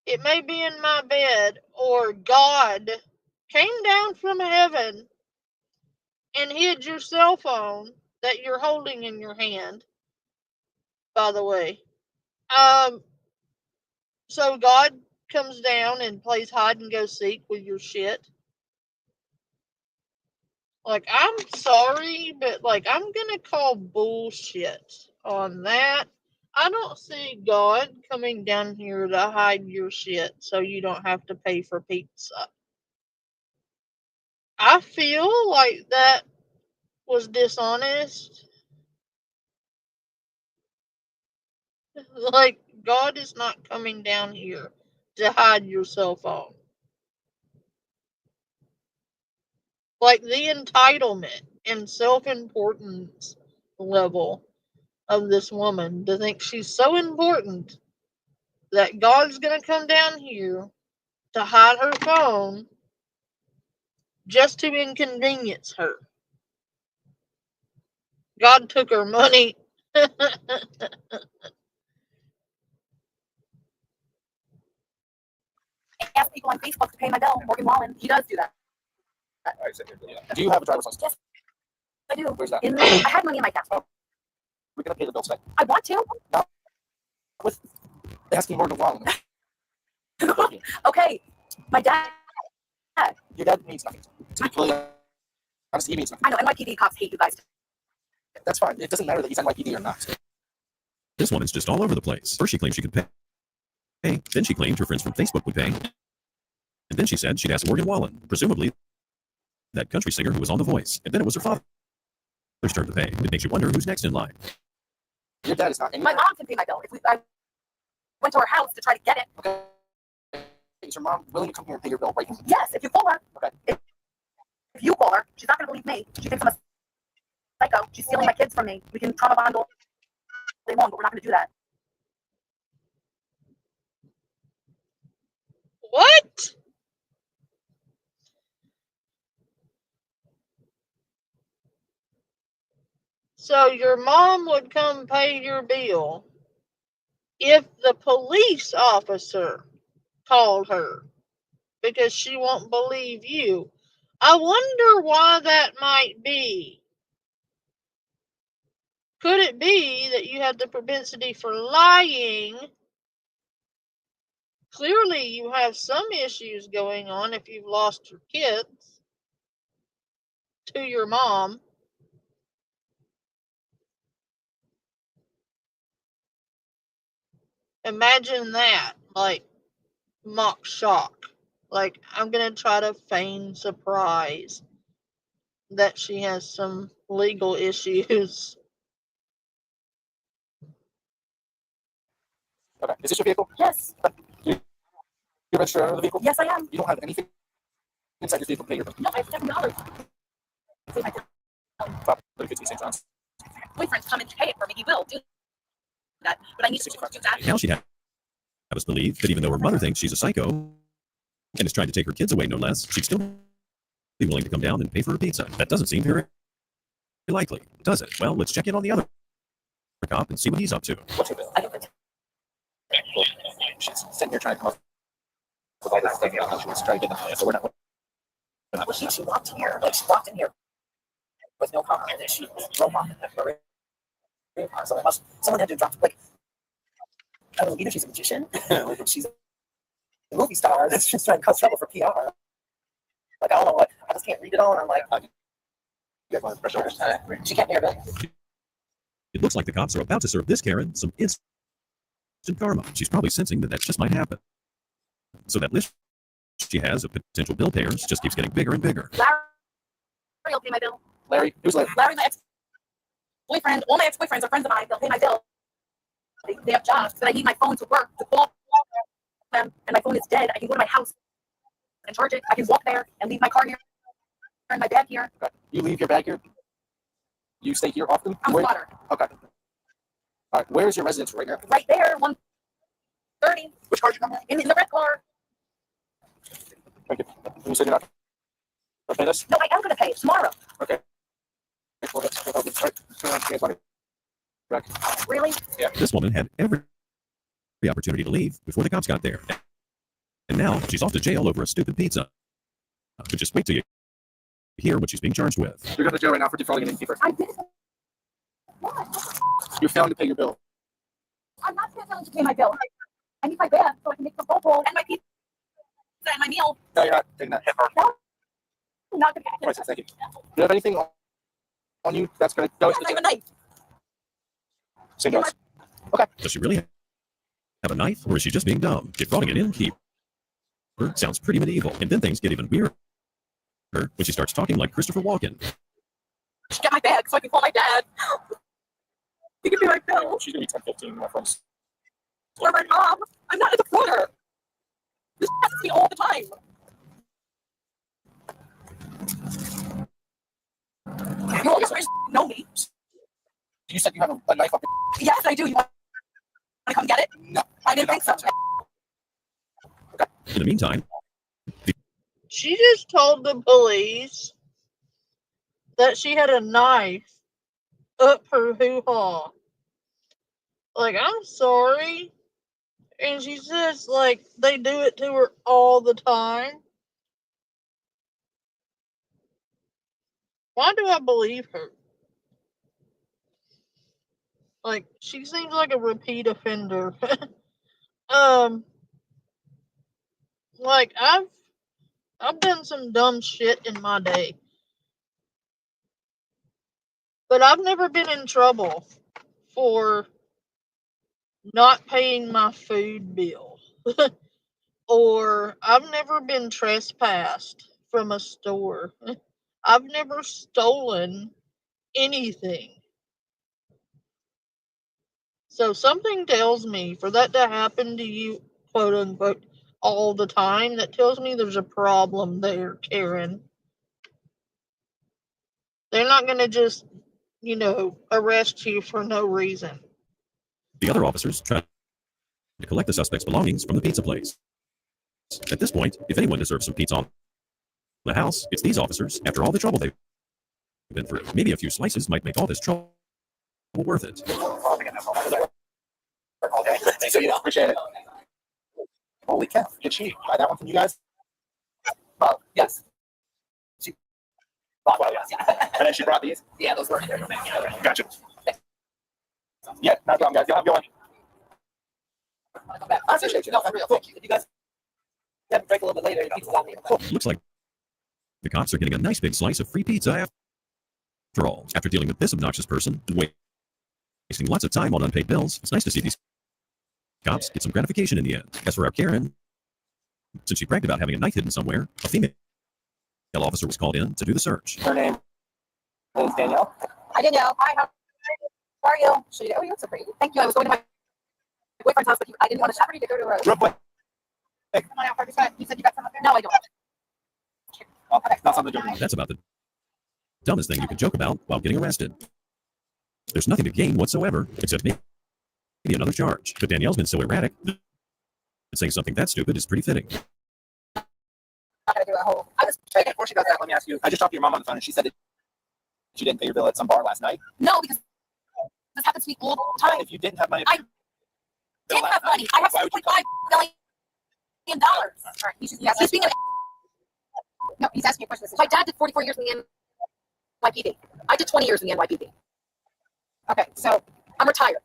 Speaker 1: "It may be in my bed," or "God came down from heaven and hid your cell phone that you're holding in your hand, by the way? So God comes down and plays hide and go seek with your shit? Like, I'm sorry, but like, I'm gonna call bullshit on that. I don't see God coming down here to hide your shit so you don't have to pay for pizza. I feel like that was dishonest. Like, God is not coming down here to hide your cell phone. Like, the entitlement and self-importance level of this woman to think she's so important that God's gonna come down here to hide her phone just to inconvenience her. God took her money.
Speaker 2: Ask people on Facebook to pay my bill. Morgan Wallen, he does do that.
Speaker 4: Do you have a driver's license?
Speaker 2: Yes, I do.
Speaker 4: Where's that?
Speaker 2: I had money in my tax bill.
Speaker 4: We're gonna pay the bill today.
Speaker 2: I want to.
Speaker 4: No. With asking Morgan Wallen.
Speaker 2: Okay, my dad.
Speaker 4: Your dad means nothing. To be completely honest, he means nothing.
Speaker 2: I know NYPD cops hate you guys.
Speaker 4: That's fine. It doesn't matter that he's NYPD or not.
Speaker 8: This woman's just all over the place. First she claimed she could pay. Then she claimed her friends from Facebook would pay. And then she said she'd asked Morgan Wallen, presumably that country singer who was on The Voice. And then it was her father's turn to pay. It makes you wonder who's next in line.
Speaker 4: Your dad is not.
Speaker 2: My mom can pay my bill. I went to her house to try to get it.
Speaker 4: Okay. Is your mom willing to come here and pay your bill right now?
Speaker 2: Yes, if you call her.
Speaker 4: Okay.
Speaker 2: If you call her, she's not going to believe me. She thinks I'm a psycho. She's stealing my kids from me. We can trauma bond all day long, but we're not going to do that.
Speaker 1: What? So your mom would come pay your bill if the police officer called her because she won't believe you. I wonder why that might be. Could it be that you have the propensity for lying? Clearly, you have some issues going on if you've lost your kids to your mom. Imagine that, like, mock shock. Like, I'm going to try to feign surprise that she has some legal issues.
Speaker 4: Okay. Is this your vehicle?
Speaker 2: Yes.
Speaker 4: You're registered under the vehicle?
Speaker 2: Yes, I am.
Speaker 4: You don't have anything inside your vehicle to pay your bill?
Speaker 2: No, I have $7.
Speaker 4: About 50 cents.
Speaker 2: Boyfriend's coming to pay it for me. He will do that, but I need to do that.
Speaker 8: Now she'd have us believe that even though her mother thinks she's a psycho and is trying to take her kids away no less, she'd still be willing to come down and pay for her pizza. That doesn't seem very likely, does it? Well, let's check in on the other cop and see what he's up to.
Speaker 4: What's your bill? Well, she's sitting here trying to come up with all this stuff. She was trying to get them. So we're not.
Speaker 2: Well, she walked here. Like, she walked in here with no comment, and she drove off in the so someone had to drop, like, I don't know, either she's a magician, or she's a movie star that's just trying to cause trouble for PR. Like, I don't know what, I just can't read it all, and I'm like,
Speaker 4: You guys want to brush shoulders?
Speaker 2: she can't pay her bill.
Speaker 8: It looks like the cops are about to serve this Karen some instant karma. She's probably sensing that just might happen. So that list she has of potential bill payers just keeps getting bigger and bigger.
Speaker 2: Larry will pay my bill.
Speaker 4: Larry? Who's Larry?
Speaker 2: Larry, my ex-boyfriend. All my ex-boyfriends are friends of mine. They'll pay my bill. They have jobs, but I need my phone to work to call them, and my phone is dead. I can go to my house and charge it. I can walk there and leave my car here and my bag here.
Speaker 4: Okay. You leave your bag here? You stay here often?
Speaker 2: I'm
Speaker 4: Where?
Speaker 2: Swatter.
Speaker 4: Okay. All right. Where is your residence right now?
Speaker 2: Right there, 130.
Speaker 4: Which car did you come in?
Speaker 2: In the red car.
Speaker 4: Thank you. You said you're not going to pay this?
Speaker 2: No, I am going to pay it tomorrow.
Speaker 4: Okay. Well, that's all right. You guys want to
Speaker 6: Really?
Speaker 8: This woman had every opportunity to leave before the cops got there. And now she's off to jail over a stupid pizza. But just wait till you hear what she's being charged with.
Speaker 4: You're going to jail right now for defrauding an innkeeper.
Speaker 6: I did. What?
Speaker 4: You're failing to pay your bill.
Speaker 6: I'm not failing to pay my bill. I need my bed so I can make the bowl and my pizza and my meal.
Speaker 4: No, you're not taking that.
Speaker 6: No, I'm not gonna
Speaker 4: Right, thank you. Do you have anything on you that's going to go?
Speaker 6: Yes, I have a knife.
Speaker 4: Say no.
Speaker 8: Does she really have a knife, or is she just being dumb? Defrauding an innkeeper sounds pretty medieval, and then things get even weirder when she starts talking like Christopher Walken.
Speaker 6: Get my bag so I can call my dad. He can be my bill.
Speaker 4: She's going to be 10, 15, my friends.
Speaker 6: Or my mom. I'm not a defrauder. This happens to me all the time. You always know me.
Speaker 4: You said you have a knife up your...
Speaker 6: Yes, I do. You want to come get it?
Speaker 4: No.
Speaker 6: I didn't think so.
Speaker 8: In the meantime,
Speaker 1: She just told the police that she had a knife up her hoo-ha. Like, I'm sorry. And she says, like, they do it to her all the time. Why do I believe her? Like, she seems like a repeat offender. Like, I've done some dumb shit in my day. But I've never been in trouble for not paying my food bill. Or I've never been trespassed from a store. I've never stolen anything. So something tells me for that to happen to you, quote unquote, all the time, that tells me there's a problem there, Karen. They're not going to just, arrest you for no reason.
Speaker 8: the other officers tried to collect the suspect's belongings from the pizza place. At this point, if anyone deserves some pizza on the house, it's these officers, after all the trouble they've been through. Maybe a few slices might make all this trouble worth it.
Speaker 4: So, appreciate it. Holy cow. Did she buy that one from you guys?
Speaker 2: Yes.
Speaker 4: Well, yes. And then she brought these?
Speaker 2: Yeah, those were.
Speaker 4: Gotcha. Yeah, not going, guys. I'm going.
Speaker 2: I appreciate you. No, for real. Thank you. You guys have a break a little bit later. Pizza's on me.
Speaker 8: Looks like the cops are getting a nice big slice of free pizza after all. After dealing with this obnoxious person and wasting lots of time on unpaid bills, it's nice to see these cops get some gratification in the end. As for our Karen, since she bragged about having a knife hidden somewhere, a female officer was called in to do the search.
Speaker 4: Her name is Danielle.
Speaker 6: Hi, Danielle. Hi, how are you? Oh, you look so pretty. Thank you. I was going to my boyfriend's house, but I didn't want to shepherd you to go to a...
Speaker 4: Real quick.
Speaker 6: Come on out, Parker. You said you got some up there? No, I don't.
Speaker 4: Okay, not something to do.
Speaker 8: That's about the dumbest thing you can joke about while getting arrested. There's nothing to gain whatsoever, except maybe another charge. But Danielle's been so erratic that saying something that stupid is pretty fitting.
Speaker 6: I'm not going to do a whole...
Speaker 4: Before she does that, let me ask you. I just talked to your mom on the phone, and she said that she didn't pay your bill at some bar last night.
Speaker 6: No, because this happens to me all the time.
Speaker 4: If you didn't have money,
Speaker 6: I didn't have money. I have $6.5 million. All right, he's being No, he's asking a question. My dad did 44 years in the NYPD. I did 20 years in the NYPD. Okay, so I'm retired.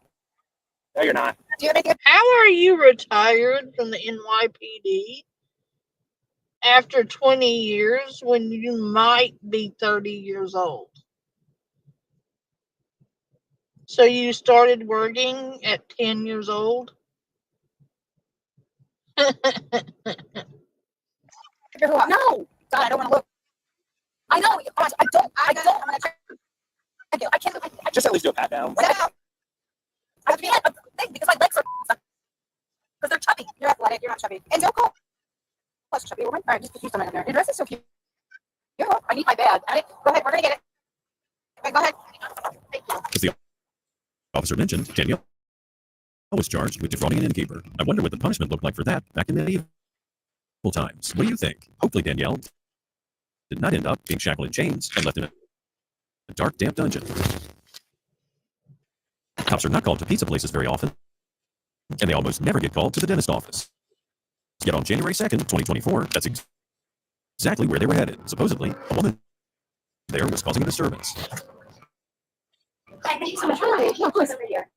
Speaker 4: No, you're not.
Speaker 6: Do you have anything?
Speaker 1: How are you retired from the NYPD after 20 years when you might be 30 years old? So you started working at 10 years old?
Speaker 6: No, God, I don't want to look. I know. I don't. I'm gonna try. I can't. I
Speaker 4: Just at least do a pat down.
Speaker 6: I have to be a thing because my legs are because they're chubby. You're athletic. You're not chubby. And don't call us chubby woman. All right, just put you something in there. Your dress is so cute. I need my bag. All right, go ahead. We're gonna get it. Okay, go ahead. Thank you.
Speaker 8: As the officer mentioned, Danielle was charged with defrauding an innkeeper. I wonder what the punishment looked like for that back in medieval times. What do you think? Hopefully Danielle did not end up being shackled in chains and left in a dark, damp dungeon. How Cops are not called to pizza places very often, and they almost never get called to the dentist office. Yet on January 2nd, 2024, that's exactly where they were headed. Supposedly, a woman there was causing a disturbance.
Speaker 6: Hi, thank you so much. Hi, yeah, of course, over here.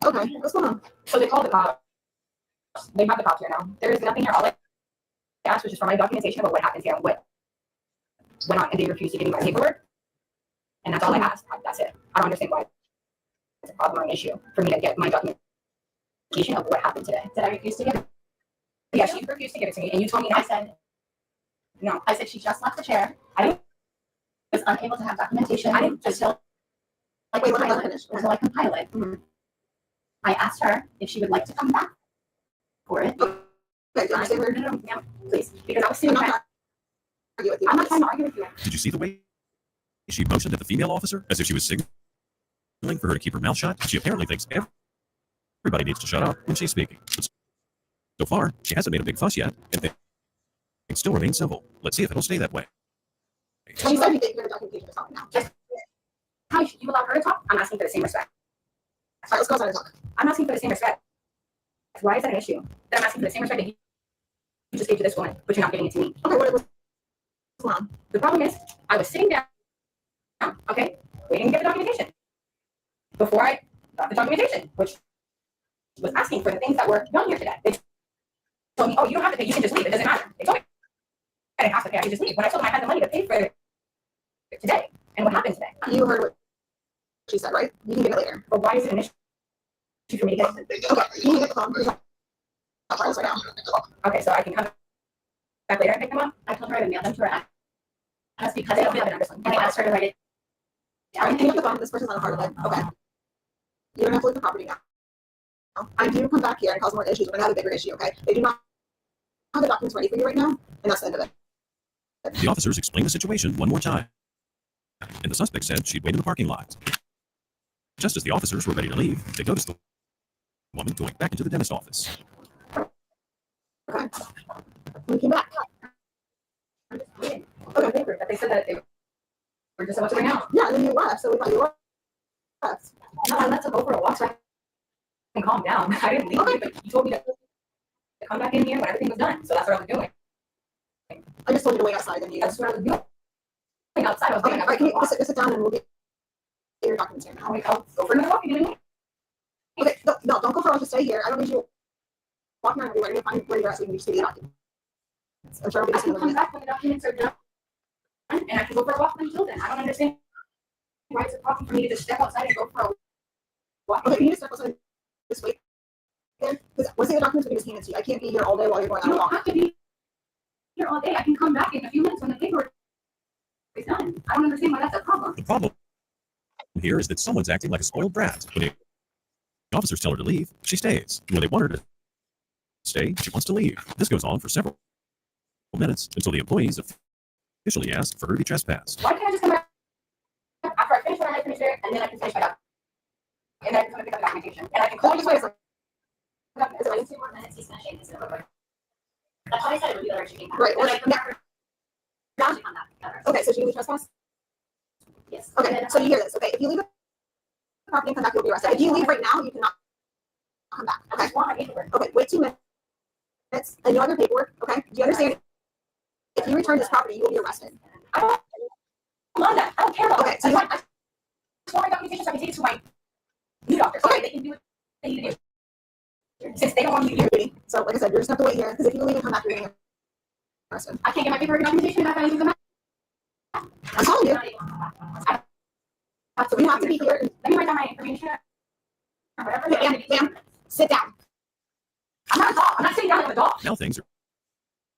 Speaker 2: Okay, what's going on?
Speaker 6: So they called the cops. They have the cops here now. There is nothing here. All I asked was just for my documentation about what happens here and what went on, and they refused to give me my paperwork. And that's all I asked. That's it. I don't understand why it's a problem or an issue for me to get my documentation of what happened today. Did I refuse to give it? Yeah, she refused to give it to me, and you told me. I said no. I said she just left the chair. I was unable to have documentation. I didn't just tell. Like, wait, until I compile it. Mm-hmm. I asked her if she would like to come back for it. Okay, no, please, because I was sitting back. I'm not trying to argue with you.
Speaker 8: Did you see the way she motioned at the female officer as if she was signaling for her to keep her mouth shut? She apparently thinks everybody needs to shut up when she's speaking. But so far, she hasn't made a big fuss yet, and things still remain civil. Let's see if it'll stay that way.
Speaker 6: She said you didn't hear the documentation to talk now. Just how you allow her to talk? I'm asking for the same respect. All right, let's go outside and talk. I'm asking for the same respect. Why is that an issue? That I'm asking for the same respect that you just gave to this woman, but you're not giving it to me. Okay, what's going on? The problem is, I was sitting down, okay, waiting to get the documentation. Before I got the documentation, which was asking for the things that were done here today. They told me, oh, you don't have to pay, you can just leave, it doesn't matter. They told me I didn't have to pay, I could just leave. When I told them I had the money to pay for it today, and what happened today? You heard what she said, right? You can get it later. But why is it an issue for me to get it? Okay, you can get the phone. I'll try this right now. Okay, so I can come back later and pick them up? I told her to mail them to her address. That's because I don't have an address. And I asked her to write it down. Hang up the phone. This person's on a part of it. Okay. You don't have to leave the property now. I do come back here and cause more issues. We're going to have a bigger issue, okay? They do not have the documents ready for you right now, and that's the end of it.
Speaker 8: The officers explained the situation one more time, and the suspect said she'd wait in the parking lot. Just as the officers were ready to leave, they noticed the woman going back into the dentist office.
Speaker 6: Okay. We came back. Okay, but they said that they were just about to bring out. Yeah, and then you left, so we thought you left. No, I left to go for a walk so I can calm down. I didn't leave, okay. But you told me to come back in here when everything was done, so that's what I was doing. I just told you to wait outside, and you. That's what I was doing. Outside, I was waiting. Okay, can you just sit down and we'll get your documents here now. I'll go for another walk again. Okay, no, don't go for a walk. Just stay here. I don't need you walking around everywhere. You'll find where you're at, so you can just give you the documents. I'm sure I'll be come back when the documents are done, and I can go for a walk until then. I don't understand why it's a problem for me to just step outside and go for a walk. Okay, can you just step outside and just wait there? Because once the documents, we can just hand it to you. I can't be here all day while you're going on a walk. You don't have to be here all day. I can come back in a few minutes when the paperwork is done. I don't understand why that's a problem.
Speaker 8: The problem here is that someone's acting like a spoiled brat. When the officers tell her to leave, she stays. When they want her to stay, she wants to leave. This goes on for several minutes until the employees officially ask for her to be trespassed.
Speaker 6: Why can't I just come back after I finish what I finish there, and then I can finish my document? And then I can come and pick up the documentation. And I can call you guys. Is it like 2 more minutes? He's finishing. It's over. That's what I said it would be the shooting. Right. Well, okay, so you leave trespass? Yes. Okay, so you hear this. Okay, if you leave the property and come back, you'll be arrested. If you leave right now, you cannot come back. Okay. Okay, wait 2 minutes. And you have your paperwork, okay? Do you understand? If you return this property, you will be arrested. I don't want that. I don't care about that. Okay, so you want my documentation so I can take it to my new doctor. So they can do what they need to do. Since they don't want you to do it. So, like I said, you're just going to have to wait here, because if you leave and come back, you're going to get arrested. I can't get my paperwork and documentation if I can't even come back. I'm telling you. So we have to be here. Let me write down my information. Or whatever. Okay, ma'am, sit down. I'm not a dog. I'm not sitting down like a dog.
Speaker 8: Now things are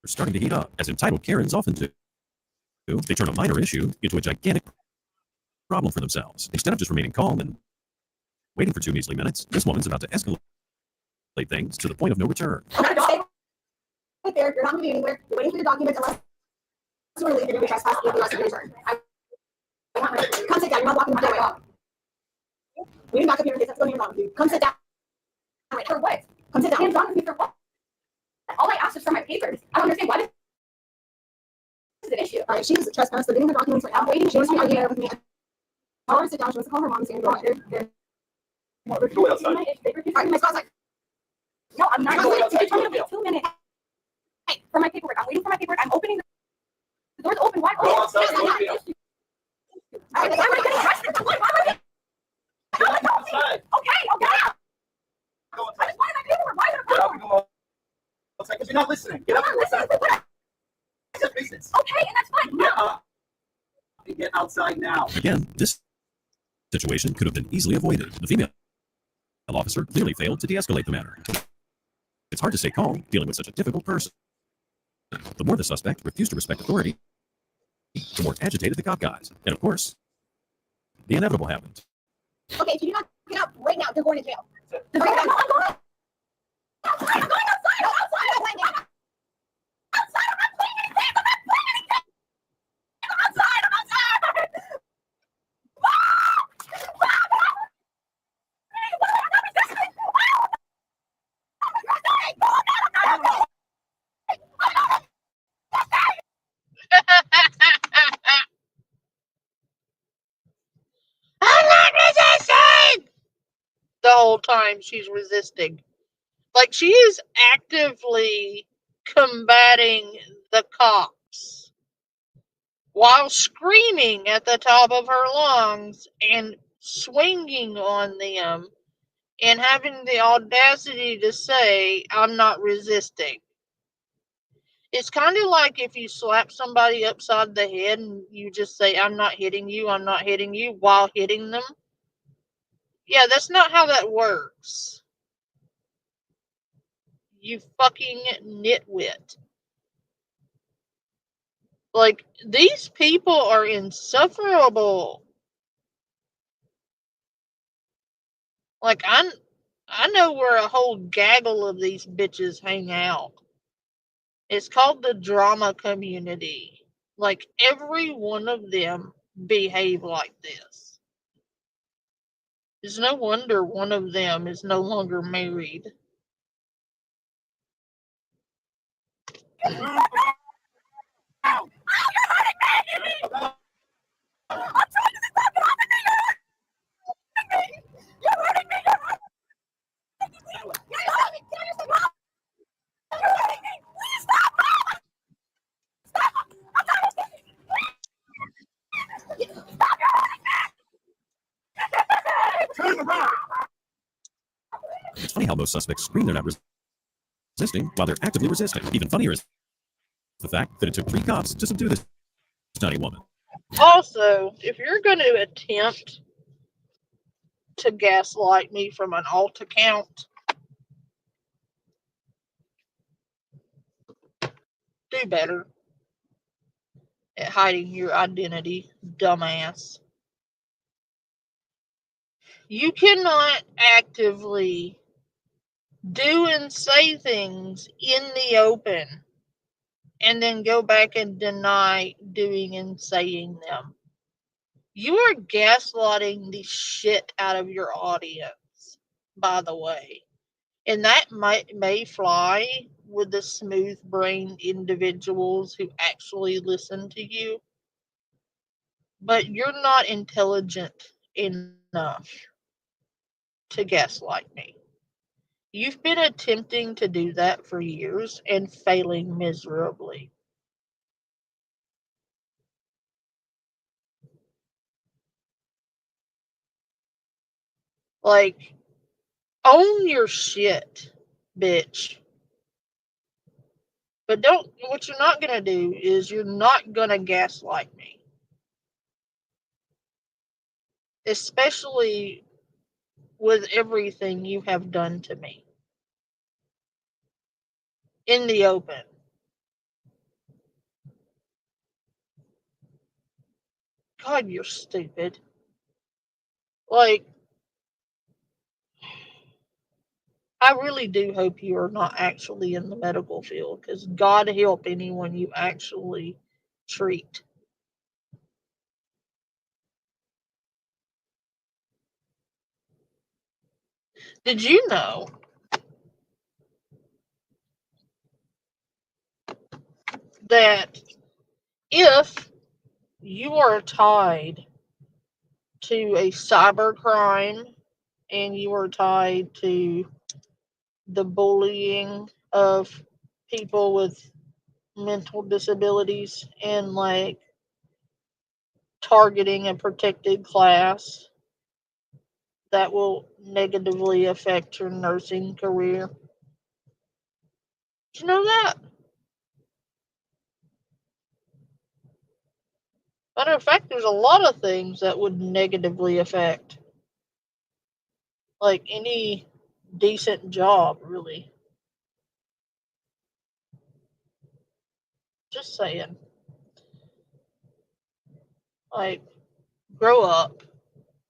Speaker 8: starting to heat up, as entitled Karens often do. They turn a minor issue into a gigantic problem for themselves. Instead of just remaining calm and waiting for 2 measly minutes, this woman's about to escalate things to the point of no return.
Speaker 6: I'm not a dog. Right there. You're not moving anywhere. You're waiting for your documents unless you want to leave. You're going to be trespassed for the rest of your return. Come sit down. You're not walking the doorway. We didn't back up here and get something wrong with you. Come sit down. For what? Come sit down. Hands on with me for what? All I asked is for my papers. I don't understand why this is an issue. All right, she's trespassed. They're getting the documents right now. I'm waiting. She wants to be arguing with me. Tell her to sit down. She wants to call her mom and say, "You're
Speaker 7: Go outside.
Speaker 6: No, I'm not
Speaker 7: Go
Speaker 6: going
Speaker 7: outside.
Speaker 6: to. Wait 2 minutes. Hey, for my paperwork. I'm waiting for my paperwork. I'm opening the door's open. Why?
Speaker 7: Go outside.
Speaker 6: Why am I getting arrested? Why am I
Speaker 7: Go outside.
Speaker 6: Okay, okay.
Speaker 7: Go
Speaker 6: I
Speaker 7: outside.
Speaker 6: just wanted my paperwork. Why
Speaker 7: Get
Speaker 6: am
Speaker 7: up and go outside because you're not listening. Get up and go outside. It's just business.
Speaker 6: Okay, and that's fine.
Speaker 7: Get up. Get outside now.
Speaker 8: Again, this situation could have been easily avoided. The female officer clearly failed to de-escalate the matter. It's hard to stay calm dealing with such a difficult person. The more the suspect refused to respect authority, the more agitated the cop got. And of course, the inevitable happened.
Speaker 6: Okay, if you do not get up right now, you're going to jail. I'm going outside. I'm going outside. I'm outside. I'm going outside. I'm not playing any games. I'm not playing any games. I'm outside. I'm outside.
Speaker 1: I'm not resisting! The whole time she's resisting. Like, she is actively combating the cops while screaming at the top of her lungs and swinging on them and having the audacity to say, I'm not resisting. It's kind of like if you slap somebody upside the head and you just say, I'm not hitting you while hitting them. Yeah, that's not how that works. You fucking nitwit. Like, these people are insufferable. Like, I know where a whole gaggle of these bitches hang out. It's called the drama community. Like, every one of them behave like this. It's no wonder one of them is no longer married.
Speaker 8: It's funny how most suspects scream they're not resisting while they're actively resisting. Even funnier is the fact that it took 3 cops to subdue this tiny woman.
Speaker 1: Also, if you're going to attempt to gaslight me from an alt account, do better at hiding your identity, dumbass. You cannot actively do and say things in the open and then go back and deny doing and saying them. You are gaslighting the shit out of your audience, by the way. And that may fly with the smooth-brained individuals who actually listen to you. But you're not intelligent enough to gaslight me. You've been attempting to do that for years and failing miserably. Like, own your shit, bitch. But what you're not gonna do is you're not gonna gaslight me. Especially with everything you have done to me. In the open. God, you're stupid. Like, I really do hope you are not actually in the medical field, because God help anyone you actually treat. Did you know that if you are tied to a cyber crime and you are tied to the bullying of people with mental disabilities and like targeting a protected class, that will negatively affect your nursing career. Did you know that? Matter of fact, there's a lot of things that would negatively affect, like, any decent job, really. Just saying. Like, grow up,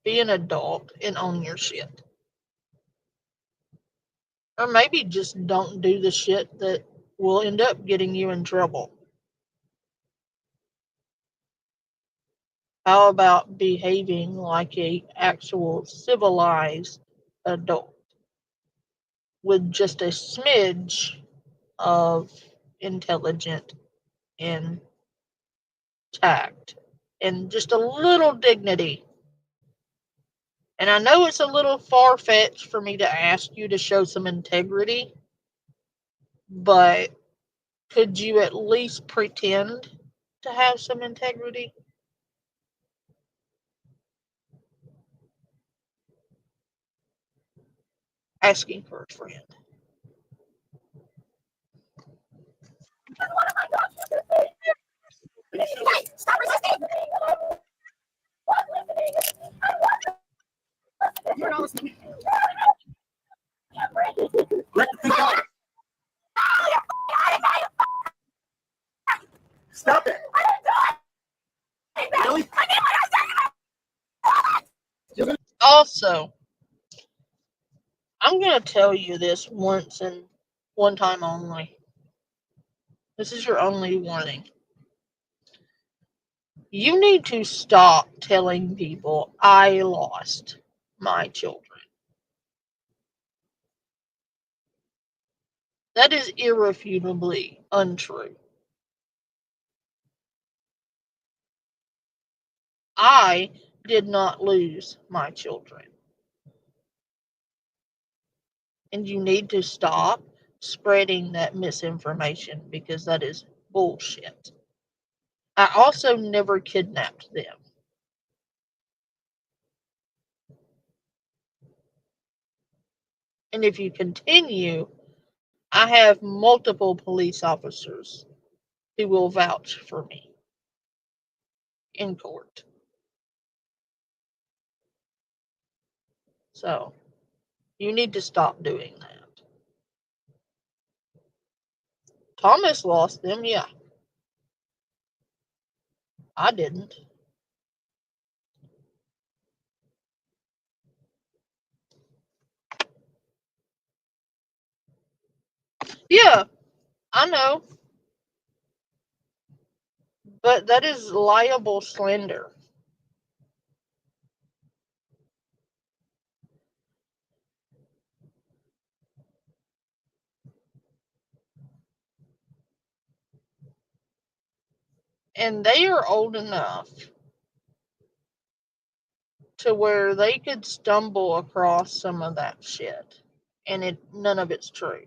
Speaker 1: be an adult, and own your shit. Or maybe just don't do the shit that will end up getting you in trouble. How about behaving like a actual civilized adult with just a smidge of intelligent and tact and just a little dignity? And I know it's a little far fetched for me to ask you to show some integrity, but could you at least pretend to have some integrity? Asking for a friend.
Speaker 2: Stop resisting! You're not listening. Stop it! Really?
Speaker 1: Also, I'm going to tell you this once and one time only. This is your only warning. You need to stop telling people I lost my children. That is irrefutably untrue. I did not lose my children. And you need to stop spreading that misinformation because that is bullshit. I also never kidnapped them. And if you continue, I have multiple police officers who will vouch for me in court. So, you need to stop doing that. Thomas lost them, yeah. I didn't. Yeah, I know. But that is liable slander. And they are old enough to where they could stumble across some of that shit. And none of it's true.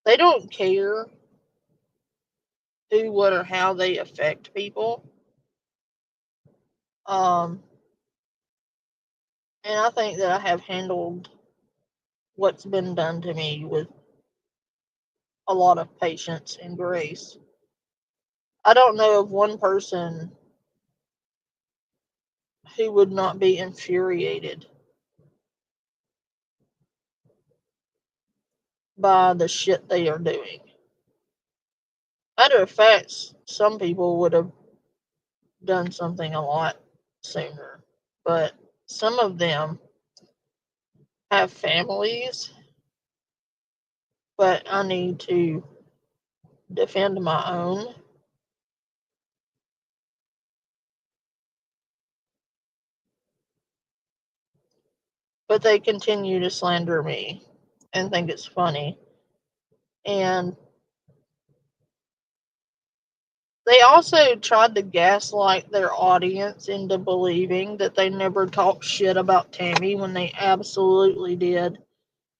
Speaker 1: They don't care who, what, or how they affect people. And I think that I have handled what's been done to me with a lot of patience and grace. I don't know of one person who would not be infuriated by the shit they are doing. Matter of fact, some people would have done something a lot sooner, but some of them have families, but I need to defend my own. But they continue to slander me and think it's funny. And They also tried to gaslight their audience into believing that they never talked shit about Tammy when they absolutely did.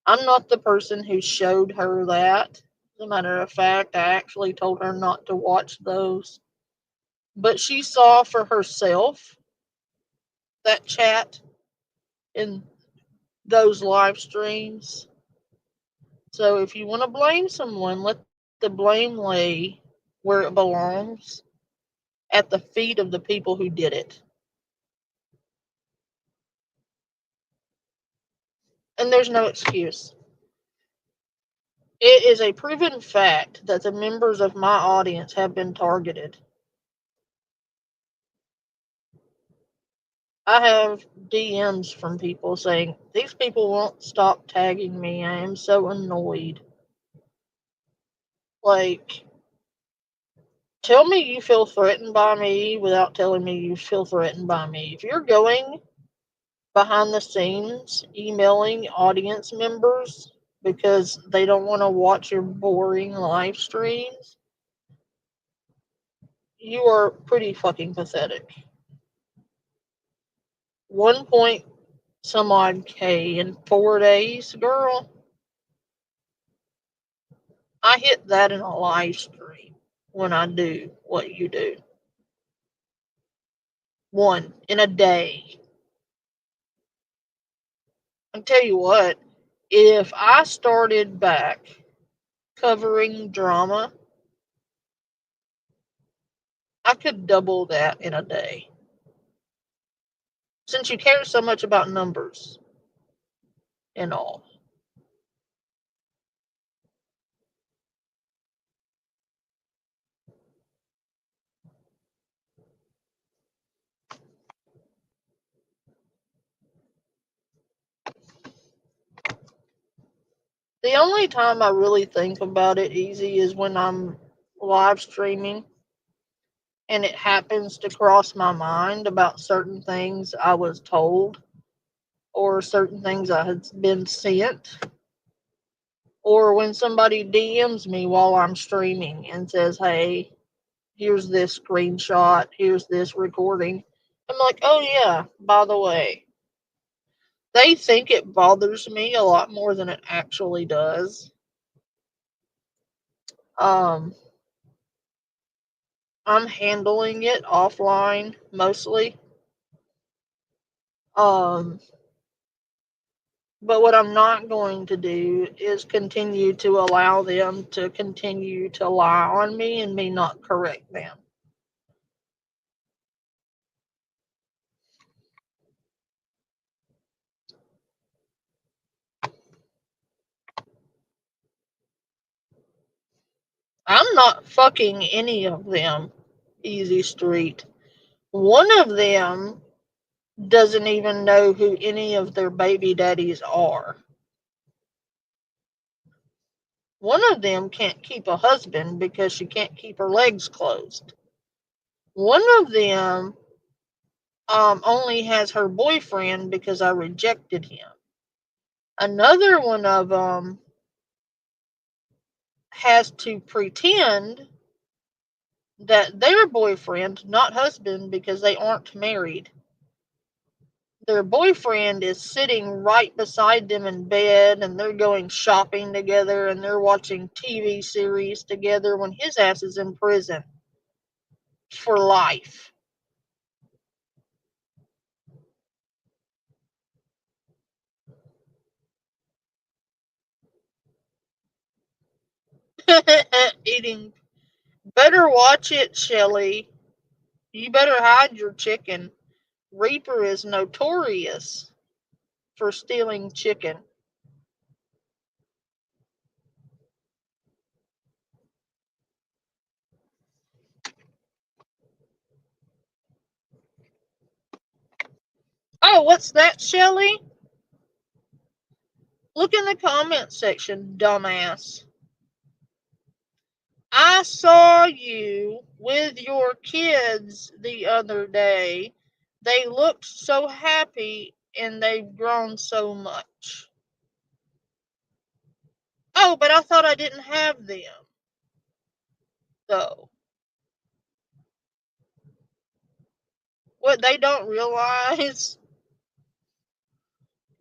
Speaker 1: I'm not the person who showed her that. As a matter of fact, I actually told her not to watch those. But she saw for herself that chat in those live streams. So if you want to blame someone, let the blame lay where it belongs, at the feet of the people who did it. And there's no excuse. It is a proven fact that the members of my audience have been targeted. I have DMs from people saying, these people won't stop tagging me. I am so annoyed. Like, tell me you feel threatened by me without telling me you feel threatened by me. If you're going behind the scenes emailing audience members because they don't want to watch your boring live streams, you are pretty fucking pathetic. 1 point some odd K in 4 days, girl. I hit that in a live stream when I do what you do. 1 in a day. I'll tell you what, if I started back covering drama, I could double that in a day. Since you care so much about numbers and all. The only time I really think about it easy is when I'm live streaming and it happens to cross my mind about certain things I was told or certain things I had been sent, or when somebody DMs me while I'm streaming and says, hey, here's this screenshot, here's this recording. I'm like, oh yeah, by the way. They think it bothers me a lot more than it actually does. I'm handling it offline mostly. But what I'm not going to do is continue to allow them to continue to lie on me and me not correct them. I'm not fucking any of them, Easy Street. One of them doesn't even know who any of their baby daddies are. One of them can't keep a husband because she can't keep her legs closed. One of them only has her boyfriend because I rejected him. Another one of them has to pretend that their boyfriend, not husband, because they aren't married. Their boyfriend is sitting right beside them in bed and they're going shopping together and they're watching TV series together when his ass is in prison for life. Eating. Better watch it, Shelly. You better hide your chicken. Reaper is notorious for stealing chicken. Oh, what's that, Shelly? Look in the comment section, dumbass. I saw you with your kids the other day. They looked so happy and they've grown so much. Oh, but I thought I didn't have them, though. What they don't realize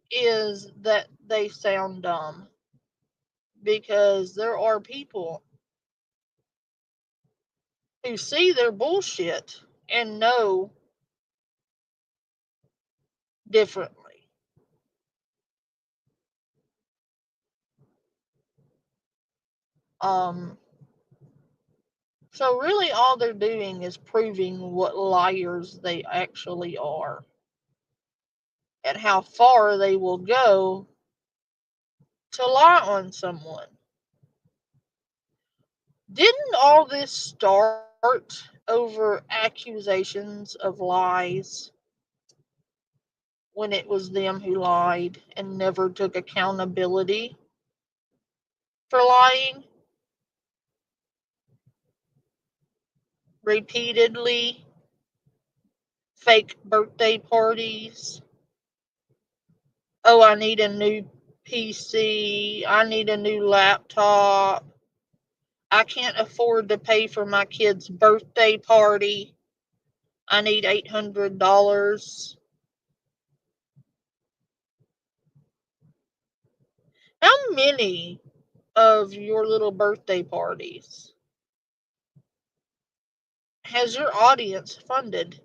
Speaker 1: is that they sound dumb, because there are people who see their bullshit and know differently. So really all they're doing is proving what liars they actually are, and how far they will go to lie on someone. Didn't all this start over accusations of lies, when it was them who lied and never took accountability for lying repeatedly? Fake birthday parties. Oh, I need a new PC. I need a new laptop. I can't afford to pay for my kid's birthday party. I need $800. How many of your little birthday parties has your audience funded?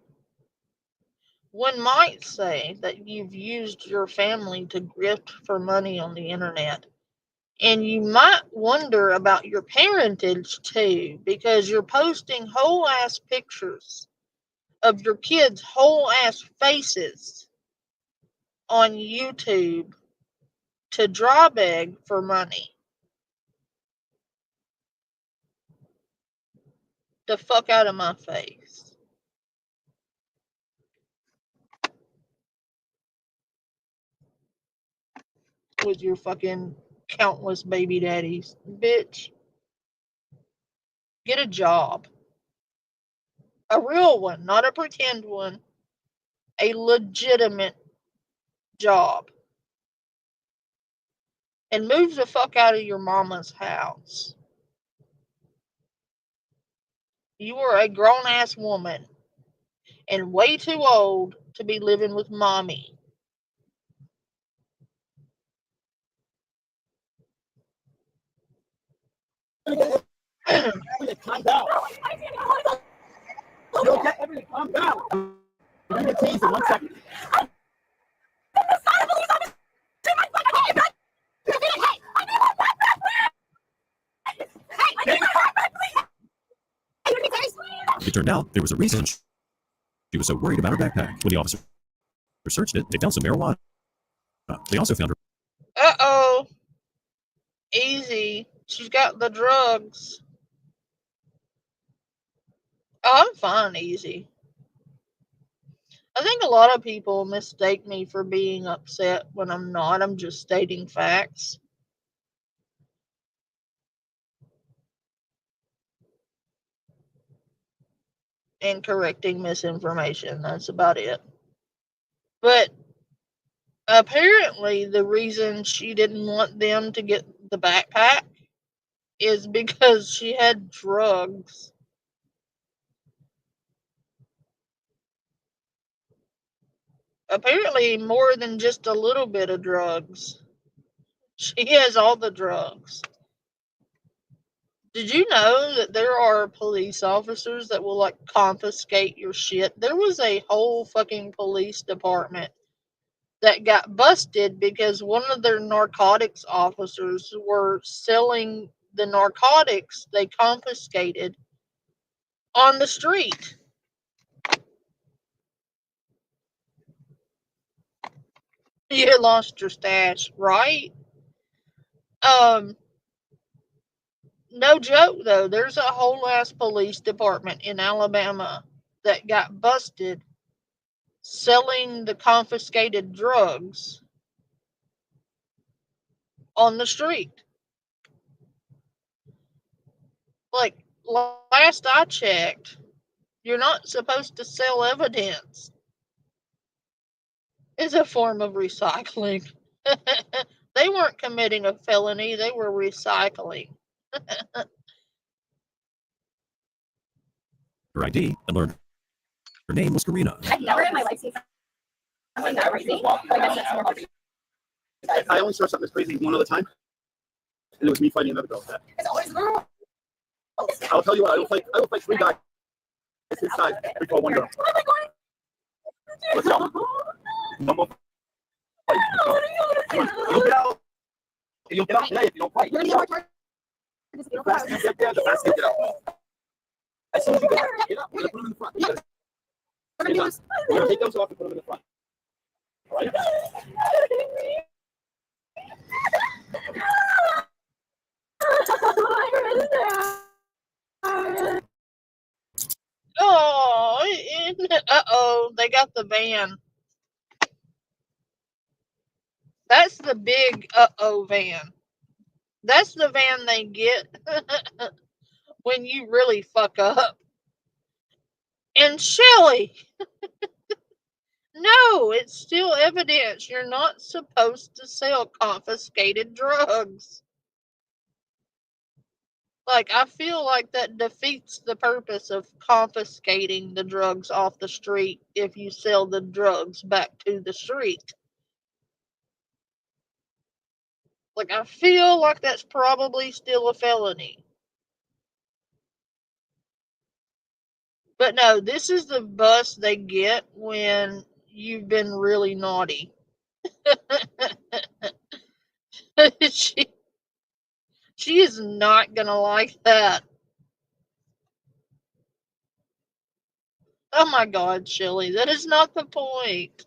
Speaker 1: One might say that you've used your family to grift for money on the internet. And you might wonder about your parentage too, because you're posting whole ass pictures of your kids' whole ass faces on YouTube to dry beg for money. The fuck out of my face. With your fucking countless baby daddies. Bitch, get a job. A real one, not a pretend one. A legitimate job. And move the fuck out of your mama's house. You are a grown ass woman and way too old to be living with mommy.
Speaker 5: Calm down. You okay? Everything, calm down. I'm gonna tease in 1 second.
Speaker 8: It turned out there was a reason she was so worried about her backpack. When the officer searched it, they found some marijuana. They also found her.
Speaker 1: Uh-oh. Easy. She's got the drugs. Oh, I'm fine, easy. I think a lot of people mistake me for being upset when I'm not. I'm just stating facts. And correcting misinformation. That's about it. But apparently the reason she didn't want them to get the backpack is because she had drugs. Apparently more than just a little bit of drugs. She has all the drugs. Did you know that there are police officers that will like confiscate your shit? There was a whole fucking police department that got busted because one of their narcotics officers were selling the narcotics they confiscated on the street. You lost your stash, right? No joke though, there's a whole ass police department in Alabama that got busted selling the confiscated drugs on the street. Like, last I checked, you're not supposed to sell evidence. It's a form of recycling. They weren't committing a felony, they were recycling.
Speaker 8: Her ID and learned name was Karina.
Speaker 6: I've never in my life seen something that crazy. Like, that's just normal.
Speaker 4: I only saw something as crazy one other time, and it was me fighting another girl.
Speaker 6: It's always girl.
Speaker 4: I'll tell you what, I will fight 3 guys his size before one girl.
Speaker 6: What am I going
Speaker 4: Let's go. One more fight. You'll get out. You'll get out today if you don't fight.
Speaker 6: You're gonna get more
Speaker 4: The faster you get there, the faster you get out. As soon as you get out, we're gonna put them in the front. We're gonna take those off and put them in the front. All right?
Speaker 1: Oh, they got the van. That's the big van. That's the van they get when you really fuck up. And Shelly, no, it's still evidence. You're not supposed to sell confiscated drugs. Like, I feel like that defeats the purpose of confiscating the drugs off the street if you sell the drugs back to the street. Like, I feel like that's probably still a felony. But no, this is the bus they get when you've been really naughty. She is not gonna like that. Oh my God, Shelly, that is not the point.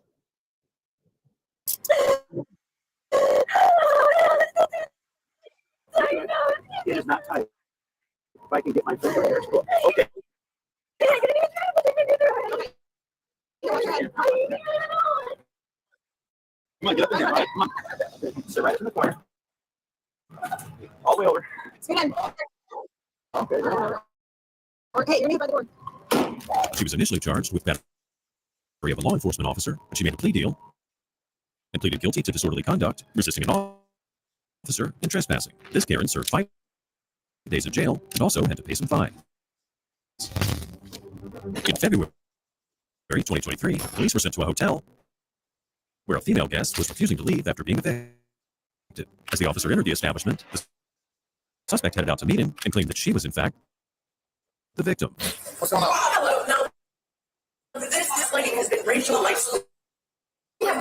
Speaker 4: It is not tight. If I can get my finger here, okay. Come on, get up in there, right? Come on. Sit right in the corner. All the way over. Okay.
Speaker 2: Okay, you're by the door.
Speaker 8: She was initially charged with battery of a law enforcement officer, but she made a plea deal and pleaded guilty to disorderly conduct, resisting an officer, and trespassing. This Karen served 5 days of jail and also had to pay some fines. In February 2023, police were sent to a hotel where a female guest was refusing to leave after being evicted. As the officer entered the establishment, the suspect headed out to meet him and claimed that she was, in fact, the victim.
Speaker 2: What's going on?
Speaker 9: Hello, no. This lady has been racial life. No,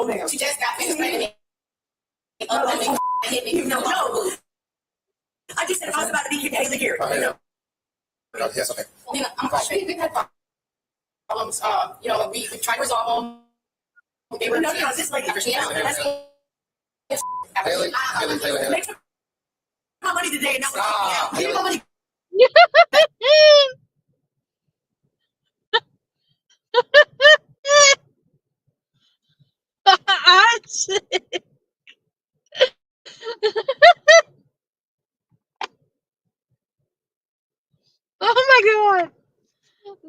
Speaker 9: ma'am. She just got finished bringing me up and hit me. No. I just said if I was about to be kicked, Haley here.
Speaker 2: Yes, okay.
Speaker 9: I'm frustrated. We've had problems. We tried to resolve them. They were no, this lady.
Speaker 2: Haley.
Speaker 9: Make my money today and not give me my money.
Speaker 1: Oh my God.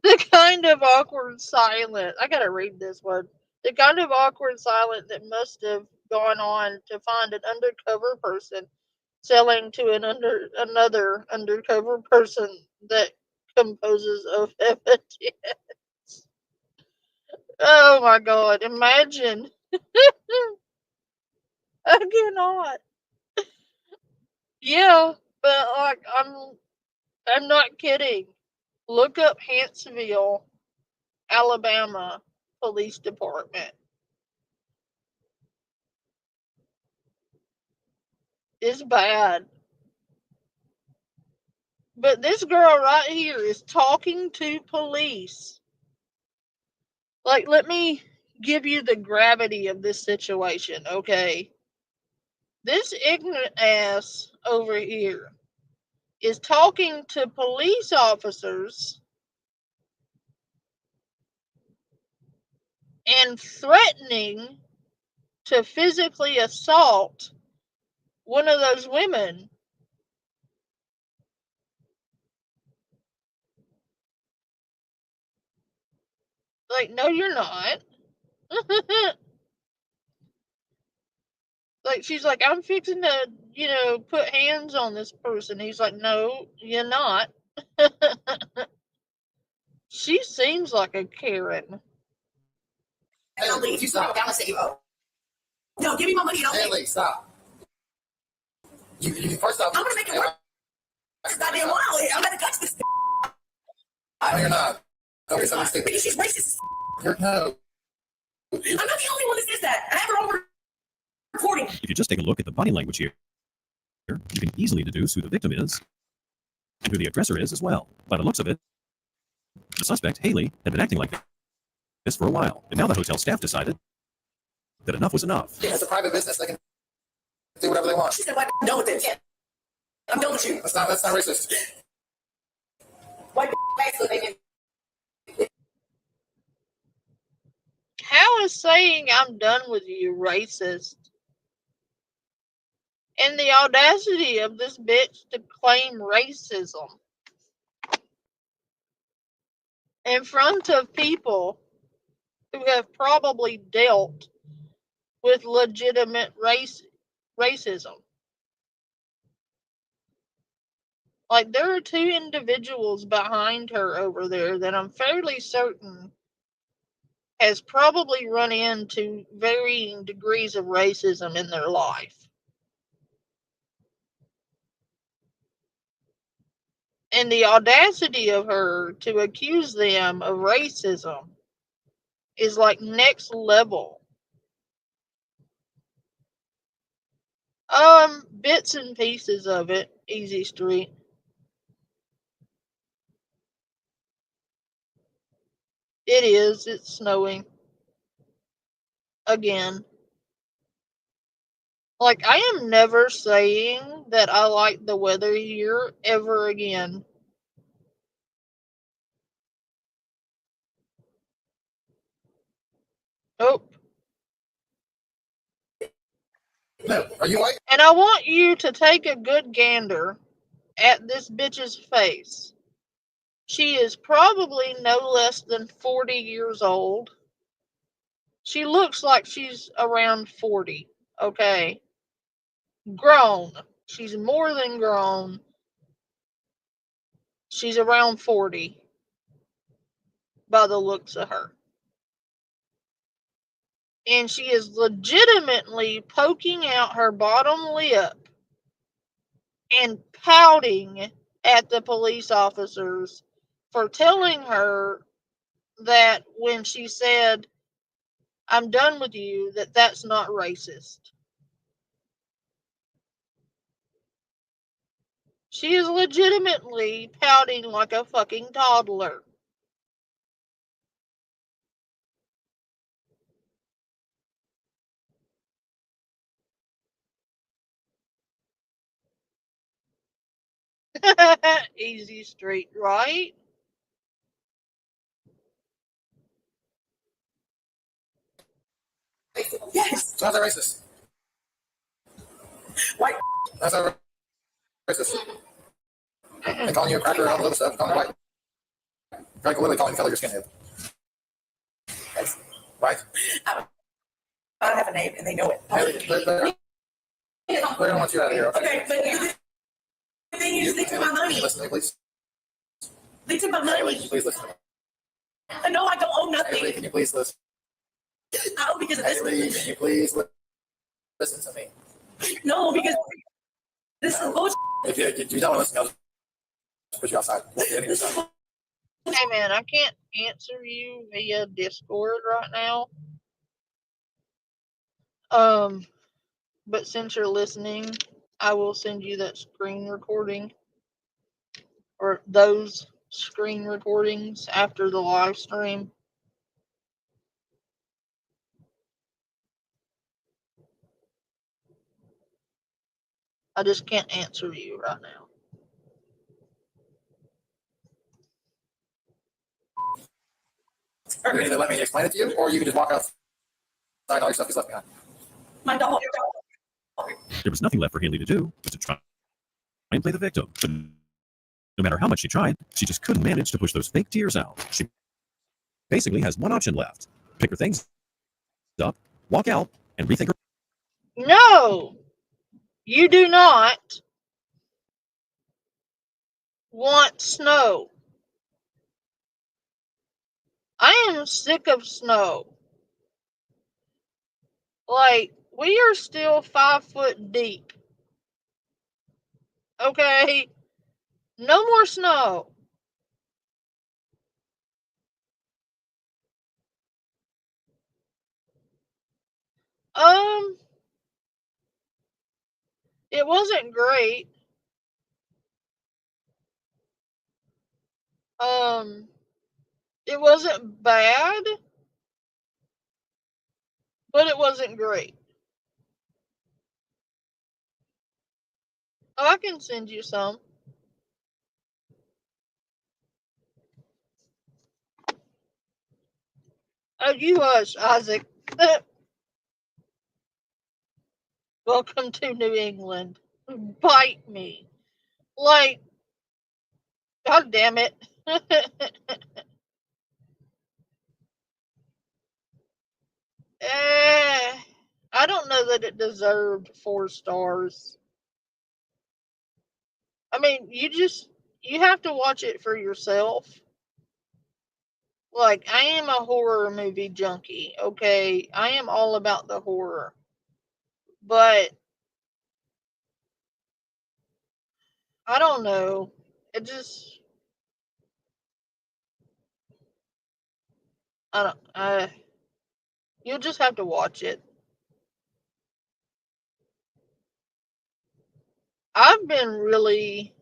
Speaker 1: The kind of awkward silence. I gotta read this one. The kind of awkward silence that must have gone on to find an undercover person selling to another undercover person that composes of evidence. Oh my God! Imagine. I cannot. Yeah, but like I'm not kidding. Look up Huntsville, Alabama Police Department. It's bad. But this girl right here is talking to police. Like, let me give you the gravity of this situation, okay? This ignorant ass over here is talking to police officers and threatening to physically assault one of those women. Like, no, you're not. Like, she's like, I'm fixing to, put hands on this person. He's like, no, you're not. She seems like a Karen.
Speaker 9: And I'll leave. You stop. I'm gonna say you owe. No, give me my money and I'll leave.
Speaker 2: Haley, stop. You first off,
Speaker 9: I'm gonna make it work. Goddamn while. I'm gonna touch this.
Speaker 2: No, you're not. Don't be so stupid.
Speaker 9: Because she's racist.
Speaker 2: You're no.
Speaker 9: I'm not the only one that says that. I have her own recording.
Speaker 8: If you just take a look at the body language here, you can easily deduce who the victim is and who the aggressor is as well. By the looks of it, the suspect, Haley, had been acting like this for a while, and now the hotel staff decided that enough was enough.
Speaker 2: Yeah, it's a private business. They can do whatever they want.
Speaker 9: She said, I'm done with this. I'm done with you.
Speaker 2: That's not racist.
Speaker 9: White basically.
Speaker 1: How is saying I'm done with you racist? And the audacity of this bitch to claim racism in front of people who have probably dealt with legitimate racism. Like, there are two individuals behind her over there that I'm fairly certain has probably run into varying degrees of racism in their life. And the audacity of her to accuse them of racism is like next level. Bits and pieces of it, Easy Street. It is, it's snowing. Again. Like, I am never saying that I like the weather here ever again. Nope.
Speaker 2: No, are you white?
Speaker 1: And I want you to take a good gander at this bitch's face. She is probably no less than 40 years old. She looks like she's around 40, okay? Grown. She's more than grown. She's around 40 by the looks of her. And she is legitimately poking out her bottom lip and pouting at the police officers for telling her that when she said, I'm done with you, that's not racist. She is legitimately pouting like a fucking toddler. Easy Street, right?
Speaker 9: Yes.
Speaker 2: So how's that racist?
Speaker 9: White.
Speaker 2: How's that racist? And calling you a cracker and all the other stuff. Calling you white. Like literally calling the color of your skin. That's right.
Speaker 9: I don't have a name and they know it.
Speaker 2: They don't want you out of here.
Speaker 9: Okay, but the thing is, they took my money.
Speaker 2: Listen to me, please.
Speaker 9: They took my
Speaker 2: Haley,
Speaker 9: money.
Speaker 2: can you please listen to me?
Speaker 9: I know I don't owe
Speaker 2: Haley,
Speaker 9: nothing.
Speaker 2: can you please listen?
Speaker 9: I owe because of this.
Speaker 2: Haley, can you please listen to me?
Speaker 9: No, because this is bullshit.
Speaker 2: If you don't want to listen, I'll just put you outside.
Speaker 9: This is
Speaker 1: Hey man, I can't answer you via Discord right now. But since you're listening, I will send you that screen recording. Or those screen recordings after the live stream. I just can't answer you right now.
Speaker 2: You can either let me explain it to you, or you can just walk outside and all your stuff is left behind.
Speaker 9: my dog.
Speaker 8: There was nothing left for Haley to do but to try and play the victim. But no matter how much she tried, she just couldn't manage to push those fake tears out. She basically has one option left. Pick her things up, walk out, and rethink her.
Speaker 1: No! You do not want snow. I am sick of snow. Like, we are still 5 foot deep. Okay? No more snow. Um, it wasn't great. Um, it wasn't bad, but it wasn't great. Oh, I can send you some. Oh, you hush, Isaac. Welcome to New England. Bite me. Like, God damn it. I don't know that it deserved 4 stars. I mean, you have to watch it for yourself. Like, I am a horror movie junkie, okay? I am all about the horror. But I don't know. It just I don't you'll just have to watch it. I've been really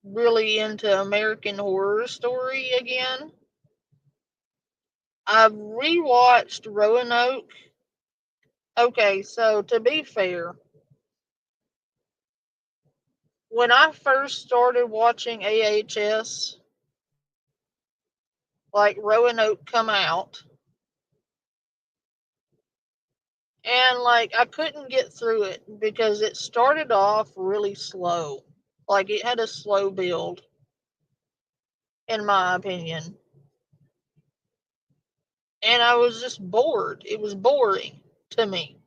Speaker 1: into American Horror Story again. I've rewatched Roanoke. Okay, so to be fair, when I first started watching AHS, like Roanoke come out, and like I couldn't get through it because it started off really slow. Like it had a slow build, in my opinion. And I was just bored. It was boring to me.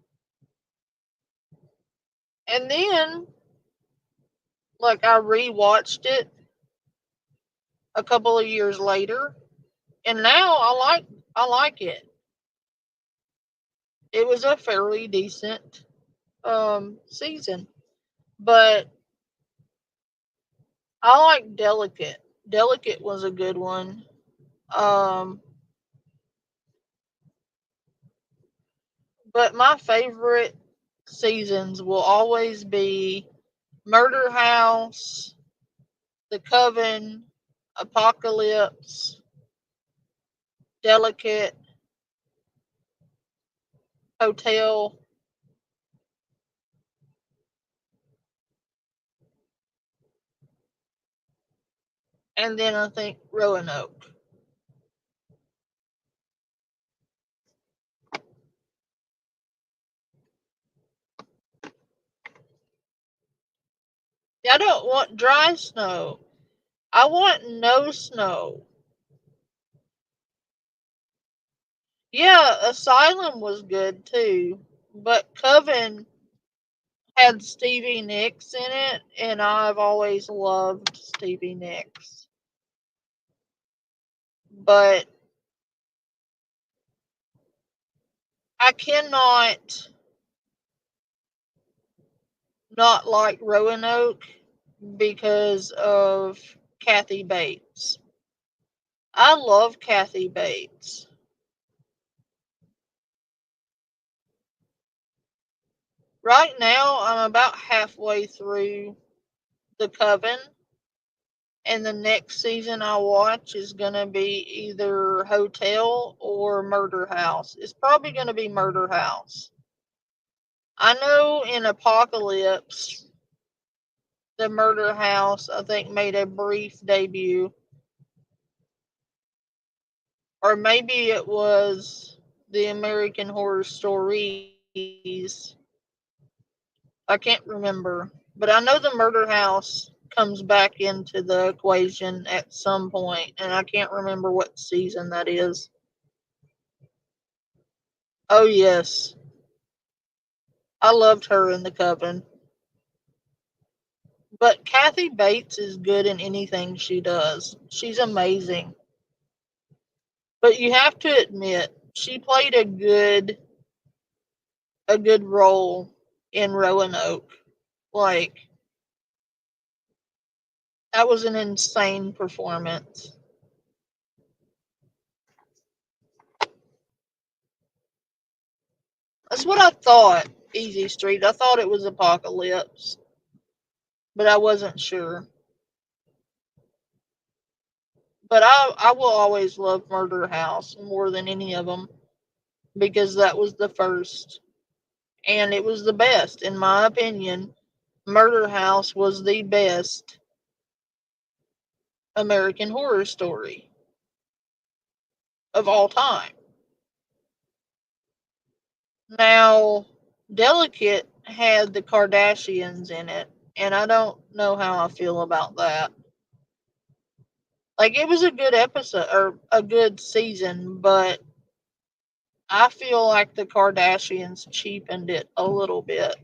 Speaker 1: And then, like, I rewatched it a couple of years later, and now I like it. It was a fairly decent season, but I like Delicate. Delicate was a good one. Um, but my favorite seasons will always be Murder House, The Coven, Apocalypse, Delicate, Hotel, and then I think Roanoke. I don't want dry snow. I want no snow. Yeah, Asylum was good too, but Coven had Stevie Nicks in it, and I've always loved Stevie Nicks. But I cannot not like Roanoke because of Kathy Bates. I love Kathy Bates. Right now, I'm about halfway through The Coven, and the next season I watch is going to be either Hotel or Murder House. It's probably going to be Murder House. I know in Apocalypse, the Murder House, I think, made a brief debut. Or maybe it was the American Horror Stories. I can't remember. But I know the Murder House comes back into the equation at some point, and I can't remember what season that is. Oh, yes. I loved her in The Coven. But Kathy Bates is good in anything she does. She's amazing. But you have to admit, she played a good role in Roanoke. Like, that was an insane performance. That's what I thought, Easy Street. I thought it was Apocalypse, but I wasn't sure. But I will always love Murder House more than any of them because that was the first. And it was the best, in my opinion. Murder House was the best American Horror Story of all time. Now, Delicate had the Kardashians in it, and I don't know how I feel about that. Like, it was a good episode, or a good season, but I feel like the Kardashians cheapened it a little bit.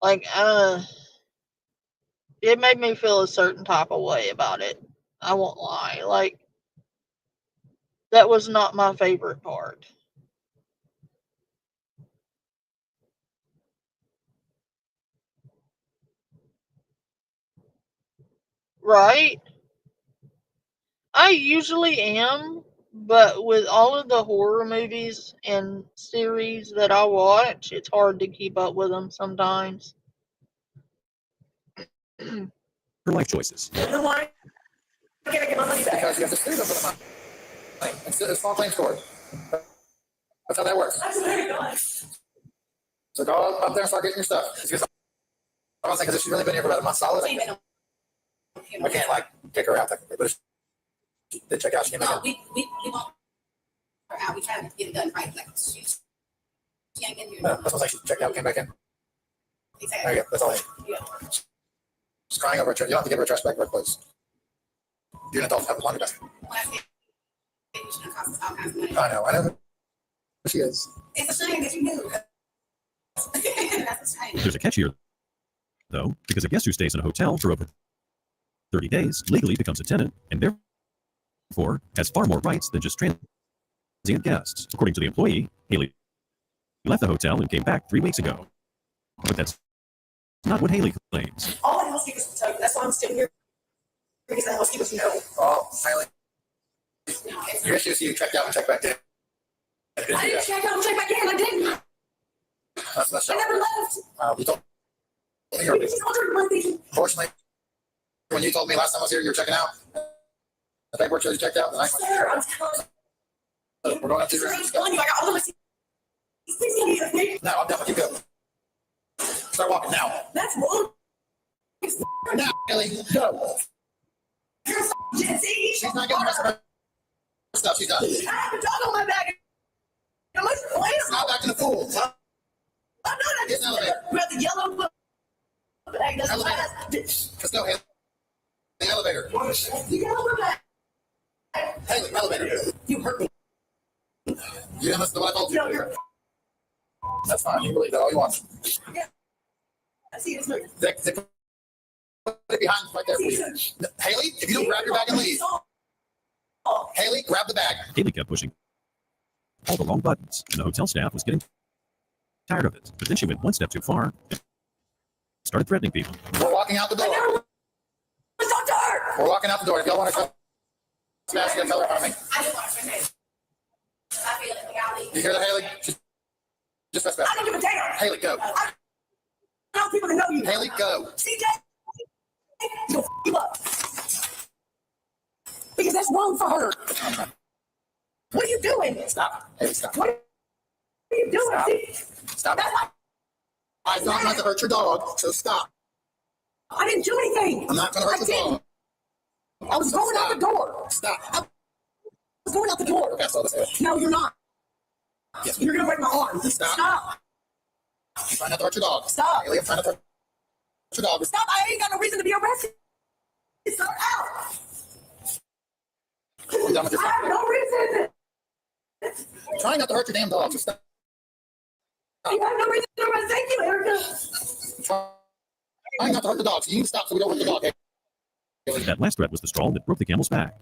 Speaker 1: Like, it made me feel a certain type of way about it. I won't lie. Like, that was not my favorite part. Right? I usually am, but with all of the horror movies and series that I watch, it's hard to keep up with them sometimes.
Speaker 8: Her life choices.
Speaker 2: Then why can't I get my money back? Because you have to sue them for the money. It's a small claims court. That's how that works. So go up there and start getting your stuff. I was thinking that she's really been here for about a month solid. I can't like kick her out technically, but if she did check out, she came back in.
Speaker 9: We want her out. We try to get it done right. Like she ain't been here.
Speaker 2: No, that's what I was like. She checked out, came back in.
Speaker 9: Exactly.
Speaker 2: There you go. That's all I need.
Speaker 9: Yeah.
Speaker 2: She's crying over a trash. You don't have to give her a trash bag right place. You're an adult. Have a laundry basket. I know who she is.
Speaker 9: It's a shame that you knew. That's a shame.
Speaker 8: There's a catch here, though, because a guest who stays in a hotel for over 30 days legally becomes a tenant and therefore has far more rights than just transient guests. According to the employee, Haley left the hotel and came back 3 weeks ago. But that's not what Haley claims.
Speaker 9: All the housekeepers will tell you. That's why I'm still here. Because the housekeepers know.
Speaker 2: Oh, Haley. Your issue is you checked out and checked back in.
Speaker 9: I didn't check out and check back in. I didn't.
Speaker 2: That's
Speaker 9: I never left.
Speaker 2: You told me
Speaker 9: You just ordered one thing.
Speaker 2: Unfortunately, when you told me last time I was here, you were checking out. The paperwork shows you checked out.
Speaker 9: Sir, I'm telling you.
Speaker 2: We're going up to your
Speaker 9: I'm telling you, I got all the receipts. Please give me the thing.
Speaker 2: No, I'm done with you. Go. Start walking now.
Speaker 9: That's wrong.
Speaker 2: Now, Haley, go.
Speaker 9: You're Jesse.
Speaker 2: She's not getting the rest of her stuff. She's done.
Speaker 9: I have a dog on my back. I'm like,
Speaker 2: Now back in the pool. Huh?
Speaker 9: I'm not. I just grab the yellow book.
Speaker 2: Elevator. Let's go, Haley. The elevator.
Speaker 9: The yellow back.
Speaker 2: Haley, elevator.
Speaker 9: You hurt me.
Speaker 2: You didn't listen to what I told you.
Speaker 9: No, you're.
Speaker 2: That's fine. You believe that all you want.
Speaker 9: Yeah. I see this movie.
Speaker 2: Put it behind right there for you. Haley, if you don't grab your bag and leave. Haley, grab the bag.
Speaker 8: Haley kept pushing all the wrong buttons, and the hotel staff was getting tired of it. But then she went one step too far and started threatening people.
Speaker 2: We're walking out the door.
Speaker 9: Talk to her.
Speaker 2: We're walking out the door. If y'all want to come smash, you gotta tell her about me.
Speaker 9: I just want to say, I feel it. Golly.
Speaker 2: You hear that, Haley? Just press back.
Speaker 9: I don't give a damn.
Speaker 2: Haley, go.
Speaker 9: I want people to know you.
Speaker 2: Haley, go.
Speaker 9: CJ, you'll f you up. Because that's wrong for her. What are you doing?
Speaker 2: Stop. Haley, stop.
Speaker 9: What are you doing?
Speaker 2: Stop.
Speaker 9: That's like,
Speaker 2: I'm not going to hurt your dog, so stop.
Speaker 9: I didn't do anything.
Speaker 2: I'm not going to hurt your dog.
Speaker 9: I was going out the door.
Speaker 2: Stop.
Speaker 9: I was going out the door.
Speaker 2: Okay, so let's
Speaker 9: No, you're not.
Speaker 2: Yes,
Speaker 9: You're going to break my arm.
Speaker 2: Stop. I'm trying not to hurt your dog.
Speaker 9: Stop.
Speaker 2: Haley, I'm trying not to hurt your dog.
Speaker 9: Stop. I ain't got no reason to be arrested. It's not out.
Speaker 2: I'm done with your
Speaker 9: I have no reason.
Speaker 2: I'm trying not to hurt your damn dog, so stop.
Speaker 9: You have no reason to arrest. Thank you, Erica.
Speaker 2: I'm trying not to hurt the dog, so you need to stop so we don't hurt the dog. Haley.
Speaker 8: That last threat was the straw that broke the camel's back.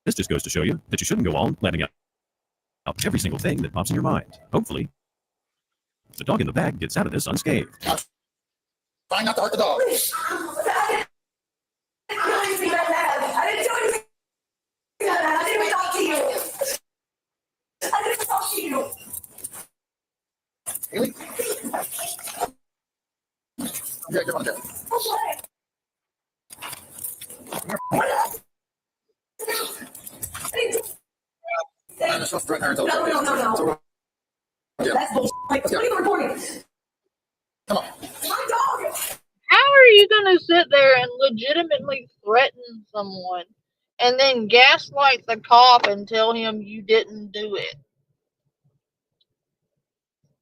Speaker 8: This just goes to show you that you shouldn't go on letting out every single thing that pops in your mind. Hopefully, the dog in the bag gets out of this unscathed.
Speaker 5: Trying not to hurt the dog.
Speaker 9: I didn't do anything like that. I didn't do anything like that. I didn't even talk to you. I didn't even talk to you.
Speaker 5: Haley? Yeah, come on, Jeff. I'm just supposed to threaten her until
Speaker 9: No. That's bullshit. Like, what are you recording?
Speaker 5: Come on.
Speaker 9: My dog.
Speaker 1: How are you going to sit there and legitimately threaten someone and then gaslight the cop and tell him you didn't do it?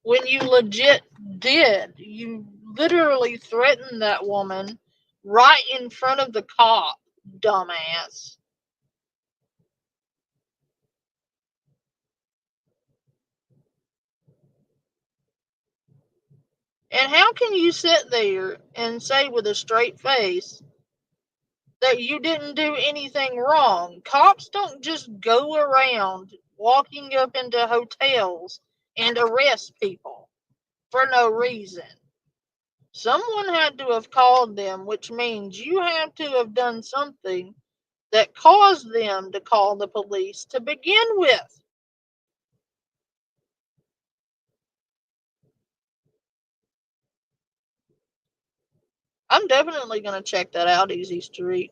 Speaker 1: When you legit did. You literally threatened that woman right in front of the cop, dumbass. And how can you sit there and say with a straight face that you didn't do anything wrong? Cops don't just go around walking up into hotels and arrest people for no reason. Someone had to have called them, which means you have to have done something that caused them to call the police to begin with. I'm definitely going to check that out, Easy Street.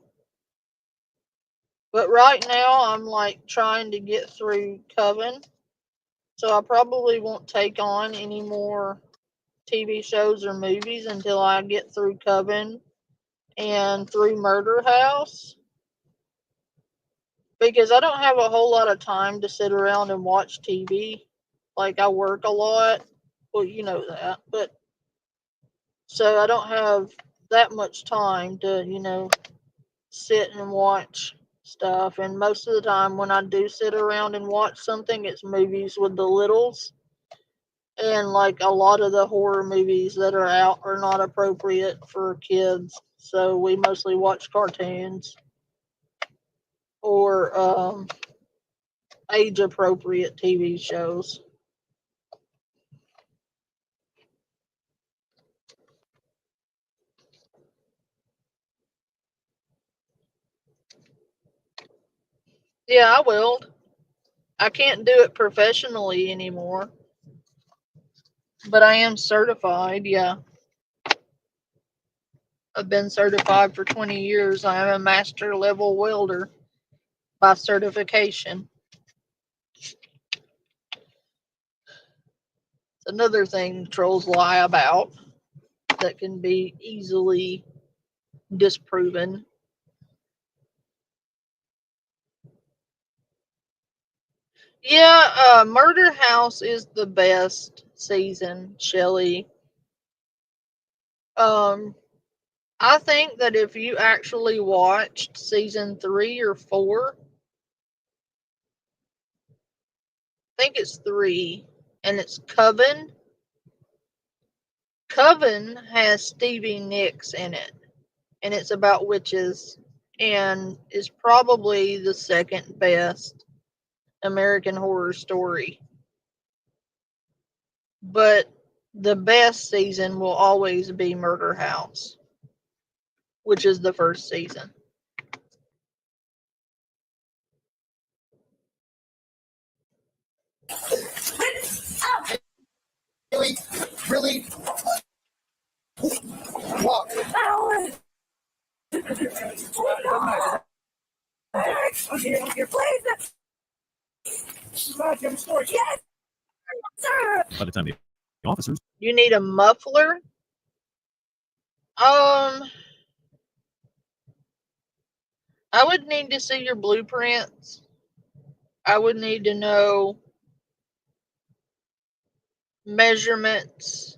Speaker 1: But right now, I'm like trying to get through Coven. So I probably won't take on any more TV shows or movies until I get through Coven and through Murder House. Because I don't have a whole lot of time to sit around and watch TV. Like, I work a lot. Well, you know that. But so I don't have that much time to, sit and watch stuff. And most of the time when I do sit around and watch something, it's movies with the littles. And like a lot of the horror movies that are out are not appropriate for kids. So we mostly watch cartoons or age appropriate TV shows. Yeah, I will. I can't do it professionally anymore. But I am certified, yeah. I've been certified for 20 years. I am a master level welder by certification. It's another thing trolls lie about that can be easily disproven. Yeah, Murder House is the best season, Shelly. I think that if you actually watched season 3 or 4, I think it's 3, and it's Coven. Coven has Stevie Nicks in it, and it's about witches, and is probably the second best American Horror Story. But the best season will always be Murder House, which is the first season.
Speaker 5: Really? Really? Walk.
Speaker 9: Yes, sir.
Speaker 8: By the time the officers
Speaker 1: You need a muffler? I would need to see your blueprints. I would need to know measurements.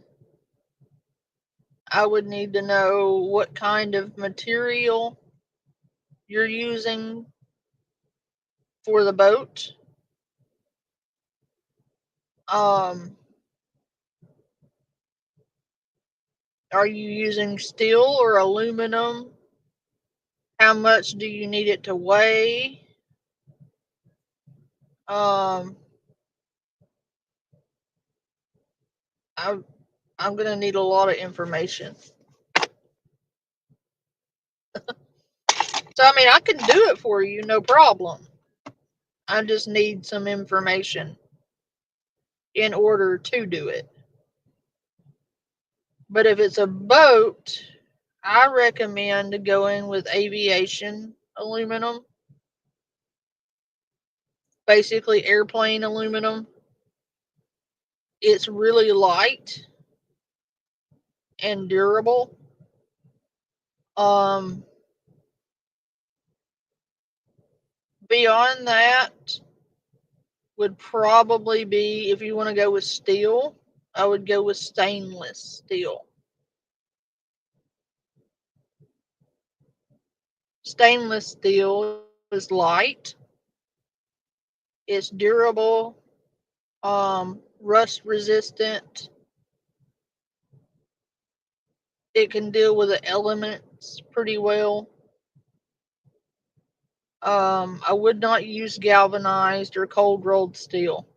Speaker 1: I would need to know what kind of material you're using for the boat. Are you using steel or aluminum? How much do you need it to weigh? I'm gonna need a lot of information. So I mean, I can do it for you, no problem. I just need some information in order to do it. But if it's a boat, I recommend going with aviation aluminum, basically airplane aluminum. It's really light and durable. Beyond that would probably be, if you want to go with steel, I would go with stainless steel. Stainless steel is light, it's durable, rust resistant. It can deal with the elements pretty well. I would not use galvanized or cold rolled steel.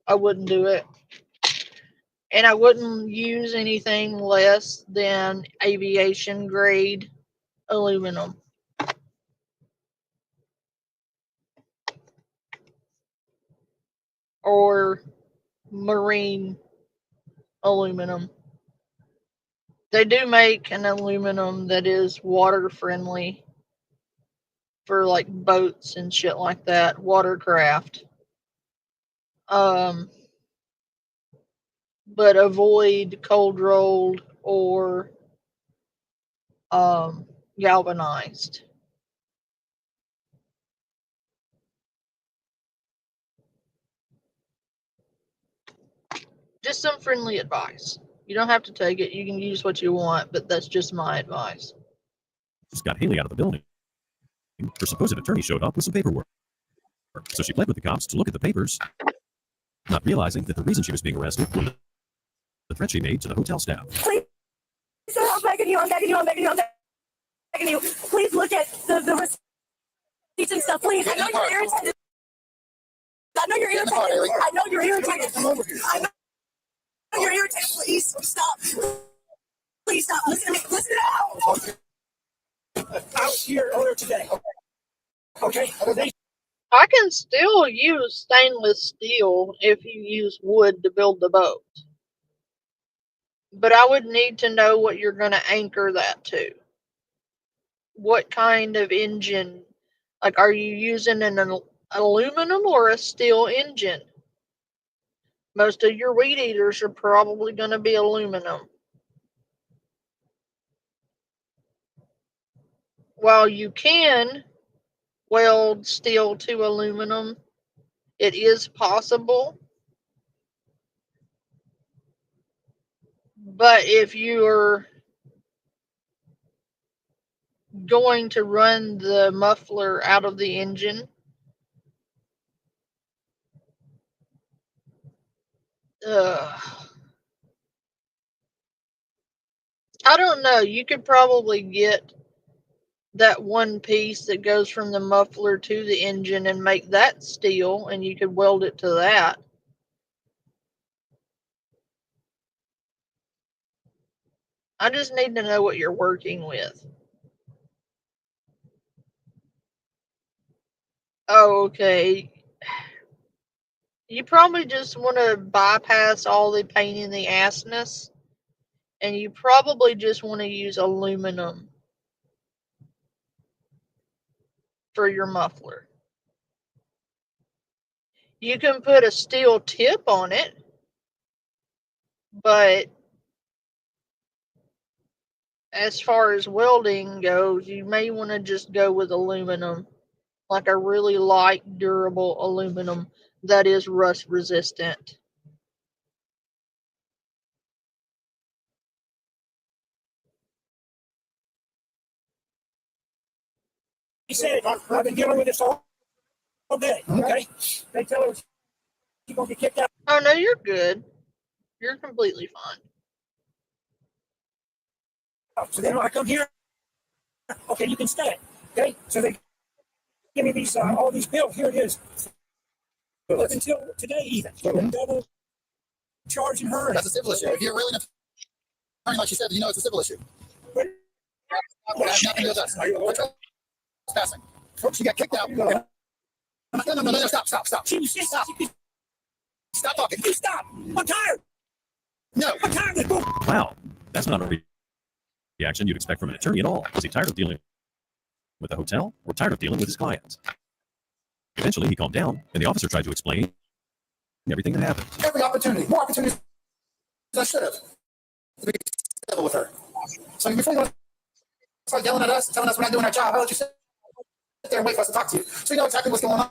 Speaker 1: I wouldn't do it. And I wouldn't use anything less than aviation grade aluminum. Or marine aluminum. They do make an aluminum that is water friendly for like boats and shit like that, watercraft. But avoid cold rolled or galvanized. Just some friendly advice. You don't have to take it. You can use what you want, but that's just my advice.
Speaker 8: Just got Haley out of the building. Her supposed attorney showed up with some paperwork. So she fled with the cops to look at the papers, not realizing that the reason she was being arrested was the threat she made to the hotel staff.
Speaker 9: Please, sir, I'm begging you, I'm begging you, I'm begging you, I'm begging you. Please look at the receipts and stuff, please. I know you're irritated. I know you're irritated. I know you're irritated. I know you're irritated. Please stop. Please stop. Listen to me. Listen out. Out here earlier today. Okay.
Speaker 1: I can still use stainless steel if you use wood to build the boat. But I would need to know what you're going to anchor that to. What kind of engine? Like, are you using an aluminum or a steel engine? Most of your weed eaters are probably going to be aluminum. While you can weld steel to aluminum, it is possible. But if you're going to run the muffler out of the engine, I don't know. You could probably get that one piece that goes from the muffler to the engine and make that steel, and you could weld it to that. I just need to know what you're working with. Oh, okay. You probably just want to bypass all the pain in the assness, and you probably just want to use aluminum for your muffler. You can put a steel tip on it, but as far as welding goes, you may want to just go with aluminum, like a really light, durable aluminum that is rust resistant.
Speaker 9: He said, I've been dealing with this all day, okay? They tell her she's going to get kicked out.
Speaker 1: Oh, no, you're good. You're completely fine.
Speaker 9: So then when I come here, okay, you can stay. Okay? So they give me these all these bills. Here it is.
Speaker 4: Up until today, even. Double charging her.
Speaker 5: That's a civil issue. If you're really an attorney, like she said, you know it's a civil issue.
Speaker 4: But
Speaker 5: It has nothing to do with us. We're trespassing. She got kicked out. No, stop. Stop talking.
Speaker 4: Stop. I'm tired.
Speaker 5: No.
Speaker 4: I'm tired of this bull.
Speaker 8: Wow, that's not a reaction you'd expect from an attorney at all. Was he tired of dealing with the hotel or tired of dealing with his clients? Eventually, he calmed down, and the officer tried to explain everything that happened.
Speaker 5: Every opportunity, more opportunities than I should have to be civil with her. So before you want to start yelling at us and telling us we're not doing our job, I'll let you sit there and wait for us to talk to you. So you know exactly what's going on.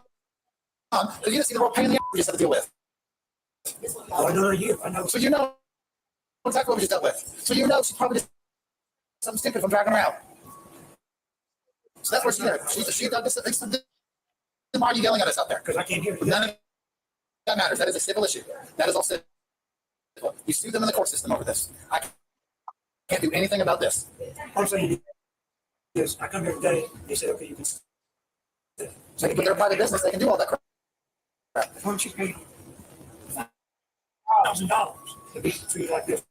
Speaker 5: Because you didn't see the real pain in the ass we just had to deal with.
Speaker 4: Oh, another year. I know.
Speaker 5: So you know exactly what we just dealt with. So you know she's probably just something stupid from dragging her out. So that's where she's there. She done this. Why are you yelling at us out there?
Speaker 4: Because I can't hear you.
Speaker 5: None of that matters. That is a civil issue. That is all civil. You sue them in the court system over this. I can't do anything about this.
Speaker 4: All I'm saying is, I come here today. They said, okay, you can.
Speaker 5: So they put their private business. They can do all that crap.
Speaker 4: Why don't you pay $1,000 to be treated like this?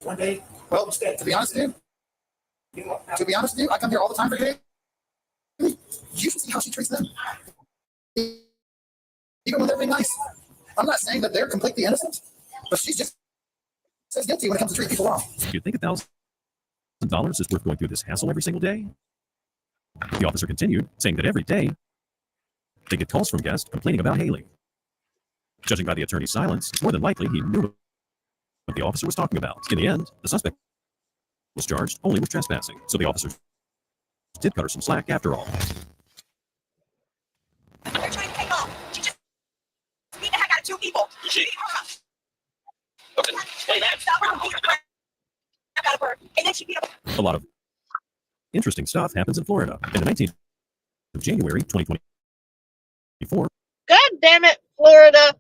Speaker 4: One day,
Speaker 5: Well,
Speaker 4: instead.
Speaker 5: to be honest with you, I come here all the time for day. You should see how she treats them. Even when they're being nice. I'm not saying that they're completely innocent, but she's just says guilty when it comes to treating people wrong.
Speaker 8: Do you think $1,000 is worth going through this hassle every single day? The officer continued, saying that every day they get calls from guests complaining about Haley. Judging by the attorney's silence, it's more than likely he knew what the officer was talking about. In the end, the suspect was charged only with trespassing, so the officers did cut her some slack after all.
Speaker 9: They're trying to take off. She just beat the heck out of two people. She beat her up.
Speaker 4: Okay. Hey, man.
Speaker 9: Stop her. Beat the crap out of her. And then she beat her.
Speaker 8: A lot of interesting stuff happens in Florida. In the 19th of January, 2024,
Speaker 1: God damn it, Florida.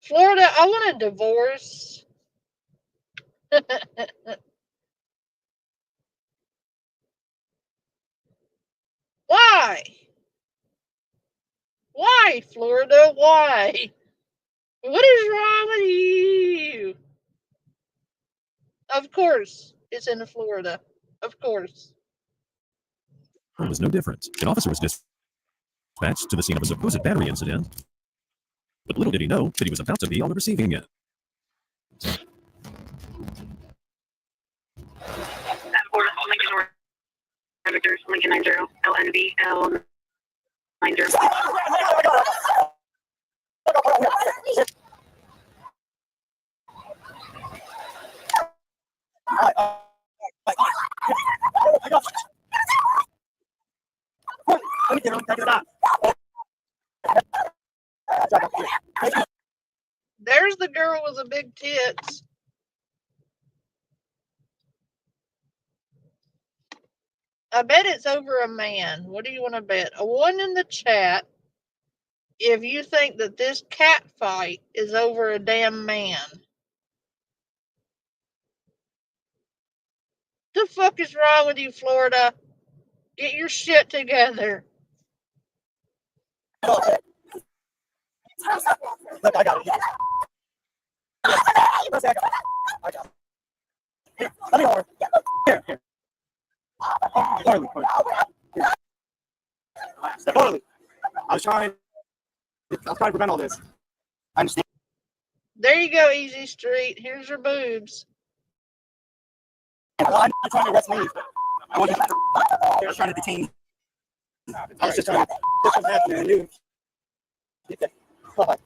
Speaker 1: Florida, I want a divorce. Why? Why, Florida? Why? What is wrong with you? Of course, it's in Florida. Of course.
Speaker 8: it was no different. An officer was dispatched to the scene of a supposed battery incident, but little did he know that he was about to be on the receiving end.
Speaker 6: Lincoln 90, LNV, L90.
Speaker 1: There's the girl with the big tits. I bet it's over a man. What do you want to bet? A one in the chat if you think that this cat fight is over a damn man. The fuck is wrong with you, Florida? Get your shit together.
Speaker 2: Look, I got it. I got it. Here, let me over. Here. Barley. Barley. I was trying to prevent all this. I understand.
Speaker 1: There you go, Easy Street. Here's your boobs.
Speaker 2: Well, I'm not trying to arrest me. I was trying to detain you. I was just trying to. This was happening. I knew. Bye-bye.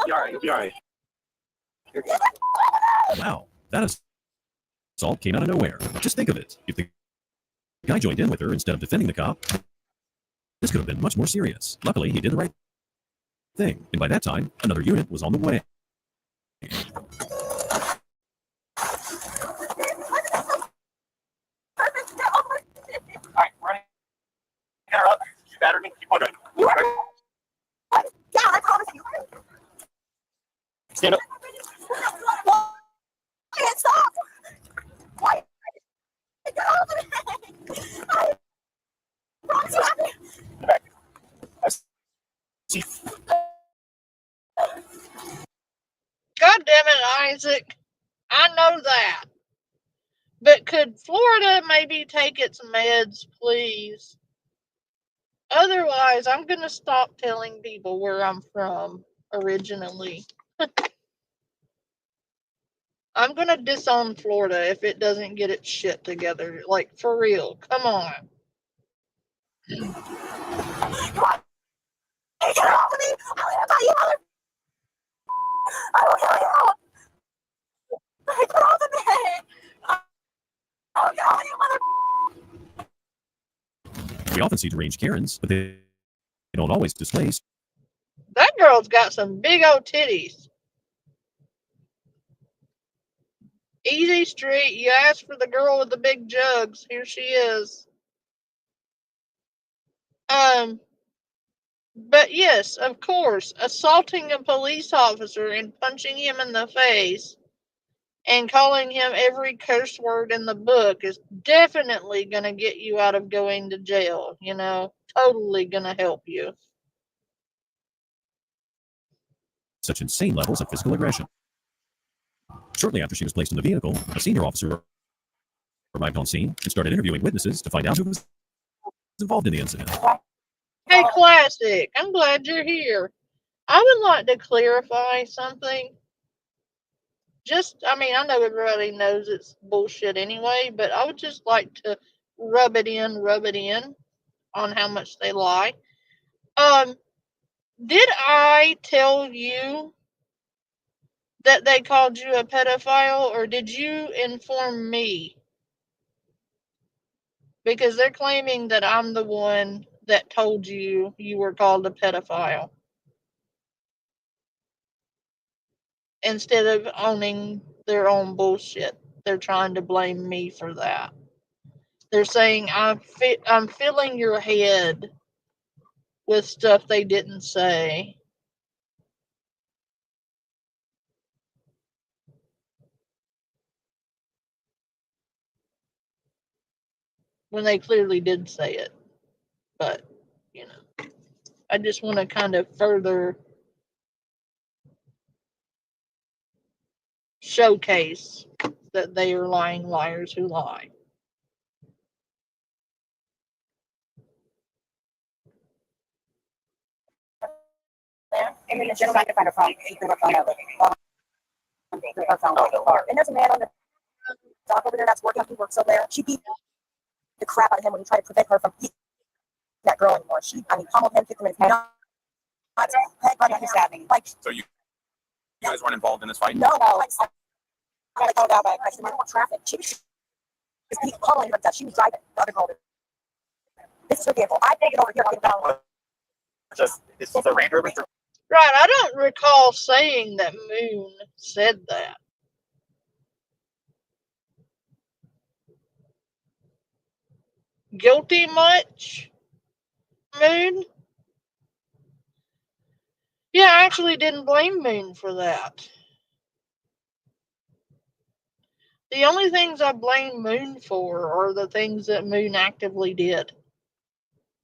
Speaker 2: You're all right.
Speaker 8: Wow, that assault came out of nowhere. Just think of it. If the guy joined in with her instead of defending the cop, this could have been much more serious. Luckily, he did the right thing, and by that time, another unit was on the way.
Speaker 2: All right, running. Interrupt. You battered me. Keep on going.
Speaker 9: Yeah, I promise you.
Speaker 2: Stand up.
Speaker 1: God damn it, Isaac. I know that. But could Florida maybe take its meds, please? Otherwise, I'm going to stop telling people where I'm from originally. I'm going to disown Florida if it doesn't get its shit together. Like, for real. Come on.
Speaker 9: Get off of me! I will kill you! Get off of me! I'll kill you, mother...
Speaker 8: We often see deranged Karens, but they don't always display.
Speaker 1: That girl's got some big old titties. Easy street. You asked for the girl with the big jugs. Here she is. But yes, of course, assaulting a police officer and punching him in the face and calling him every curse word in the book is definitely going to get you out of going to jail, you know? Totally going to help you.
Speaker 8: Such insane levels of physical aggression. Shortly after she was placed in the vehicle, a senior officer arrived on scene and started interviewing witnesses to find out who was involved in the incident.
Speaker 1: Hey, Classic, I'm glad you're here. I would like to clarify something. I know everybody knows it's bullshit anyway, but I would just like to rub it in on how much they lie. Did I tell you that they called you a pedophile, or did you inform me? Because they're claiming that I'm the one that told you you were called a pedophile. Instead of owning their own bullshit, they're trying to blame me for that. They're saying I'm filling your head with stuff they didn't say. When they clearly did say it. But, you know, I just want to kind of further showcase that they are lying liars who lie.
Speaker 2: And then the general to find a phone. She threw her phone over. And there's a man on the dock over there that's working. He works over there. She beat the crap out of him when he tried to prevent her from beating that girl anymore. Pummeled him, kicked him in his nuts, head running his stabbing.
Speaker 4: So you guys weren't involved in this fight?
Speaker 2: No. I got called out by a question. More traffic. She was pummeling her. She was driving the other girl. This is her vehicle. I take it over here. I'll get down.
Speaker 4: This is a Range Rover.
Speaker 1: Right, I don't recall saying that Moon said that. Guilty much, Moon? Yeah, I actually didn't blame Moon for that. The only things I blame Moon for are the things that Moon actively did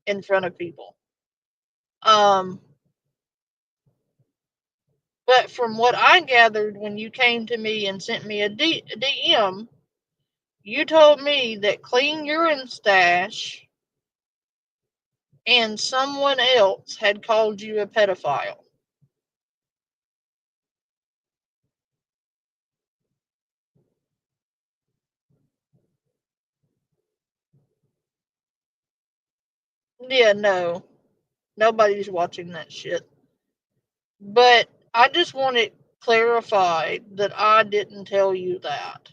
Speaker 1: in front of people. But from what I gathered when you came to me and sent me a DM, you told me that Clean Urine Stash and someone else had called you a pedophile. Yeah, no. Nobody's watching that shit. But I just want it clarified that I didn't tell you that.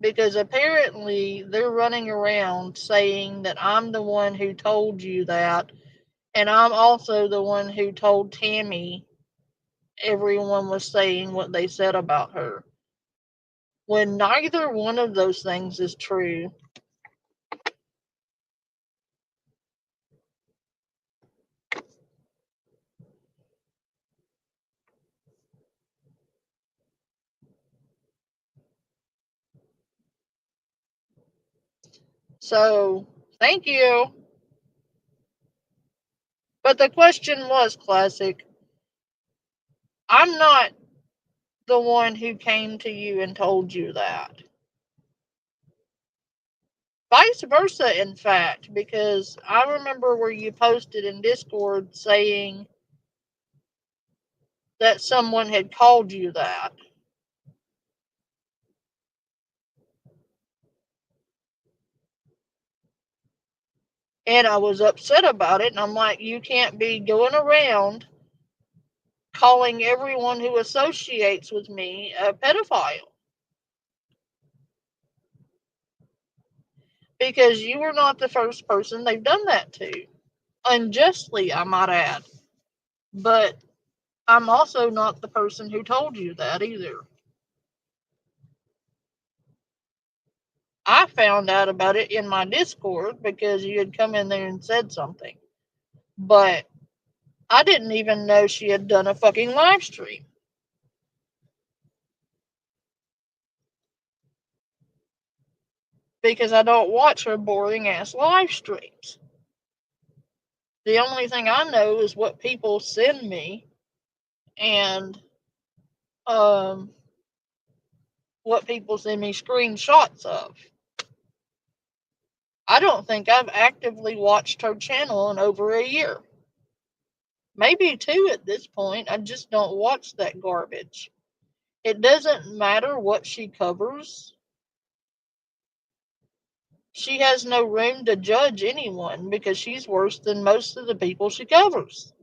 Speaker 1: Because apparently they're running around saying that I'm the one who told you that, and I'm also the one who told Tammy everyone was saying what they said about her. When neither one of those things is true. So, thank you. But the question was, Classic, I'm not the one who came to you and told you that. Vice versa, in fact, because I remember where you posted in Discord saying that someone had called you that. And I was upset about it, and I'm like, you can't be going around calling everyone who associates with me a pedophile. Because you were not the first person they've done that to. Unjustly, I might add. But I'm also not the person who told you that either. I found out about it in my Discord because you had come in there and said something. But I didn't even know she had done a fucking live stream. Because I don't watch her boring ass live streams. The only thing I know is what people send me and what people send me screenshots of. I don't think I've actively watched her channel in over a year. Maybe 2 at this point. I just don't watch that garbage. It doesn't matter what she covers. She has no room to judge anyone because she's worse than most of the people she covers.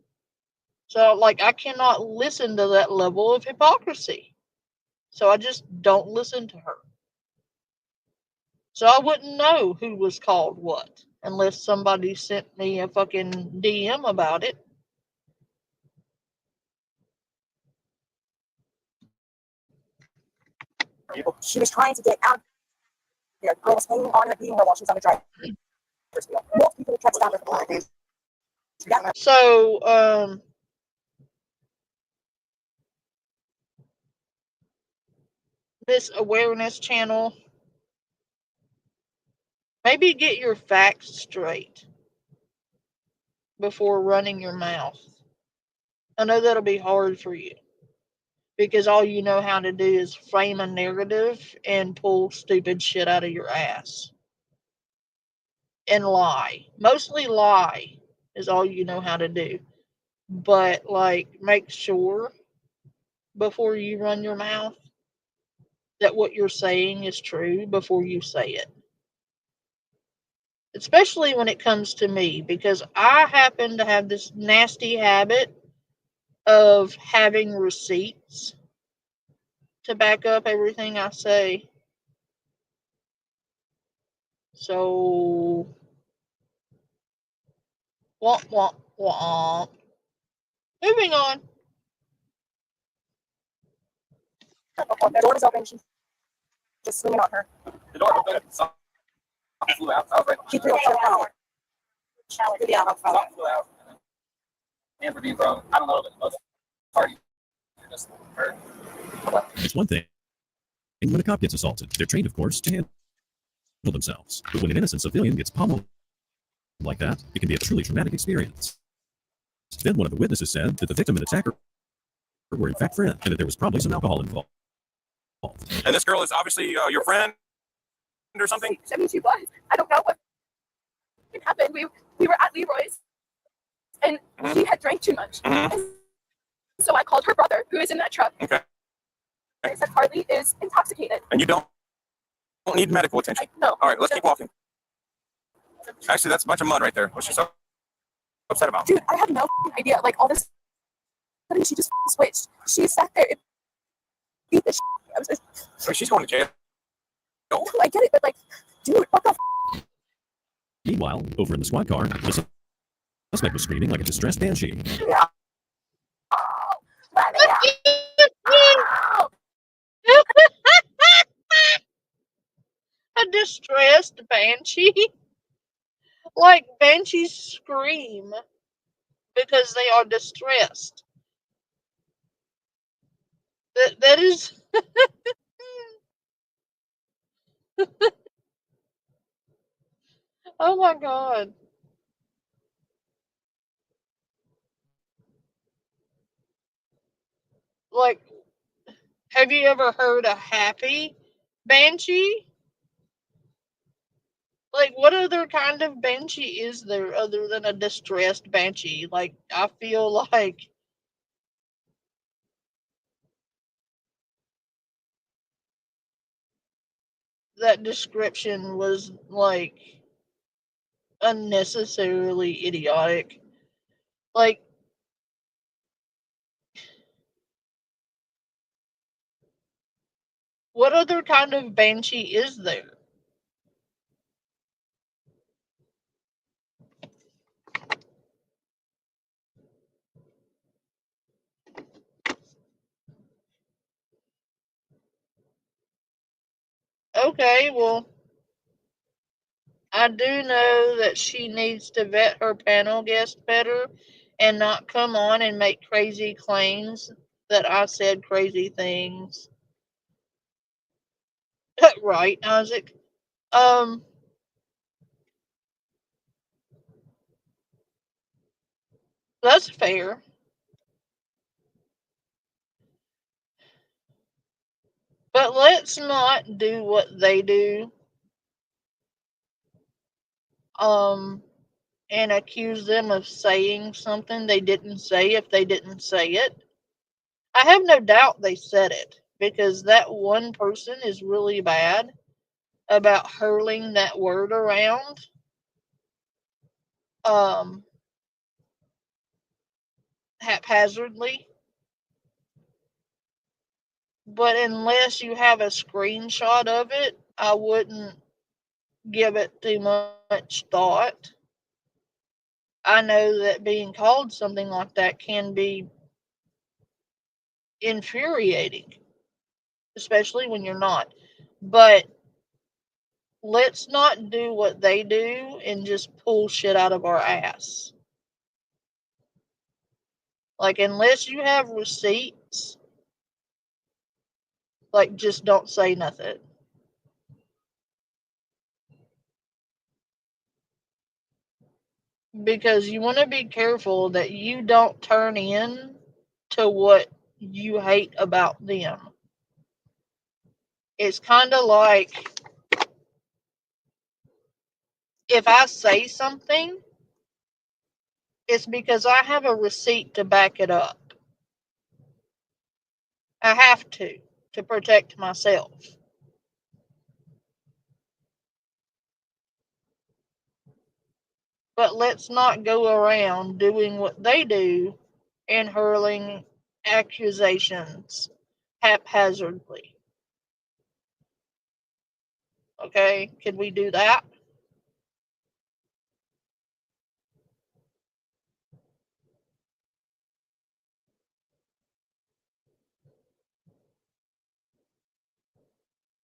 Speaker 1: So, like, I cannot listen to that level of hypocrisy. So I just don't listen to her. So I wouldn't know who was called what unless somebody sent me a fucking DM about it.
Speaker 2: She was trying to get out there. The girl was hanging on her, beating her while she was on the driver's wheel. Most people tried to stop her from doing this.
Speaker 1: So, this awareness channel, maybe get your facts straight before running your mouth. I know that'll be hard for you because all you know how to do is frame a narrative and pull stupid shit out of your ass and lie. Mostly lie is all you know how to do. But, like, make sure before you run your mouth that what you're saying is true before you say it. Especially when it comes to me, because I happen to have this nasty habit of having receipts to back up everything I say. So, womp womp womp. Moving on.
Speaker 2: The door was open. She just swinging on her.
Speaker 4: The door opened. Something flew out. I was like,
Speaker 2: She threw a shower. Yeah,
Speaker 4: something flew out. And for being thrown, I don't know, but most party just hurt.
Speaker 8: It's one thing when a cop gets assaulted. They're trained, of course, to handle themselves. But when an innocent civilian gets pummeled like that, it can be a truly traumatic experience. Then one of the witnesses said that the victim and attacker were in fact friends, and that there was probably some alcohol involved.
Speaker 4: And this girl is obviously your friend or something?
Speaker 6: I mean, she was. I don't know what happened. We were at Leroy's, and she had drank too much. So I called her brother, who is in that truck.
Speaker 4: Okay.
Speaker 6: I said, Harley is intoxicated.
Speaker 4: And you don't need medical attention?
Speaker 6: No.
Speaker 4: All right, let's keep walking. Actually, that's a bunch of mud right there. What's she so upset about?
Speaker 6: Dude, I have no idea. Like, all this, suddenly she just switched. She sat there and beat the shit. I was just,
Speaker 4: So she's going to jail.
Speaker 6: no, I get it, but like, dude, what the
Speaker 8: Meanwhile, over in the squad car, the suspect was screaming like a distressed banshee.
Speaker 6: let me out.
Speaker 1: A distressed banshee? Like, banshees scream because they are distressed. That is... Oh my god. Like, have you ever heard a happy banshee? Like, what other kind of banshee is there other than a distressed banshee? Like, I feel like that description was, like, unnecessarily idiotic. Like, what other kind of banshee is there? Okay, well, I do know that she needs to vet her panel guest better and not come on and make crazy claims that I said crazy things. Right, Isaac? Um, that's fair. But let's not do what they do, um, and accuse them of saying something they didn't say if they didn't say it. I have no doubt they said it because that one person is really bad about hurling that word around. Um, Haphazardly. But unless you have a screenshot of it, I wouldn't give it too much thought. I know that being called something like that can be infuriating, especially when you're not. But let's not do what they do and just pull shit out of our ass. Like, unless you have receipts, like, just don't say nothing. Because you want to be careful that you don't turn in to what you hate about them. It's kind of like if I say something, it's because I have a receipt to back it up. I have to protect myself. But let's not go around doing what they do and hurling accusations haphazardly. Okay? Could we do that?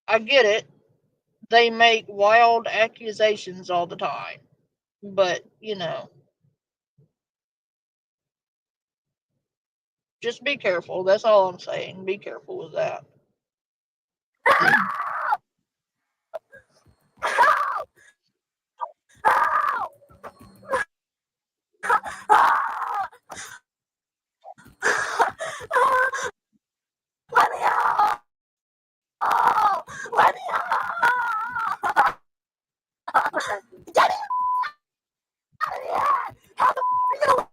Speaker 1: I get it. They make wild accusations all the time. But, just be careful. That's all I'm saying. Be careful with that.
Speaker 9: Let me out! Oh, let me out! Get it out of here! How the f are you gonna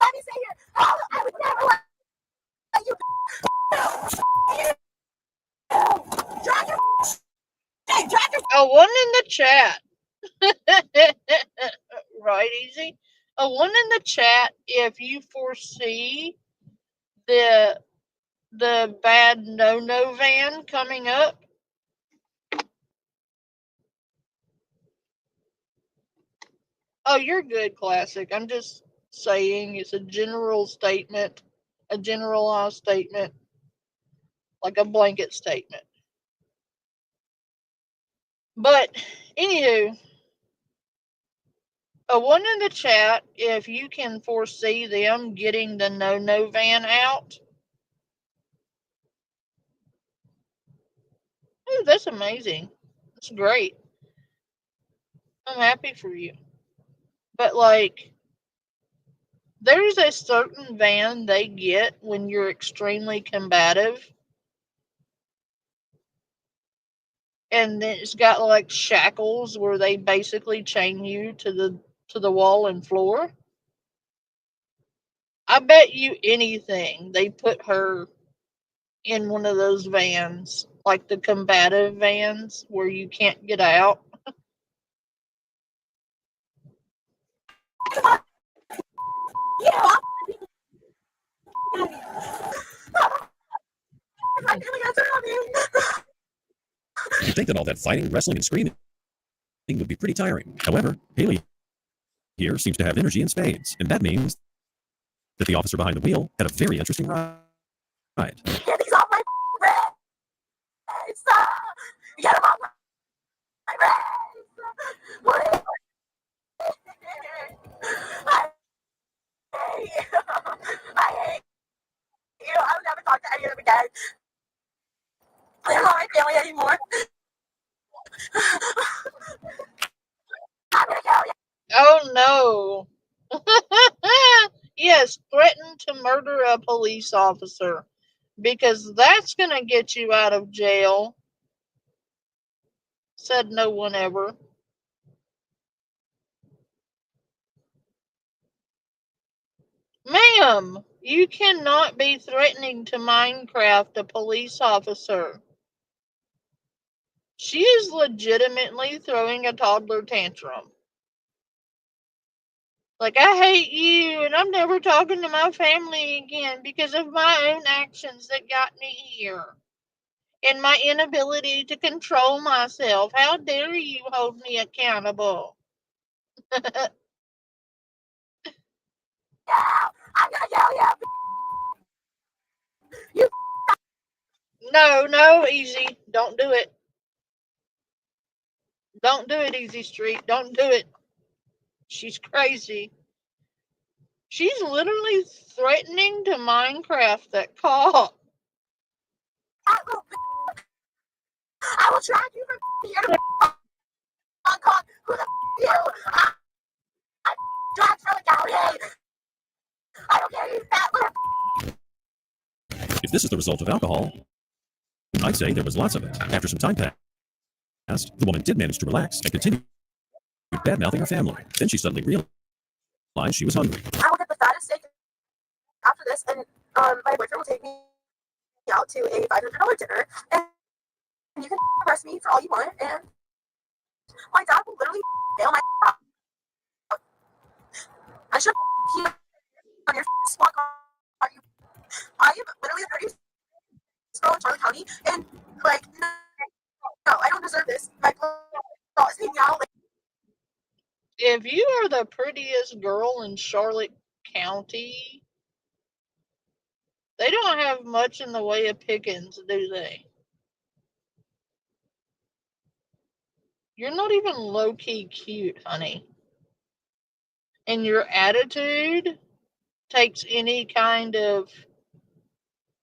Speaker 9: let me stay here? How I would never let you drag your drag your
Speaker 1: Oh, one in the chat. Right, easy. One in the chat. If you foresee the bad no van coming up, oh, you're good, classic. I'm just saying it's a general statement, a generalized statement, like a blanket statement. But anywho, one in the chat. If you can foresee them getting the no van out. Ooh, that's amazing. That's great. I'm happy for you. But, like, There's a certain van they get when you're extremely combative. And then it's got like shackles where they basically chain you to the wall and floor. I bet you anything they put her in one of those vans, like the combative vans where you can't get out.
Speaker 8: You'd think that all that fighting, wrestling, and screaming would be pretty tiring. However, Haley here seems to have energy in spades, and that means that the officer behind the wheel had a very interesting ride.
Speaker 9: Get these off my wrist. Get them off my wrist. What is I hate you. I hate you. I will never talk to any of them again. They're not my family anymore. I'm gonna kill you.
Speaker 1: Oh no. Yes, threaten to murder a police officer because that's going to get you out of jail, said no one ever. Ma'am, you cannot be threatening to Minecraft a police officer. She is legitimately throwing a toddler tantrum. Like, I hate you and I'm never talking to my family again because of my own actions that got me here. And my inability to control myself. How dare you hold me accountable?
Speaker 9: I'm gonna kill you.
Speaker 1: No, Easy. Don't do it. Don't do it, Easy Street. Don't do it. She's crazy. She's literally threatening to Minecraft that cop.
Speaker 9: I will track you from here to Hong Kong. Who the you? I'm Jack from the county. I don't care, you fat little.
Speaker 8: If this is the result of alcohol, I'd say there was lots of it. After some time passed, the woman did manage to relax and continue bad-mouthing her family. Then she suddenly realized she was hungry.
Speaker 9: I will get the fattest steak after this, and my boyfriend will take me out to a $500 dinner, and you can arrest me for all you want, and my dad will literally bail my out. I should pee on your squad car. I am literally the dirtiest girl in Charlotte County, and like, no, I don't deserve this. My bra is hanging out. Like,
Speaker 1: If you are the prettiest girl in Charlotte County, they don't have much in the way of pickings, do they? You're not even low-key cute, honey. And your attitude takes any kind of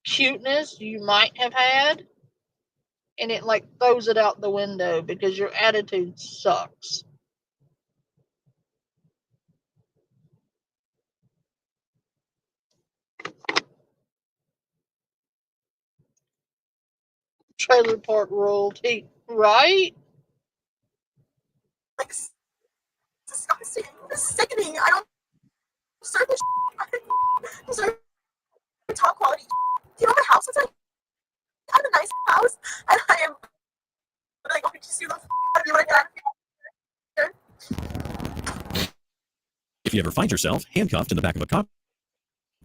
Speaker 1: cuteness you might have had and it like throws it out the window because your attitude sucks. Trailer park royalty, right?
Speaker 9: like disgusting. It's sickening. I don't deserve this. I deserve top quality. Do you know my house? It's like, I have a nice house, and I am literally going to sue the out of you when I get out of here.
Speaker 8: If you ever find yourself handcuffed in the back of a cop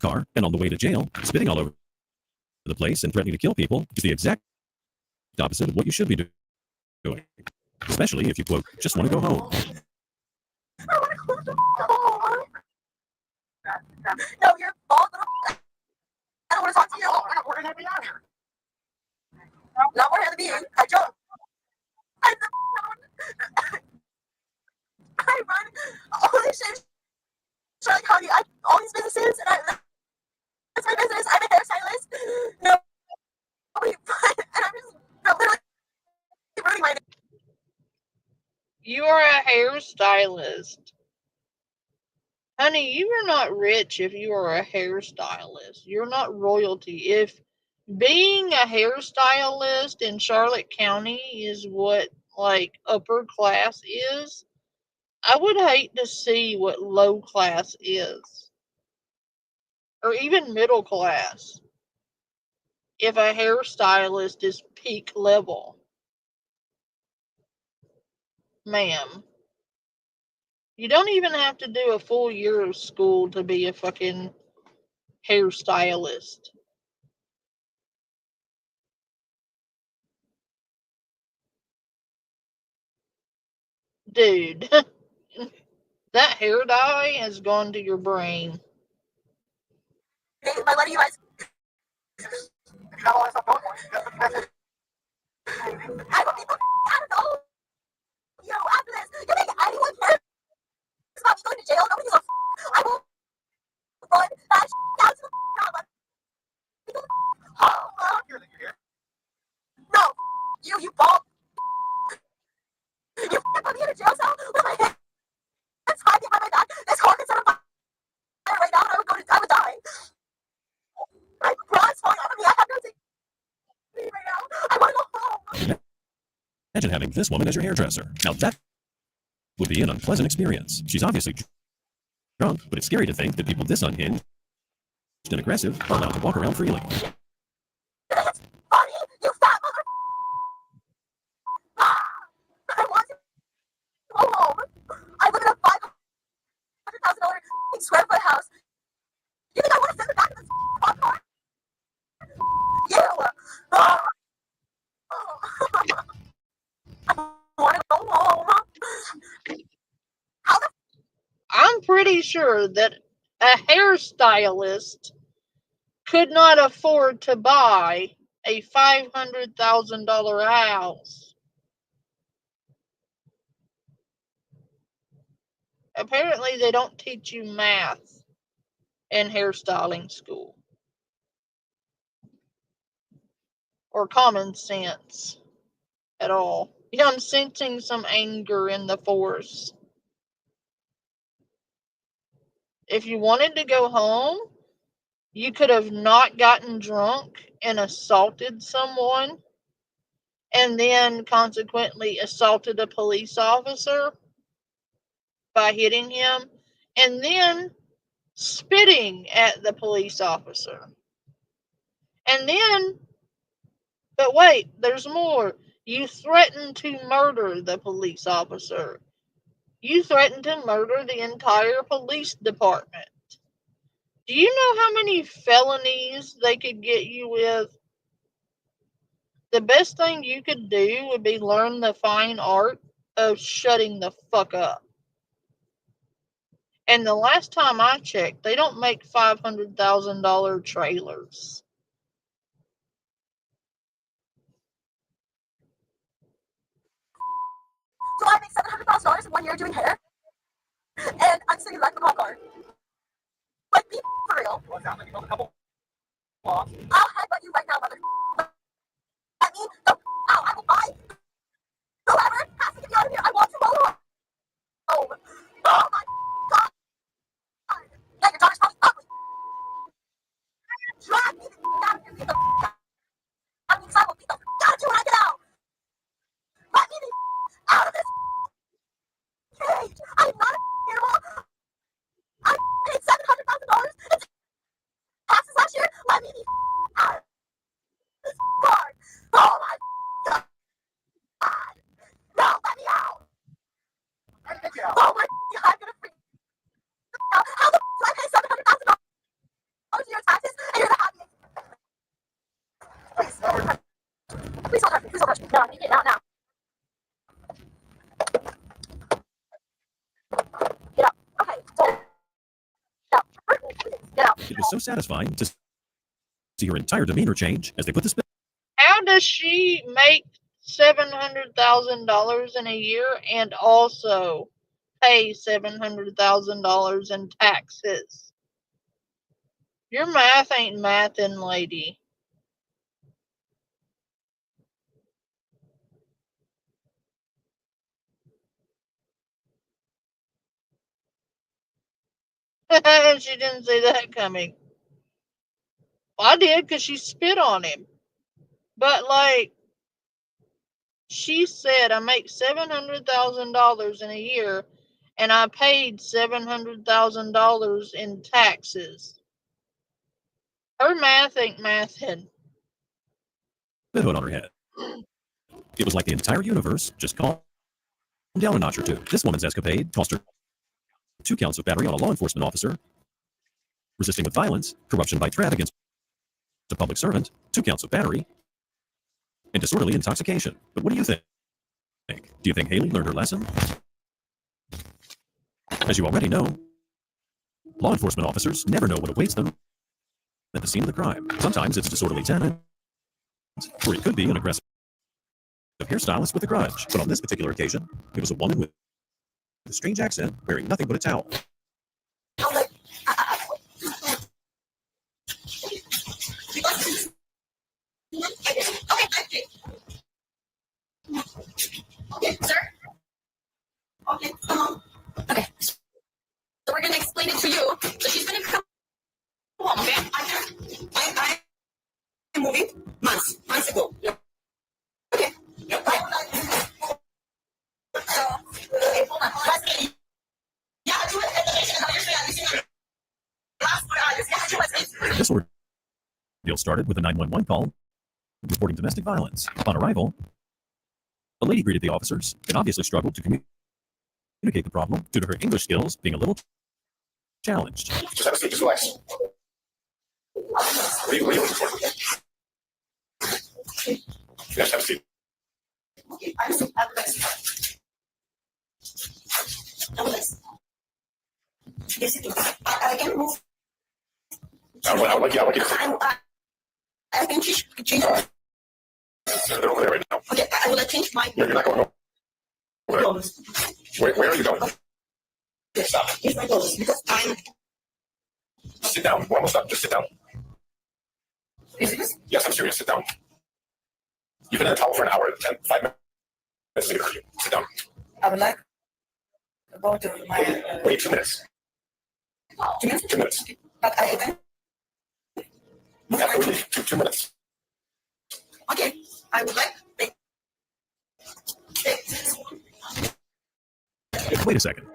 Speaker 8: car and on the way to jail, spitting all over the place and threatening to kill people is the exact opposite of what you should be doing. Especially if you, quote, just want to go home.
Speaker 9: I want to go home. No, you're bald. I don't want to talk to you. We're going to be out here. Not where to be. I don't. I run all this shit. Charlotte County. I all these businesses, and that's my business. I'm a hairstylist. No, and I'm just literally ruining my.
Speaker 1: You are a hairstylist. Honey, you are not rich if you are a hairstylist. You're not royalty. If being a hairstylist in Charlotte County is what like upper class is, I would hate to see what low class is. Or even middle class. If a hairstylist is peak level. Ma'am. You don't even have to do a full year of school to be a fucking hairstylist. Dude, that hair dye has gone to your brain.
Speaker 2: I let you guys. You got all that stuff going for you. I don't people. I don't know. You know, after this, you think anyone cares about me going to jail? Nobody gives a I will run that down to the ground. Oh, you're here. No, you bald. You put me in a jail cell with my hands tied behind my back. This car is on fire right now, and I would die. My bronze falling off of me. I have no dignity right now. I want to go home.
Speaker 8: Imagine having this woman as your hairdresser. Now that would be an unpleasant experience. She's obviously drunk, but it's scary to think that people this unhinged and aggressive are allowed to walk around freely.
Speaker 2: Bonnie, you fat mother. I want to go home. I live in a $500,000 square foot house. You think I want to sit in the back of this car? You. I want to go home.
Speaker 1: I'm pretty sure that a hairstylist could not afford to buy a $500,000 house. Apparently, they don't teach you math in hairstyling school or common sense at all. Yeah, I'm sensing some anger in the force. If you wanted to go home, you could have not gotten drunk and assaulted someone and then consequently assaulted a police officer by hitting him and then spitting at the police officer. And then, but wait, there's more. You threatened to murder the police officer. You threatened to murder the entire police department. Do you know how many felonies they could get you with? The best thing you could do would be learn the fine art of shutting the fuck up. And the last time I checked, they don't make $500,000 trailers.
Speaker 2: So I make $700,000 in 1 year doing hair, and I'm sitting in the back of a cop car. Like, be for real. What's that? Let me build a couple blocks. I'll headbutt you right now, mother. Let me go out. I will buy whoever has to get me out of here. I want to go home. Oh my god. Yeah, your daughter's probably ugly. Drag me out of here. Beat the I mean, I will beat the out of you when I get out. Let me out of this cage. I'm not a animal. I paid $700,000 in taxes last year. Let me out of this car. Oh my god. No, let me out. Oh my god, I'm gonna freak out. How the do I pay $700,000 in your taxes and you're gonna have me? Please don't touch me. Please don't touch me. Please don't touch me. No, I need it now. Get out. Okay. Get out. Get out.
Speaker 8: It was so satisfying to see her entire demeanor change as they put the spit.
Speaker 1: How does she make $700,000 in a year and also pay $700,000 in taxes? Your math ain't mathin', lady. She didn't see that coming. I did because she spit on him. But like she said, I make $700,000 in a year, and I paid $700,000 in taxes. Her math ain't mathing.
Speaker 8: hood on her head. It was like the entire universe just calmed down a notch or two. This woman's escapade cost her 2 counts of battery on a law enforcement officer, resisting with violence, corruption by threat against a public servant, 2 counts of battery, and disorderly intoxication. But what do you think? Do you think Haley learned her lesson? As you already know, law enforcement officers never know what awaits them at the scene of the crime. Sometimes it's a disorderly tenant, or it could be an aggressive hairstylist with a grudge. But on this particular occasion, it was a woman with a strange accent wearing nothing but a towel.
Speaker 9: Okay, sir. Okay, come on. Okay. So we're gonna explain it to you. So she's gonna come home, okay? I'm moving months ago. Yep. Okay. Yep. So, okay, hold on.
Speaker 8: This ordeal started with a 911 call reporting domestic violence. Upon arrival, a lady greeted the officers and obviously struggled to communicate the problem due to her English skills being a little challenged.
Speaker 5: Just have a seat, just relax. What are you looking for? Just have a seat.
Speaker 9: Okay, I'm so yes, I can move.
Speaker 5: I would like you to.
Speaker 9: I can change.
Speaker 5: They're over there right now.
Speaker 9: Okay, I will change my.
Speaker 5: You're not going over there. Where are you going? Stop.
Speaker 9: Here's my clothes because I'm.
Speaker 5: Sit down. We're almost done. Just sit down.
Speaker 9: Is this?
Speaker 5: Yes, I'm serious. Sit down. You've been in a towel for an hour. 5 minutes is going to hurt you. Sit down.
Speaker 9: I would like to go to my.
Speaker 5: Wait 2 minutes.
Speaker 9: 2 minutes?
Speaker 5: 2 minutes.
Speaker 9: But I even.
Speaker 5: Absolutely. 2 minutes.
Speaker 9: Okay, I would like.
Speaker 8: Wait a second.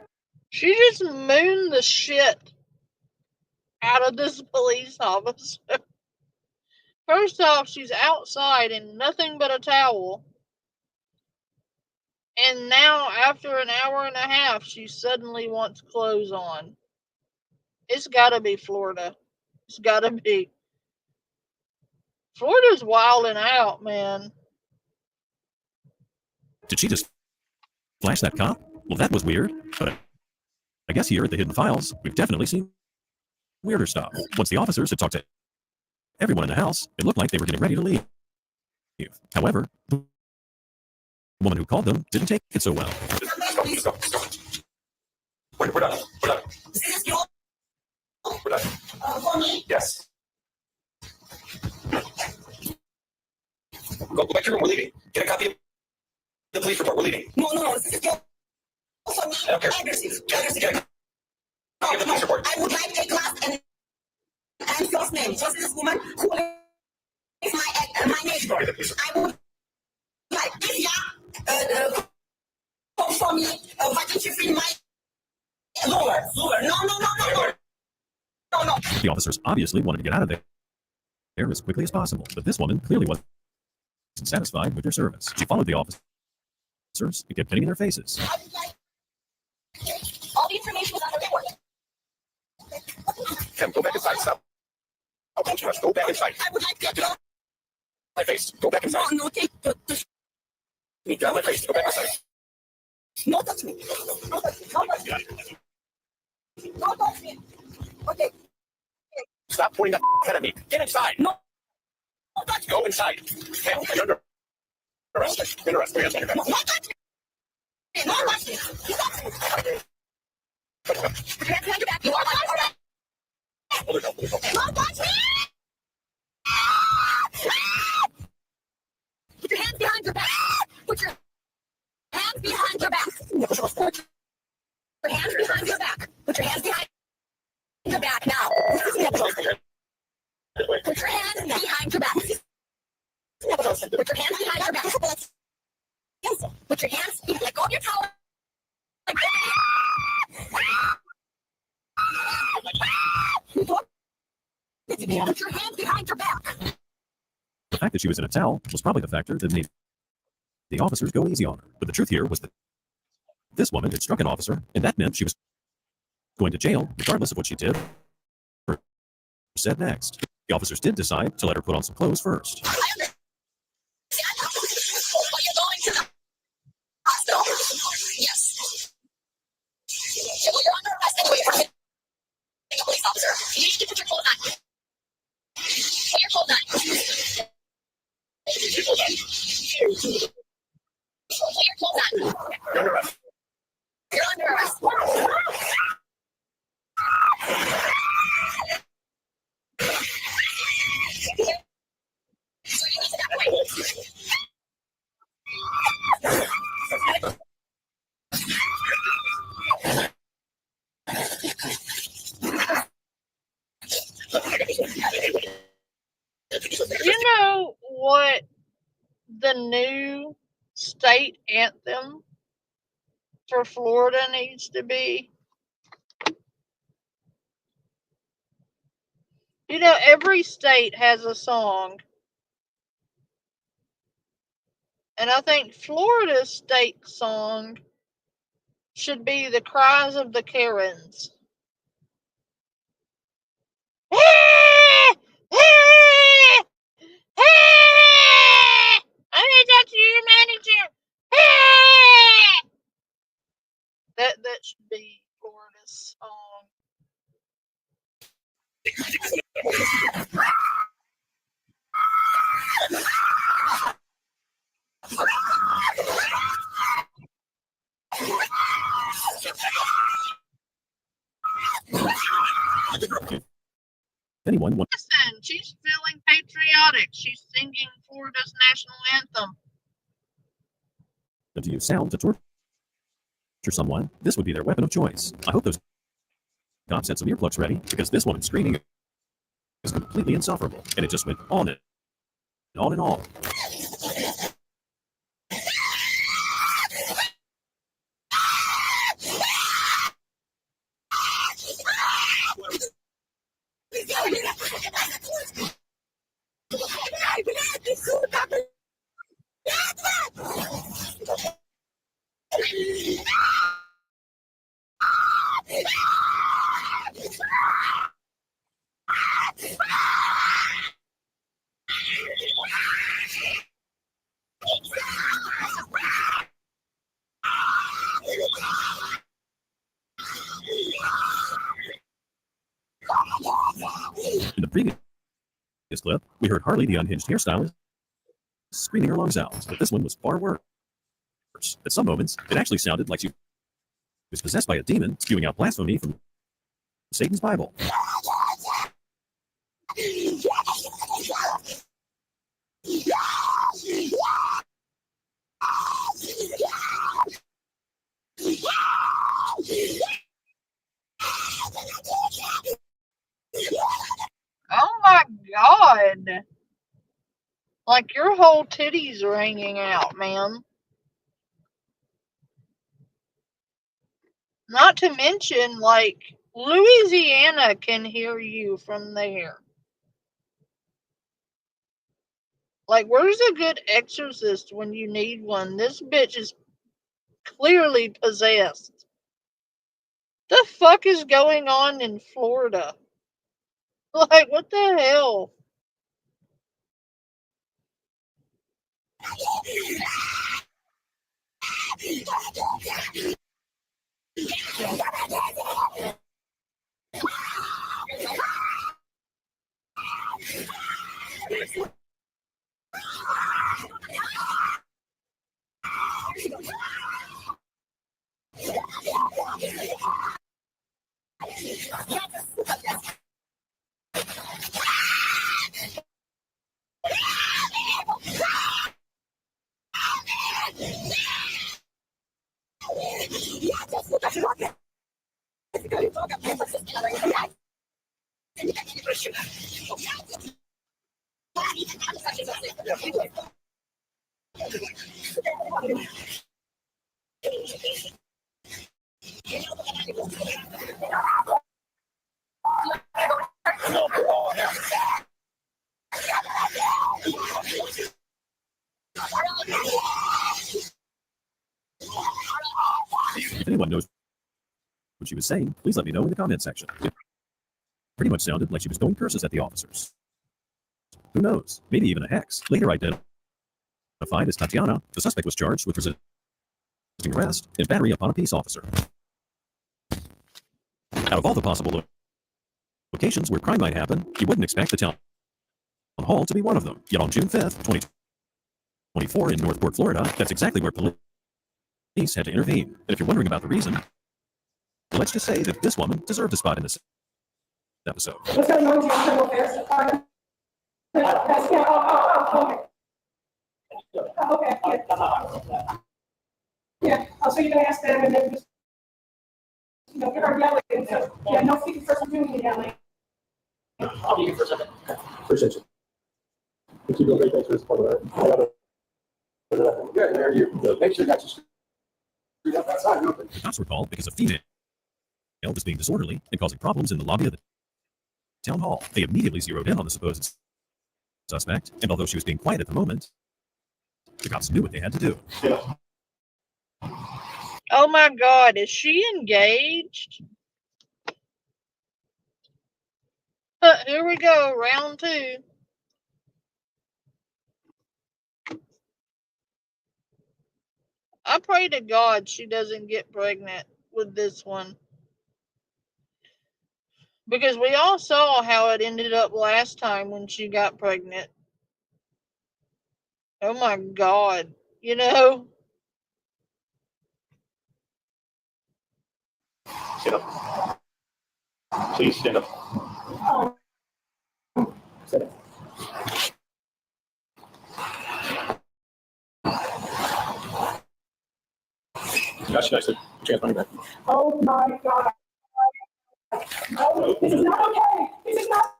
Speaker 1: She just mooned the shit out of this police officer. First off, she's outside in nothing but a towel. And now, after an hour and a half, she suddenly wants clothes on. It's gotta be Florida. It's gotta be. Florida's wilding out, man.
Speaker 8: Did she just flash that cop? Well, that was weird. But I guess here at the Hidden Files, we've definitely seen weirder stuff. Once the officers had talked to everyone in the house, it looked like they were getting ready to leave. However, the woman who called them didn't take it so well.
Speaker 5: Stop. We're done. We're done.
Speaker 9: For me?
Speaker 5: Yes. Go back to your room. We're leaving. Get a copy of the police report. We're leaving.
Speaker 9: No. This is your. For me,
Speaker 5: I don't care.
Speaker 9: aggressive.
Speaker 5: Get a copy of the police report.
Speaker 9: I would like a glass and first name. Just this woman who is my neighbor. I would like this for me. Why don't you feel my lower? No.
Speaker 8: The officers obviously wanted to get out of there as quickly as possible, but this woman clearly wasn't satisfied with their service. She followed the officers and kept getting in their faces.
Speaker 9: All the information was on the report.
Speaker 5: Kim, go back inside. Stop. Okay, let's go back inside.
Speaker 9: I would like to go.
Speaker 5: My face. Go back inside.
Speaker 9: No, take the
Speaker 5: Me, get on my face. Go back inside.
Speaker 9: no touch me. No touch me. Okay.
Speaker 5: Stop pointing that head at me. Get inside.
Speaker 9: No touch me.
Speaker 5: Go inside. Kim, you're under arrest. You're under arrest. Put your hands on your
Speaker 9: No
Speaker 5: head.
Speaker 9: touch me. No touch me. You touch me. Put your hands behind your back. You are my friend.
Speaker 5: Hold it up.
Speaker 9: No touch me. Put your hands behind your back. Put your hands behind your back. Put your hands behind your back. Put your hands behind. back now. Put your hands behind your back. Put your hands behind your back. Put your hands, let go of your towel. Put your hands behind your back.
Speaker 8: The fact that she was in a towel was probably the factor that made the officers go easy on her. But the truth here was that this woman had struck an officer, and that meant she was going to jail, regardless of what she did or said next. The officers did decide to let her put on some clothes first.
Speaker 9: Yes. Well, you're under arrest anyway for hitting a police officer. You need to put your clothes on. Put your clothes on. Put your clothes on. You're under arrest.
Speaker 1: You know what the new state anthem for Florida needs to be? You know, every state has a song. And I think Florida's state song should be The Cries of the Karens. I'm gonna talk to your manager. That should be Florida's song.
Speaker 8: Anyone want
Speaker 1: Listen, she's feeling patriotic. She's singing Florida's national anthem.
Speaker 8: to use sound to torture someone, this would be their weapon of choice. I hope those cops had some earplugs ready, because this woman's screaming is completely insufferable, and it just went on and on and on. In the previous clip, we heard Harley, the unhinged hairstylist, screaming her lungs out, but this one was far worse. At some moments, it actually sounded like she was possessed by a demon, spewing out blasphemy from Satan's Bible.
Speaker 1: Oh my God. Like your whole titties are hanging out, man. Not to mention, like, Louisiana can hear you from there. Like, where's a good exorcist when you need one? This bitch is clearly possessed. The fuck is going on in Florida? Like, what the hell?
Speaker 8: If anyone knows what she was saying, please let me know in the comment section. It pretty much sounded like she was throwing curses at the officers. Who knows? Maybe even a hex. Later identified as Tatiana, the suspect was charged with resisting arrest and battery upon a peace officer. Out of all the possible locations where crime might happen, you wouldn't expect the town hall to be one of them. Yet on June 5th, 2024 in Northport, Florida, that's exactly where police had to intervene. And if you're wondering about the reason, let's just say that this woman deserved a spot in this episode.
Speaker 9: What's going on with your criminal affairs department? Okay. Yeah. So you're gonna ask them and then just, get our yelling. Yeah, no speaking first, I'm doing the yelling.
Speaker 4: I'll be here for a second. Appreciate you. Keep doing great things for this part of it. Yeah, there you go. Make sure you got your
Speaker 8: The cops were called because a female was being disorderly and causing problems in the lobby of the town hall. They immediately zeroed in on the supposed suspect, and although she was being quiet at the moment, the cops knew what they had to do.
Speaker 4: Yeah.
Speaker 1: Oh my God, is she engaged? Here we go, round 2. I pray to God she doesn't get pregnant with this one. Because we all saw how it ended up last time when she got pregnant. Oh my God,
Speaker 7: Stand up. Please stand up.
Speaker 4: Sit up.
Speaker 7: Gosh, put your hands behind your back.
Speaker 9: Oh my God. No, this is not okay. This is not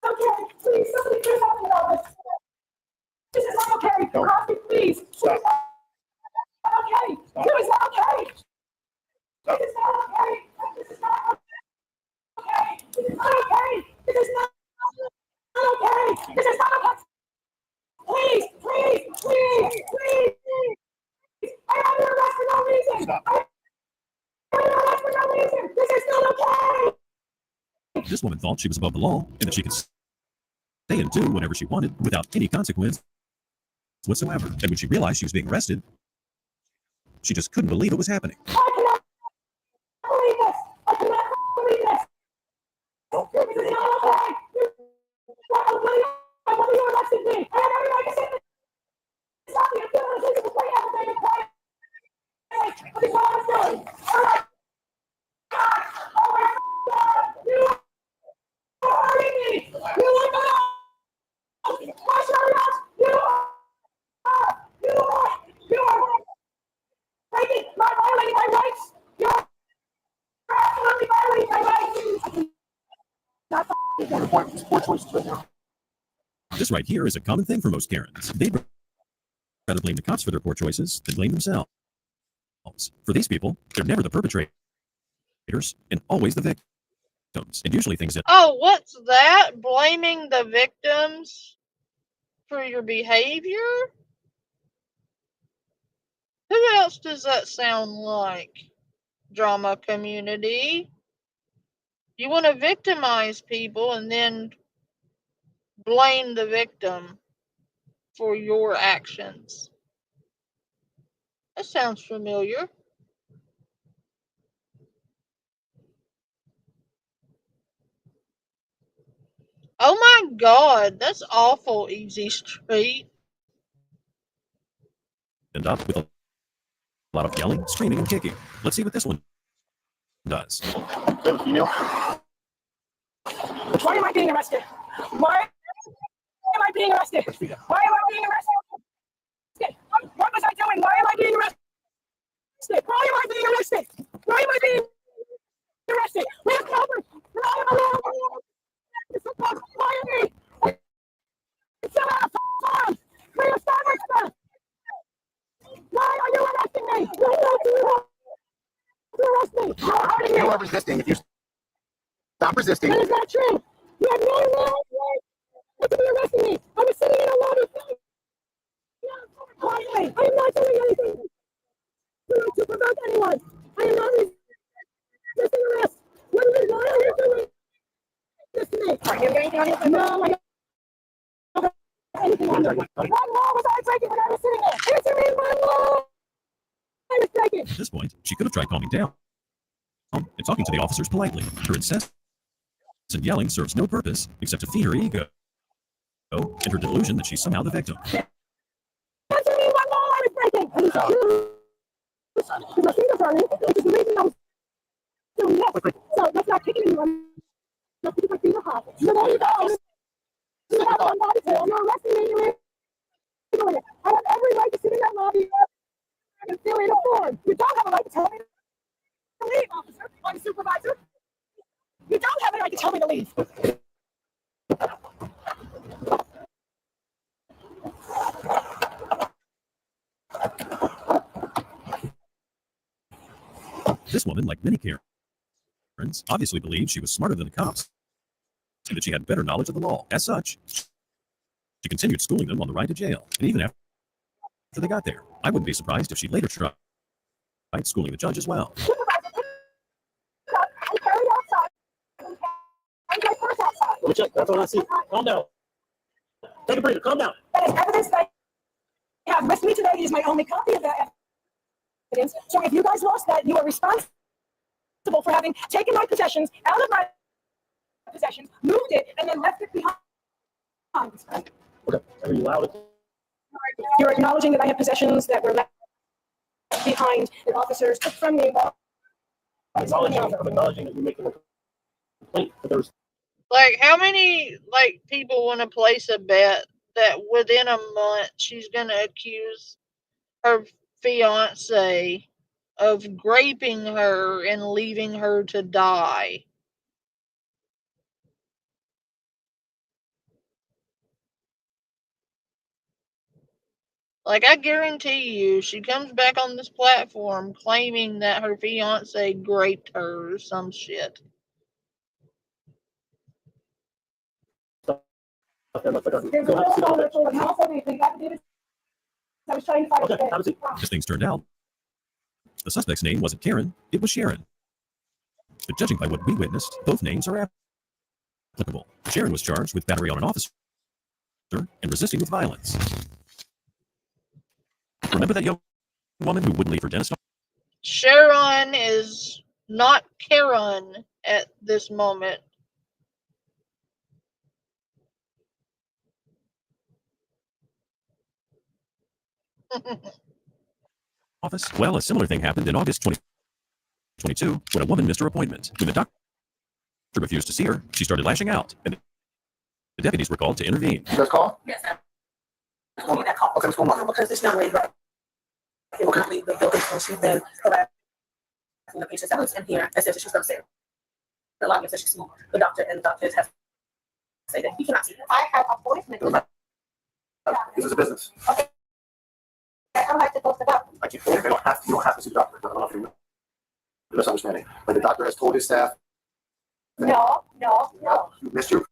Speaker 9: okay. Please, somebody do something about this. This is not okay. Crosby, please.
Speaker 4: Stop.
Speaker 9: Okay. This is not okay. This is not okay. This is not okay. This is not okay. This is not okay. This is not okay. Please, please, please, please, please. I am under arrest for no reason.
Speaker 4: Stop.
Speaker 9: I am under arrest for no reason. This is not okay.
Speaker 8: This woman thought she was above the law and that she could say and do whatever she wanted without any consequence whatsoever. And when she realized she was being arrested, she just couldn't believe it was happening.
Speaker 9: I cannot believe this. I cannot believe this.
Speaker 4: Don't go.
Speaker 9: This is not okay. Why you arrested me? I have every right to say this. Stop me. I'm doing this. This is a great affidavit. This is what I'm doing. Oh my God. Oh my God. You are hurting me. You are not. Why should I not? You are breaking violating my rights. You're absolutely violating my rights.
Speaker 8: This right here is a common thing for most Karens. They'd rather blame the cops for their poor choices than blame themselves. For these people, they're never the perpetrators and always the victims. And usually things that
Speaker 1: Oh, what's that? Blaming the victims for your behavior? Who else does that sound like? Drama community. You want to victimize people and then blame the victim for your actions. That sounds familiar. Oh my God, that's awful, Easy Street.
Speaker 8: end up with a lot of yelling, screaming, and kicking. Let's see what this one does.
Speaker 7: Good female.
Speaker 9: Why am I being arrested? Why am I being arrested? Why am I being arrested? What was I doing? Why am I being arrested? Why am I being arrested? Why am I being arrested? We have covered. I am alone.
Speaker 5: resisting, if you stop resisting.
Speaker 9: That is not true. You have no right to be arresting me. I was sitting in a lobby. Quietly. I am not doing anything to provoke anyone. I am not resisting arrest. Why are you doing this to me? Are you doing anything on your phone? No, I don't have anything on me. What law was I breaking when I was sitting there? Answer me what law I was breaking.
Speaker 8: At this point, she could have tried calming down and talking to the officers politely. Her incessant yelling serves no purpose except to feed her ego and her delusion that she's somehow the victim.
Speaker 9: Answer me what law I was breaking. And my fingers running, which is the reason I was doing this. So that's not kicking anyone. That's because my feet are hot. So there you go. You have one body tail. You're arresting me. You're doing it. I have every right to sit in that lobby and fill in a form. You don't have a right to tell me to leave, officer. I'm a supervisor. You don't have a right to tell me to leave.
Speaker 8: This woman, like many Karens, obviously believed she was smarter than the cops and that she had better knowledge of the law. As such, she continued schooling them on the ride to jail. And even after they got there, I wouldn't be surprised if she later tried schooling the judge as well.
Speaker 4: Let me check. That's what I see. Calm down. Take a breather. Calm down.
Speaker 9: That is evidence that I have with me today. It is my only copy of that evidence. So if you guys lost that, you are responsible for having taken my possessions out of my possessions, moved it, and then left it behind.
Speaker 4: Okay. Are you loud?
Speaker 9: You're acknowledging that I have possessions that were left behind that officers took from me.
Speaker 4: I'm acknowledging that you're making a complaint, but there's
Speaker 1: Like, how many people want to place a bet that within a month she's gonna accuse her fiance of raping her and leaving her to die? Like, I guarantee you, she comes back on this platform claiming that her fiance raped her or some shit.
Speaker 9: There's a bill on it for the house of the affidavit. I was trying to find
Speaker 4: okay. Have a seat.
Speaker 8: As things turned out, the suspect's name wasn't Karen, it was Sharon. But judging by what we witnessed, both names are applicable. Sharon was charged with battery on an officer and resisting with violence. Remember that young woman who wouldn't leave her dentist?
Speaker 1: Sharon is not Karen at this moment.
Speaker 8: Office? Well, a similar thing happened in August 2022 when a woman missed her appointment. When the doctor refused to see her, she started lashing out, and the deputies were called to intervene.
Speaker 2: You guys call?
Speaker 9: Yes, sir. I need that call.
Speaker 2: Okay, what's going on?
Speaker 9: Because there's no way that it will complete the building, so she's been harassing the patients that was in here and said that she's upstairs. The lobby says she's small. The doctor and the doctors have said that he cannot see her. I have appointments.
Speaker 2: This is a business.
Speaker 9: Okay. I don't have to post it up.
Speaker 2: I can't. You don't have to see the doctor. I don't know if you're misunderstanding. But the doctor has told his staff.
Speaker 9: No.
Speaker 2: You missed your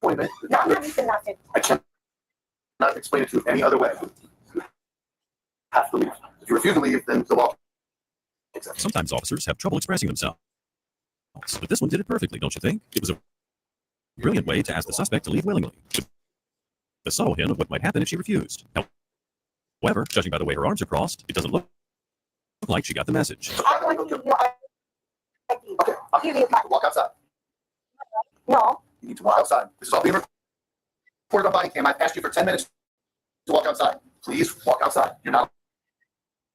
Speaker 2: appointment.
Speaker 9: No, I'm not missing nothing.
Speaker 2: I cannot explain it to you any other way. You have to leave. If you refuse to leave, then the law.
Speaker 8: Sometimes officers have trouble expressing themselves, but this one did it perfectly, don't you think? It was a brilliant way to ask the suspect to leave willingly, the subtle hint of what might happen if she refused. However, judging by the way her arms are crossed, it doesn't look like she got the message.
Speaker 9: I'm going to give you
Speaker 2: Okay, I'll give you a walk outside.
Speaker 9: No.
Speaker 2: You need to walk outside. This is all being recorded on body cam. I've asked you for 10 minutes to walk outside. Please walk outside. You're not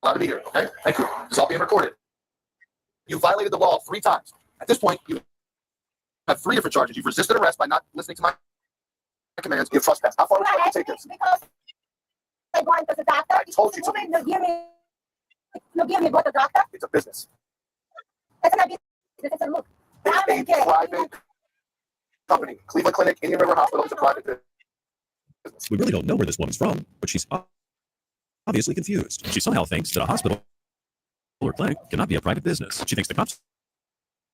Speaker 2: allowed to be here, okay? Thank you. This is all being recorded. You violated the law 3 times. At this point, you have 3 different charges. You've resisted arrest by not listening to my commands. You have trespassed. How far would you like to take this?
Speaker 9: Because I'm going to the doctor.
Speaker 2: I told you to.
Speaker 9: No, give me what the doctor.
Speaker 2: It's a business.
Speaker 9: It's not business. It's a look.
Speaker 2: It's a private company. Cleveland Clinic, Indian River Hospital is a private business.
Speaker 8: We really don't know where this woman's from, but she's obviously confused. She somehow thinks that a hospital or clinic cannot be a private business. She thinks the cops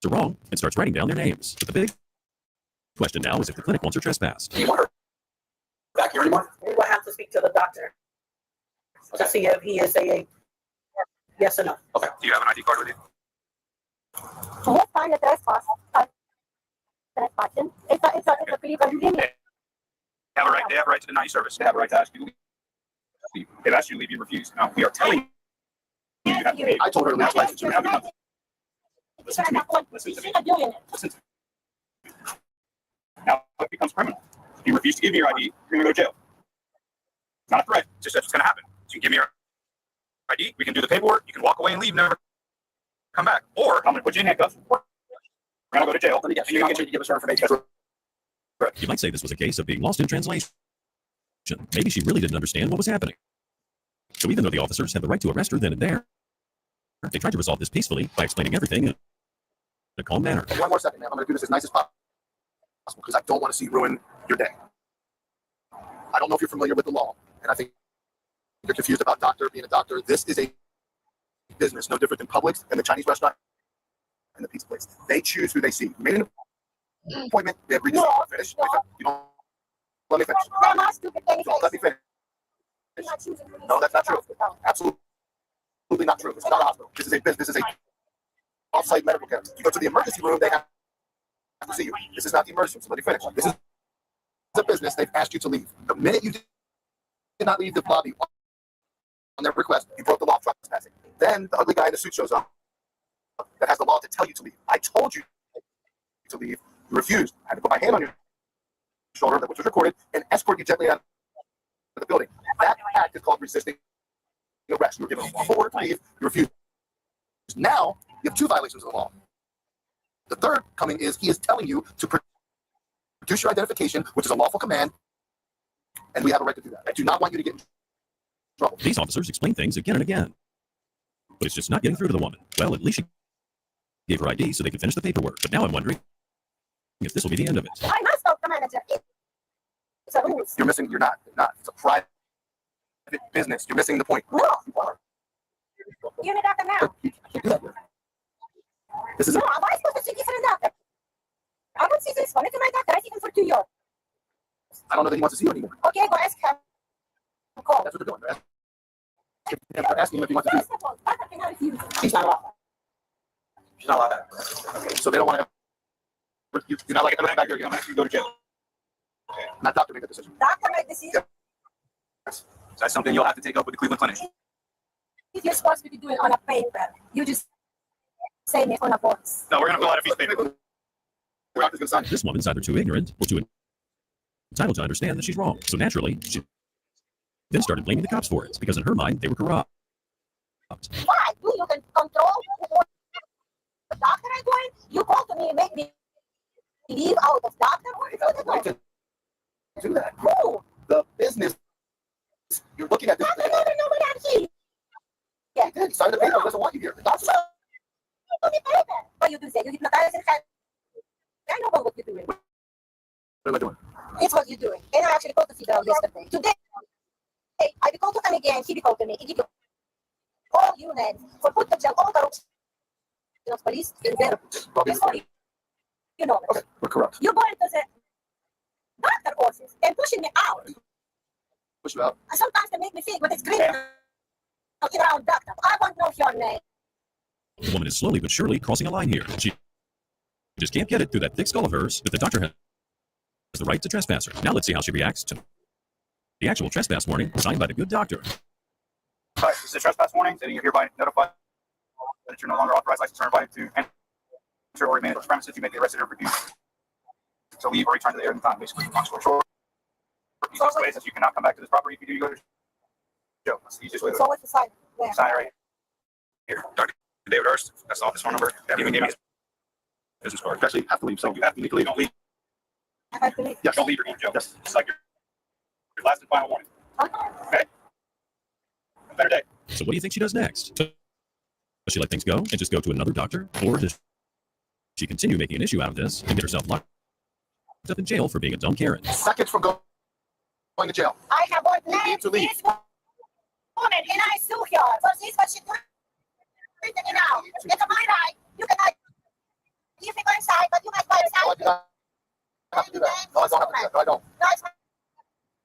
Speaker 8: are wrong and starts writing down their names. But the big question now is if the clinic wants her trespassed.
Speaker 4: Do you want her back here anymore?
Speaker 2: We will have to speak to the doctor to see if he is saying yes or no.
Speaker 4: Okay. Do you have an ID card with you?
Speaker 6: Let's find a trespass. Trespassing. It's a pretty convenient.
Speaker 4: They have a right to deny you service. They have a right to ask you to leave. They've asked you to leave, you refuse. Now, we are telling you have to leave. I told her last license you have to leave. Listen to me. Listen to me. Listen to me. Now it becomes criminal. If you refuse to give me your ID, you're going to go to jail. It's not a threat. It's just that's what's going to happen. So you give me your ID, we can do the paperwork, you can walk away and leave, never come back. Or I'm going to put you in handcuffs. We're going to go to jail. And you're going to give us her information.
Speaker 8: You might say this was a case of being lost in translation. Maybe she really didn't understand what was happening. So even though the officers had the right to arrest her then and there, they tried to resolve this peacefully by explaining everything in a calm manner.
Speaker 5: One more second, ma'am. I'm going to do this as nice as possible because I don't want to see you ruin your day. I don't know if you're familiar with the law, and I think you're confused about doctor being a doctor. This is a business no different than Publix and the Chinese restaurant and the pizza place. They choose who they see. You made an appointment. They agreed to finish. You don't let me finish. Don't let me finish. No, that's not true. Absolutely not true. This is not a hospital. This is a business. This is a off-site medical care. You go to the emergency room, they have to see you. This is not the emergency room. So let me finish. This is a business. They've asked you to leave. The minute you did not leave the lobby on their request, you broke the law of trespassing. Then the ugly guy in the suit shows up that has the law to tell you to leave. I told you to leave. You refused. I had to put my hand on your shoulder, which was recorded, and escort you gently out of the building. That act is called resisting arrest. You were given a lawful order to leave. You refused. Now you have two violations of the law. The third coming is he is telling you to produce your identification, which is a lawful command, and we have a right to do that. I do not want you to get in trouble.
Speaker 8: These officers explain things again and again, but it's just not getting through to the woman. Well, at least she gave her ID so they could finish the paperwork. But now I'm wondering if this will be the end of it.
Speaker 6: I must talk to manager. It's a rules.
Speaker 5: You're missing. You're not. It's a private business. You're missing the point.
Speaker 6: No. You're the doctor now.
Speaker 5: You can't do that. This is
Speaker 6: No, why am I supposed to see different doctor? I don't see this one. It's my doctor. I see him for 2 years.
Speaker 5: I don't know that he wants to see you anymore.
Speaker 6: Okay, go ask him. Call.
Speaker 5: That's what they're doing. They're asking him if he wants to see you.
Speaker 6: Doctor cannot refuse.
Speaker 5: She's not allowed. She's not allowed that. Okay, so they don't want to. You're not like back there. I'm asking you to go to jail. Okay. Not doctor make the decision.
Speaker 6: Doctor make decision.
Speaker 5: Yes.
Speaker 4: So that's something you'll have to take up with the Cleveland Clinic.
Speaker 6: If you're supposed to be doing on a paper, you just say it on a voice.
Speaker 4: No, we're going to fill out a piece of paper.
Speaker 5: The doctor's going to sign it.
Speaker 8: This woman's either too ignorant or too entitled to understand that she's wrong. So naturally, she then started blaming the cops for it because in her mind, they were corrupt.
Speaker 6: Why? You can control the doctor I'm going. You call to me and make me leave out of doctor.
Speaker 5: They have the right to do that.
Speaker 6: Who?
Speaker 5: The business. You're looking at this.
Speaker 6: Doctor never know what I'm here.
Speaker 5: He did. He signed the paper. He doesn't want you here. The doctor.
Speaker 6: What you do say? You hypnotize and I know what you're doing.
Speaker 5: What am I doing?
Speaker 6: It's what you're doing. And I actually called the figure out yesterday. Today, I called to him again. He called to me. He did all units for put the jail all the police in there. You know.
Speaker 5: Okay, we're corrupt.
Speaker 6: You're going to the doctor office and pushing me out.
Speaker 5: Push you out.
Speaker 6: And sometimes they make me think, but it's green. Around doctor. I want to know your name.
Speaker 8: The woman is slowly but surely crossing a line here. She just can't get it through that thick skull of hers that the doctor has the right to trespass her. Now let's see how she reacts to the actual trespass warning signed by the good doctor.
Speaker 4: All right, this is a trespass warning, stating you're hereby notified that you're no longer authorized, licensed, or invited to enter or remain at the premises. You may be arrested or refused to leave or return to the area anytime. Basically, long story short, that you cannot come back to this property. If you do, you go to jail. That's the easiest way to
Speaker 6: So what's the sign? Where?
Speaker 4: sign it right here. Dr. David Hurst, that's the office phone number. That even gave me his business card.
Speaker 5: You actually have to leave. So
Speaker 4: You have to legally don't leave.
Speaker 6: I have to leave.
Speaker 5: yes.
Speaker 4: Don't leave or go to jail.
Speaker 5: Yes.
Speaker 4: It's like your last and final warning. Okay? A better day.
Speaker 8: So what do you think she does next? Does she let things go and just go to another doctor? Or does she continue making an issue out of this and get herself locked up in jail for being a dumb Karen?
Speaker 5: Seconds from going to jail.
Speaker 6: I have
Speaker 5: You
Speaker 6: ordained
Speaker 5: need to leave.
Speaker 6: this woman and I sue her for this what she did. Now, it's my right. You cannot
Speaker 9: You can go inside, but you must go inside.
Speaker 5: No, I do not have to do that. No, I don't have to do that. No, I don't.
Speaker 9: No, it's fine.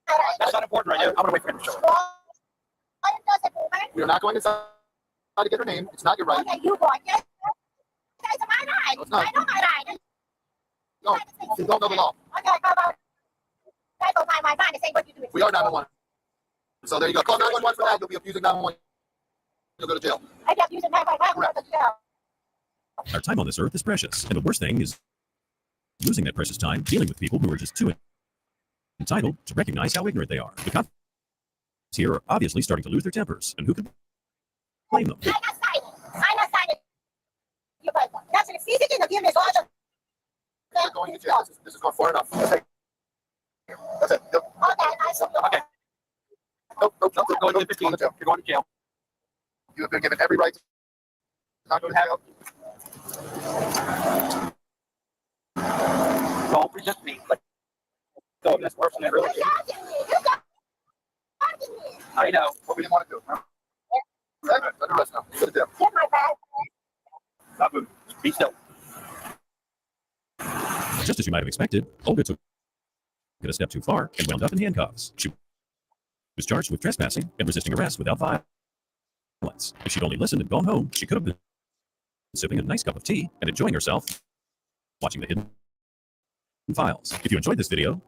Speaker 9: All right.
Speaker 4: That's not important right now.
Speaker 5: I'm gonna wait for him to show up.
Speaker 9: What does it mean?
Speaker 5: We are not going inside to get her name. It's not your right.
Speaker 9: Okay, you go. Yes. It's my right.
Speaker 5: No, it's not.
Speaker 9: I know my right.
Speaker 5: No, you don't know the law.
Speaker 9: Okay, how about I go find my mind and say what you do?
Speaker 5: We are 911. So there you go. Call 911 for that. You'll be abusing 911. You'll go to jail.
Speaker 9: I just use it 911.
Speaker 8: Our time on this earth is precious, and the worst thing is losing that precious time dealing with people who are just too entitled to recognize how ignorant they are. The cops here are obviously starting to lose their tempers, and who can blame them?
Speaker 9: I'm not signing. You but that's an excuse to give me order.
Speaker 5: You're going to jail. This is going far enough. That's it. That's it. Yep.
Speaker 9: Okay, I should go.
Speaker 4: Okay.
Speaker 5: Nope.
Speaker 4: You're going to 15. You're going to jail.
Speaker 5: You have been given every right to not go to jail.
Speaker 4: Don't resist me. Like, so this person that really. I know.
Speaker 5: What we didn't want to do. Huh? Let her rest now. Go to jail.
Speaker 9: Get my bag.
Speaker 4: Stop moving. Be still.
Speaker 8: Just as you might have expected, Olga took it a step too far and wound up in handcuffs. She was charged with trespassing and resisting arrest without violence. If she'd only listened and gone home, she could have been sipping a nice cup of tea and enjoying herself watching the hidden files. If you enjoyed this video,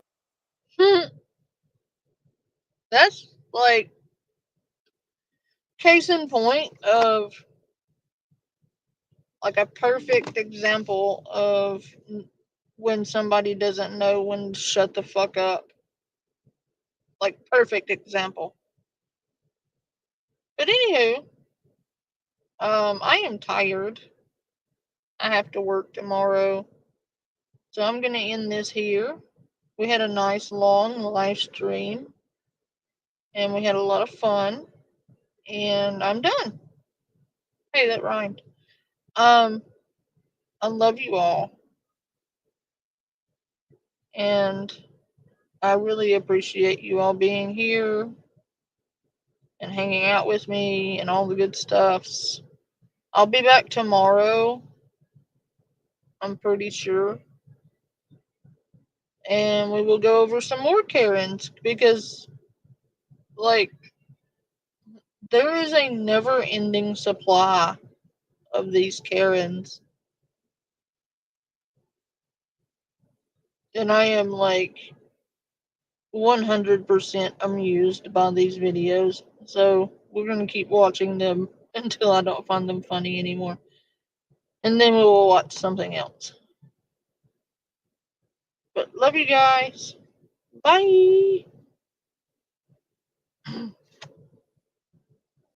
Speaker 1: That's like case in point of like a perfect example of when somebody doesn't know when to shut the fuck up. Like perfect example. But anywho, I am tired. I have to work tomorrow. So I'm gonna end this here. We had a nice long live stream. And we had a lot of fun. And I'm done. Hey, that rhymed. I love you all. And I really appreciate you all being here and hanging out with me and all the good stuffs. I'll be back tomorrow. I'm pretty sure. And we will go over some more Karens because, like, there is a never ending supply of these Karens. And I am, like, 100% amused by these videos. So we're going to keep watching them until I don't find them funny anymore. And then we will watch something else. But love you guys. Bye.